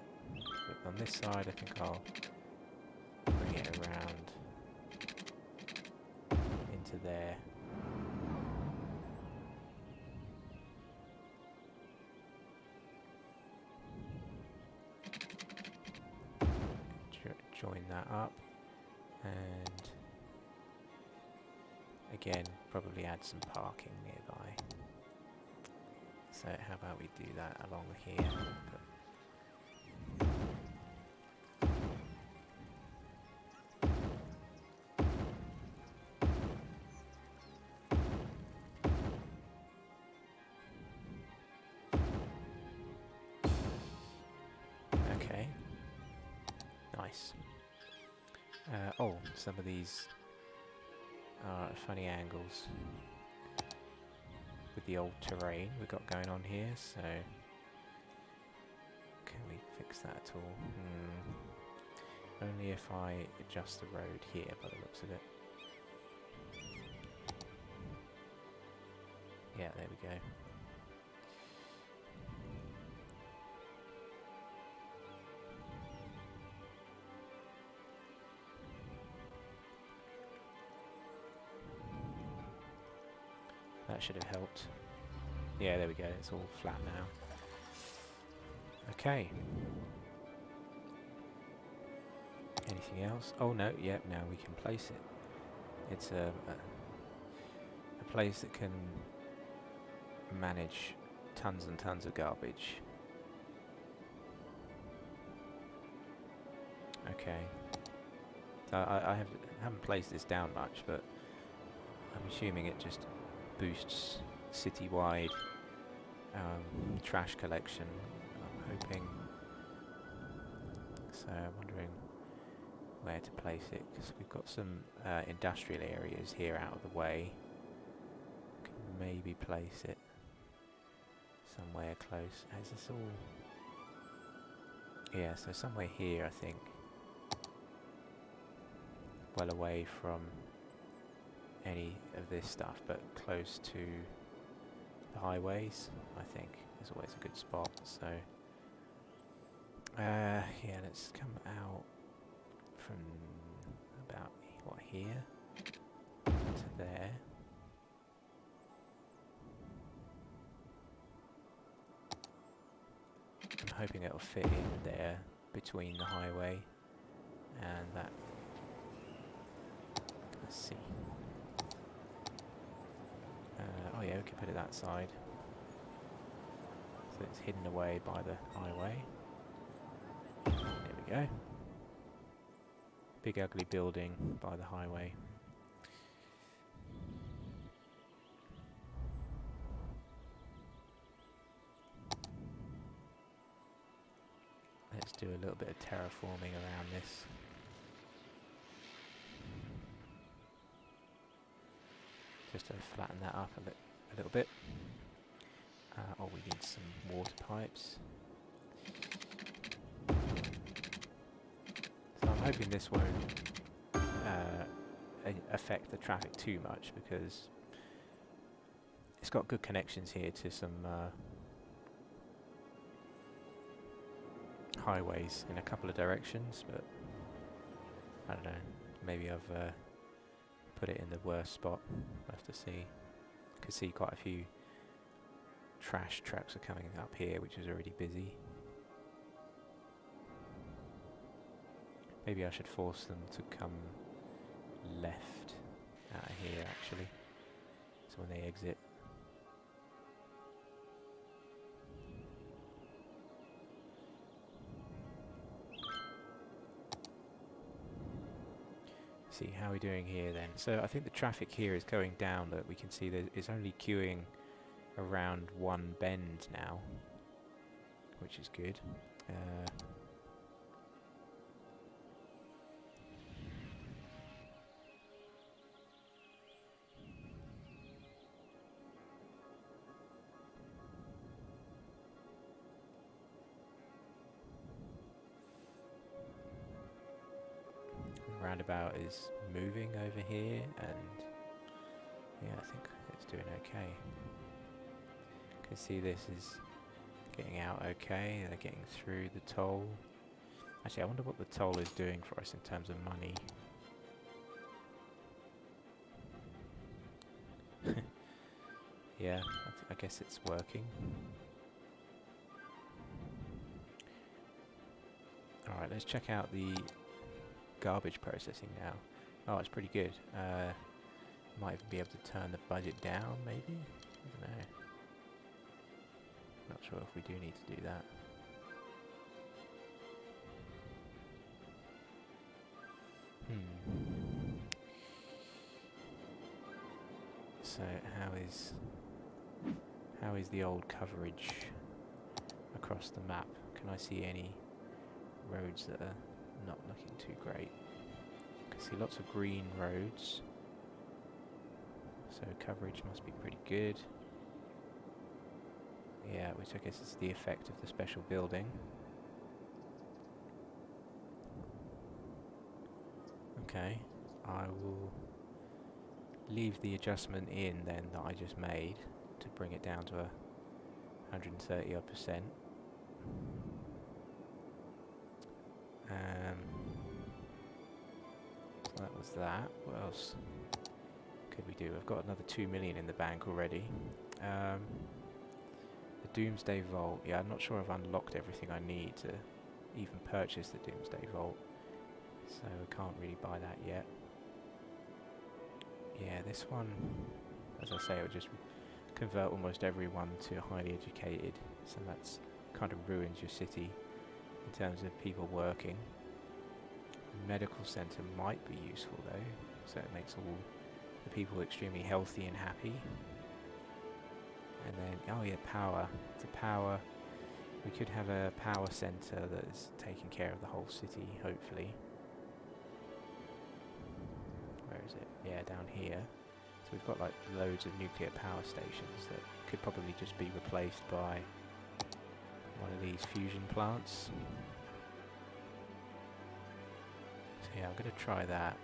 S1: But on this side, I think I'll bring it around into there. Join that up, and again, probably add some parking nearby. So how about we do that along here? Okay. Nice. Oh, some of these are at funny angles with the old terrain we've got going on here, so can we fix that at all? Only if I adjust the road here by the looks of it. Yeah, there we go. That should have helped. Yeah, there we go. It's all flat now. Okay. Anything else? Oh no, yep, now we can place it. It's a place that can manage tons and tons of garbage. Okay. So I haven't placed this down much, but I'm assuming it just boosts citywide trash collection. I'm hoping. So I'm wondering where to place it, because we've got some industrial areas here out of the way. Can maybe place it somewhere close. Is this all? Yeah, so somewhere here, I think. Well away from any of this stuff, but close to the highways, I think, is always a good spot. So, yeah, let's come out from about, what, here to there. I'm hoping it'll fit in there between the highway and that. Let's see. Oh yeah, we can put it that side. So it's hidden away by the highway. There we go. Big ugly building by the highway. Let's do a little bit of terraforming around this. Just to flatten that up a little bit. Oh, we need some water pipes. So I'm hoping this won't affect the traffic too much, because it's got good connections here to some highways in a couple of directions, but I don't know, maybe I've put it in the worst spot. We'll have to see. Could see quite a few trash trucks are coming up here, which is already busy. Maybe I should force them to come left out of here, actually, so when they exit see, how are we doing here then? So I think the traffic here is going down. That we can see that it's only queuing around one bend now, which is good. Roundabout is moving over here, and yeah, I think it's doing okay. You can see this is getting out okay. They're getting through the toll. Actually, I wonder what the toll is doing for us in terms of money. Yeah, I guess it's working. Alright, let's check out the garbage processing now. Oh, it's pretty good. Might even be able to turn the budget down, maybe? I don't know. Not sure if we do need to do that. So how is the old coverage across the map? Can I see any roads that are not looking too great? I can see lots of green roads, so coverage must be pretty good. Yeah, which I guess is the effect of the special building. Okay, I will leave the adjustment in then that I just made to bring it down to 130 odd percent. So that was that. What else could we do? I've got another 2 million in the bank already. The Doomsday Vault. Yeah, I'm not sure I've unlocked everything I need to even purchase the Doomsday Vault, so I can't really buy that yet. Yeah, this one, as I say, it would just convert almost everyone to highly educated, so that's kind of ruins your city in terms of people working. The medical centre might be useful though, so it makes all the people extremely healthy and happy. And then, oh yeah, power. The power, we could have a power centre that is taking care of the whole city, hopefully. Where is it? Yeah, down here. So we've got like loads of nuclear power stations that could probably just be replaced by one of these fusion plants. So yeah, I'm going to try that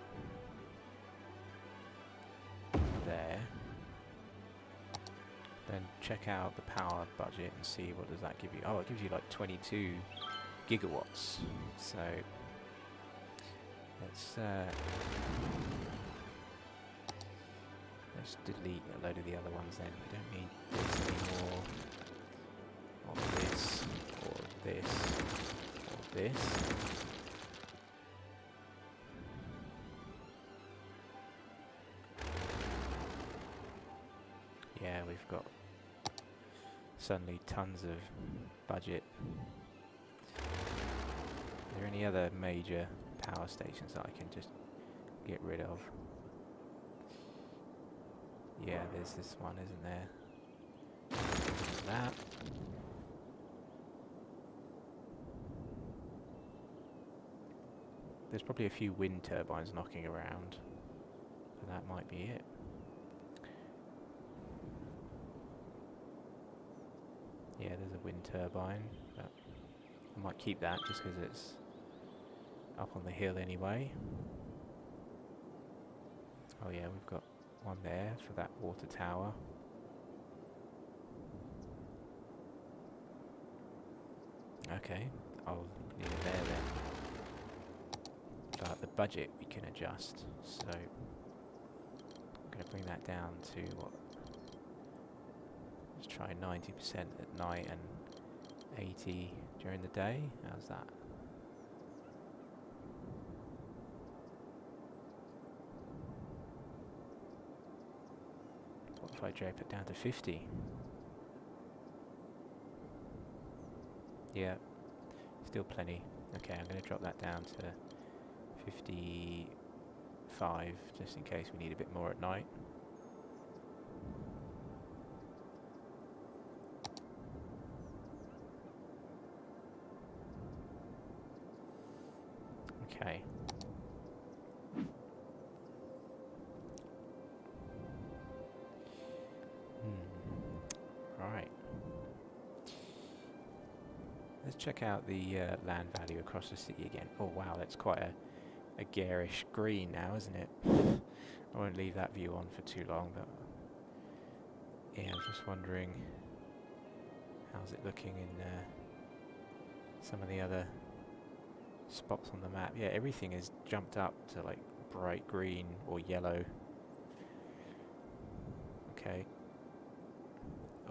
S1: there. Then check out the power budget and see what does that give you. Oh, it gives you like 22 gigawatts. So let's delete a load of the other ones then. We don't need this anymore, or this, or this, or this. Yeah, we've got suddenly tons of budget. Are there any other major power stations that I can just get rid of? Yeah, there's this one, isn't there? That. There's probably a few wind turbines knocking around, and that might be it. Yeah, there's a wind turbine, but I might keep that just because it's up on the hill anyway. Oh yeah, we've got one there for that water tower. Okay, I'll leave it there then. But the budget we can adjust, so I'm going to bring that down to what? Let's try 90% at night and 80 during the day. How's that? What if I drop it down to 50? Yeah, still plenty. Okay, I'm going to drop that down to 55 5, just in case we need a bit more at night. Okay. Right. Let's check out the land value across the city again. Oh wow, that's quite a garish green now, isn't it? I won't leave that view on for too long, but yeah, I'm just wondering how's it looking in some of the other spots on the map. Yeah, everything is jumped up to like bright green or yellow. Okay.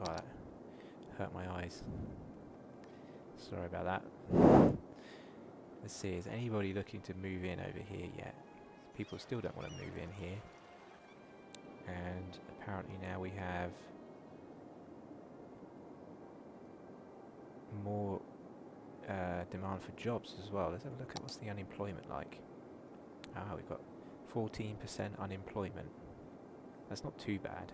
S1: Oh, that hurt my eyes. Sorry about that. Let's see, is anybody looking to move in over here yet? People still don't want to move in here. And apparently now we have more demand for jobs as well. Let's have a look at what's the unemployment like. Ah, we've got 14% unemployment. That's not too bad.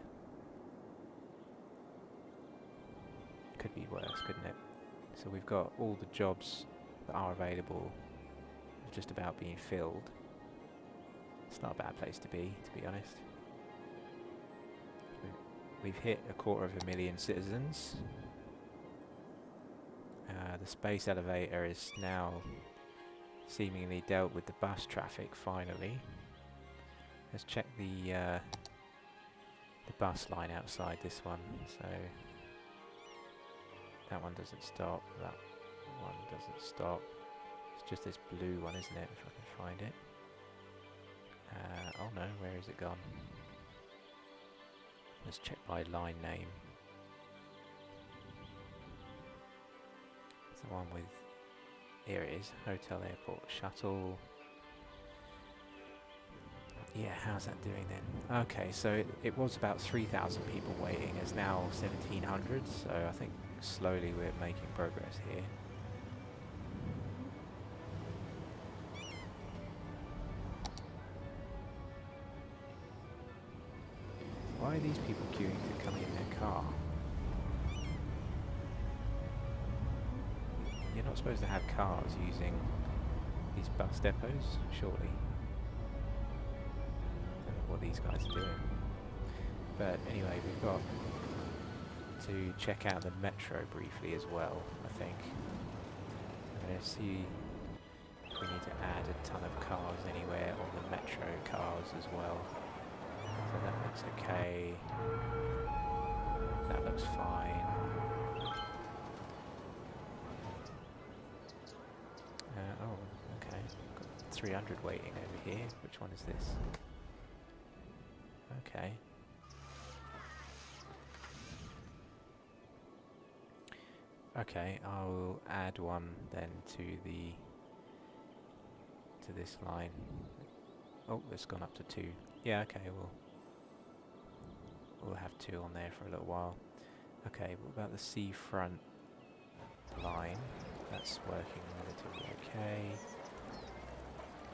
S1: Could be worse, couldn't it? So we've got all the jobs that are available just about being filled. It's not a bad place to be honest. We've hit 250,000 citizens. The space elevator is now seemingly dealt with the bus traffic finally. Let's check the bus line outside this one. So that one doesn't stop, that one doesn't stop. It's just this blue one, isn't it, if I can find it. Oh no, where has it gone? Let's check by line name. It's the one with, here it is, Hotel Airport Shuttle. Yeah, how's that doing then? Okay, so it was about 3,000 people waiting. It's now 1,700, so I think slowly we're making progress here. Why are these people queuing to come in their car? You're not supposed to have cars using these bus depots, surely. Don't know what these guys are doing. But anyway, we've got to check out the metro briefly as well, I think. I'm going to see if we need to add a ton of cars anywhere on the metro cars as well. So that looks okay. That looks fine. Oh, okay. Got 300 waiting over here. Which one is this? Okay. Okay, I'll add one then to this line. Oh, it's gone up to 2. Yeah, okay, we'll have 2 on there for a little while. Okay, what about the seafront line? That's working relatively okay.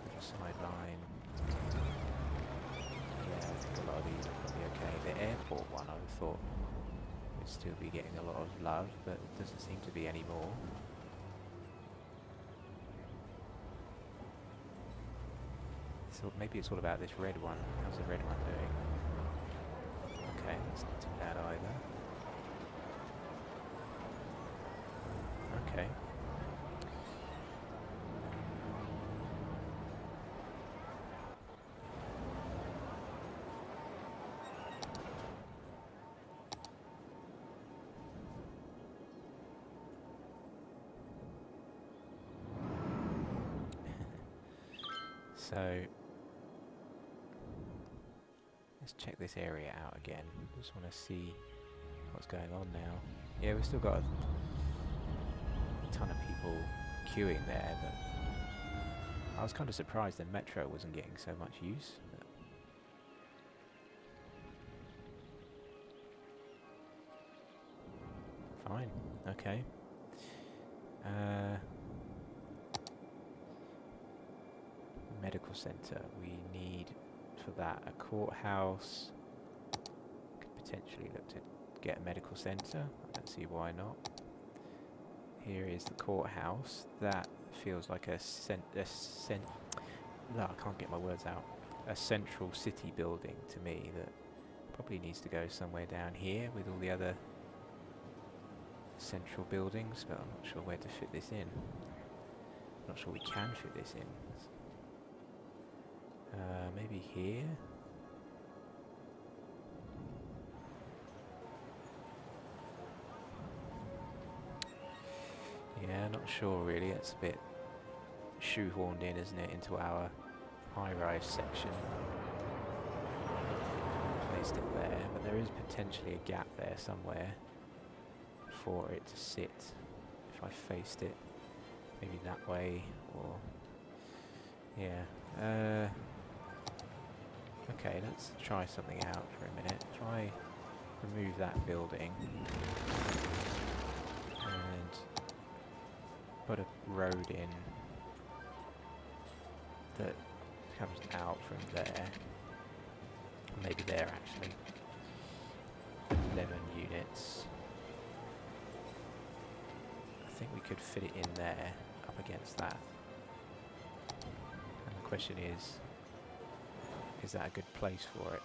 S1: Riverside line. Yeah, I think a lot of these are probably okay. The airport one, I would have thought would still be getting a lot of love, but it doesn't seem to be anymore. So maybe it's all about this red one. How's the red one doing? Okay, that's not too bad either. Okay. So let's check this area out again. Just want to see what's going on now. Yeah, we've still got a ton of people queuing there, but I was kind of surprised the metro wasn't getting so much use. Fine, okay. medical center. We need for that a courthouse. Could potentially look to get a medical center. I don't see why not. Here is the courthouse. That feels like a no, I can't get my words out. A central city building to me that probably needs to go somewhere down here with all the other central buildings, but I'm not sure where to fit this in. Not sure we can fit this in. Maybe here? Yeah, not sure really. It's a bit shoehorned in, isn't it, into our high-rise section. Placed it there, but there is potentially a gap there somewhere for it to sit. If I faced it, maybe that way, or yeah. Okay, let's try something out for a minute. If I remove that building and put a road in that comes out from there, maybe there actually, 11 units. I think we could fit it in there, up against that. And the question is that a good place for it?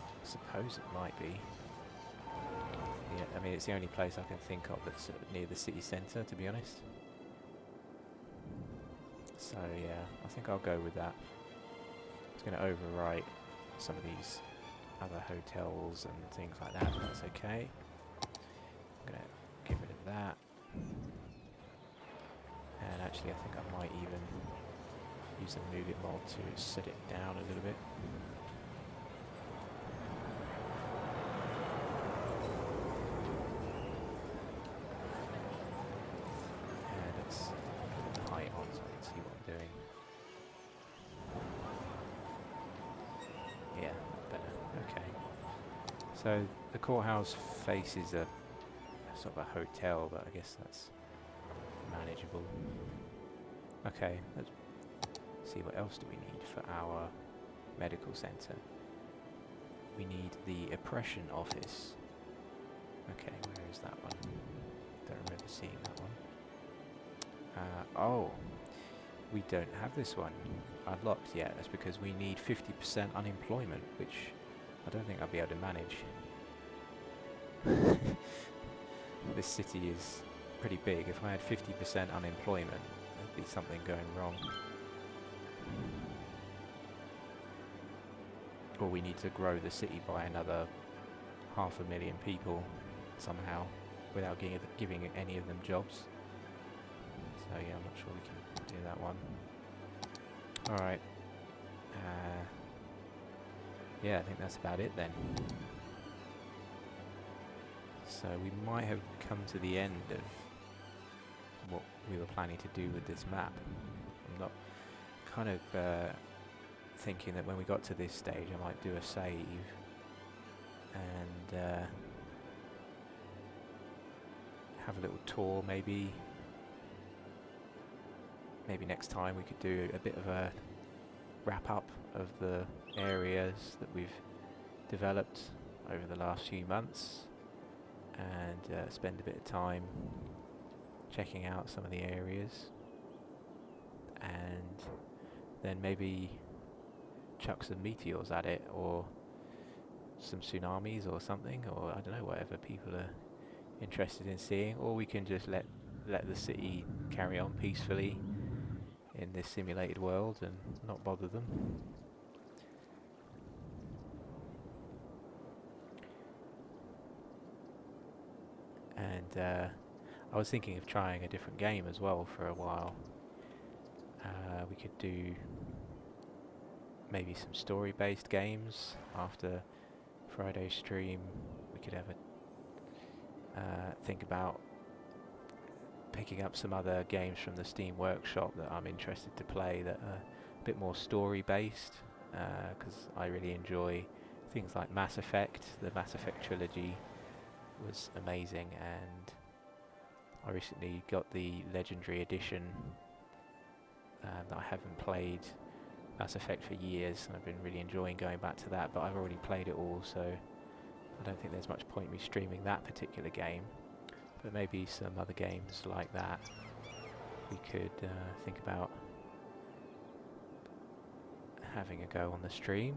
S1: I suppose it might be. Yeah, I mean, it's the only place I can think of that's near the city centre, to be honest. So yeah, I think I'll go with that. It's going to overwrite some of these other hotels and things like that, but that's okay. I'm going to get rid of that. And actually I think I might even use the move it mod to set it down a little bit. And let's put the height on so I can see what I'm doing. Yeah, better. Okay. So the courthouse faces a sort of a hotel, but I guess that's manageable. Okay, let's see what else do we need for our medical center. We need the oppression office. Okay, where is that one? Don't remember seeing that one. Oh, we don't have this one unlocked yet. That's because we need 50% unemployment, which I don't think I'll be able to manage. This city is pretty big. If I had 50% unemployment, there'd be something going wrong. Or we need to grow the city by another 500,000 people somehow without giving any of them jobs. So yeah, I'm not sure we can do that one. Alright. Yeah, I think that's about it then. So we might have come to the end of what we were planning to do with this map. I'm not kind of thinking that when we got to this stage I might do a save and have a little tour maybe. Maybe next time we could do a bit of a wrap up of the areas that we've developed over the last few months and spend a bit of time checking out some of the areas and then maybe chuck some meteors at it or some tsunamis or something, or I don't know, whatever people are interested in seeing, or we can just let the city carry on peacefully in this simulated world and not bother them. And I was thinking of trying a different game as well for a while. We could do maybe some story-based games after Friday's stream. We could have a think about picking up some other games from the Steam Workshop that I'm interested to play that are a bit more story-based, because I really enjoy things like Mass Effect. The Mass Effect trilogy was amazing, and I recently got the Legendary Edition that I haven't played Mass Effect for years, and I've been really enjoying going back to that, but I've already played it all, so I don't think there's much point me streaming that particular game. But maybe some other games like that we could think about having a go on the stream.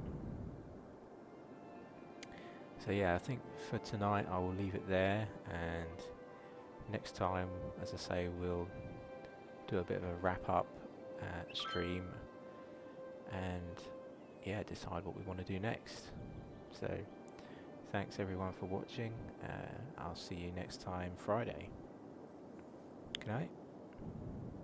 S1: So yeah, I think for tonight I will leave it there, and next time, as I say, we'll do a bit of a wrap up stream and yeah, decide what we want to do next. So thanks everyone for watching. I'll see you next time Friday.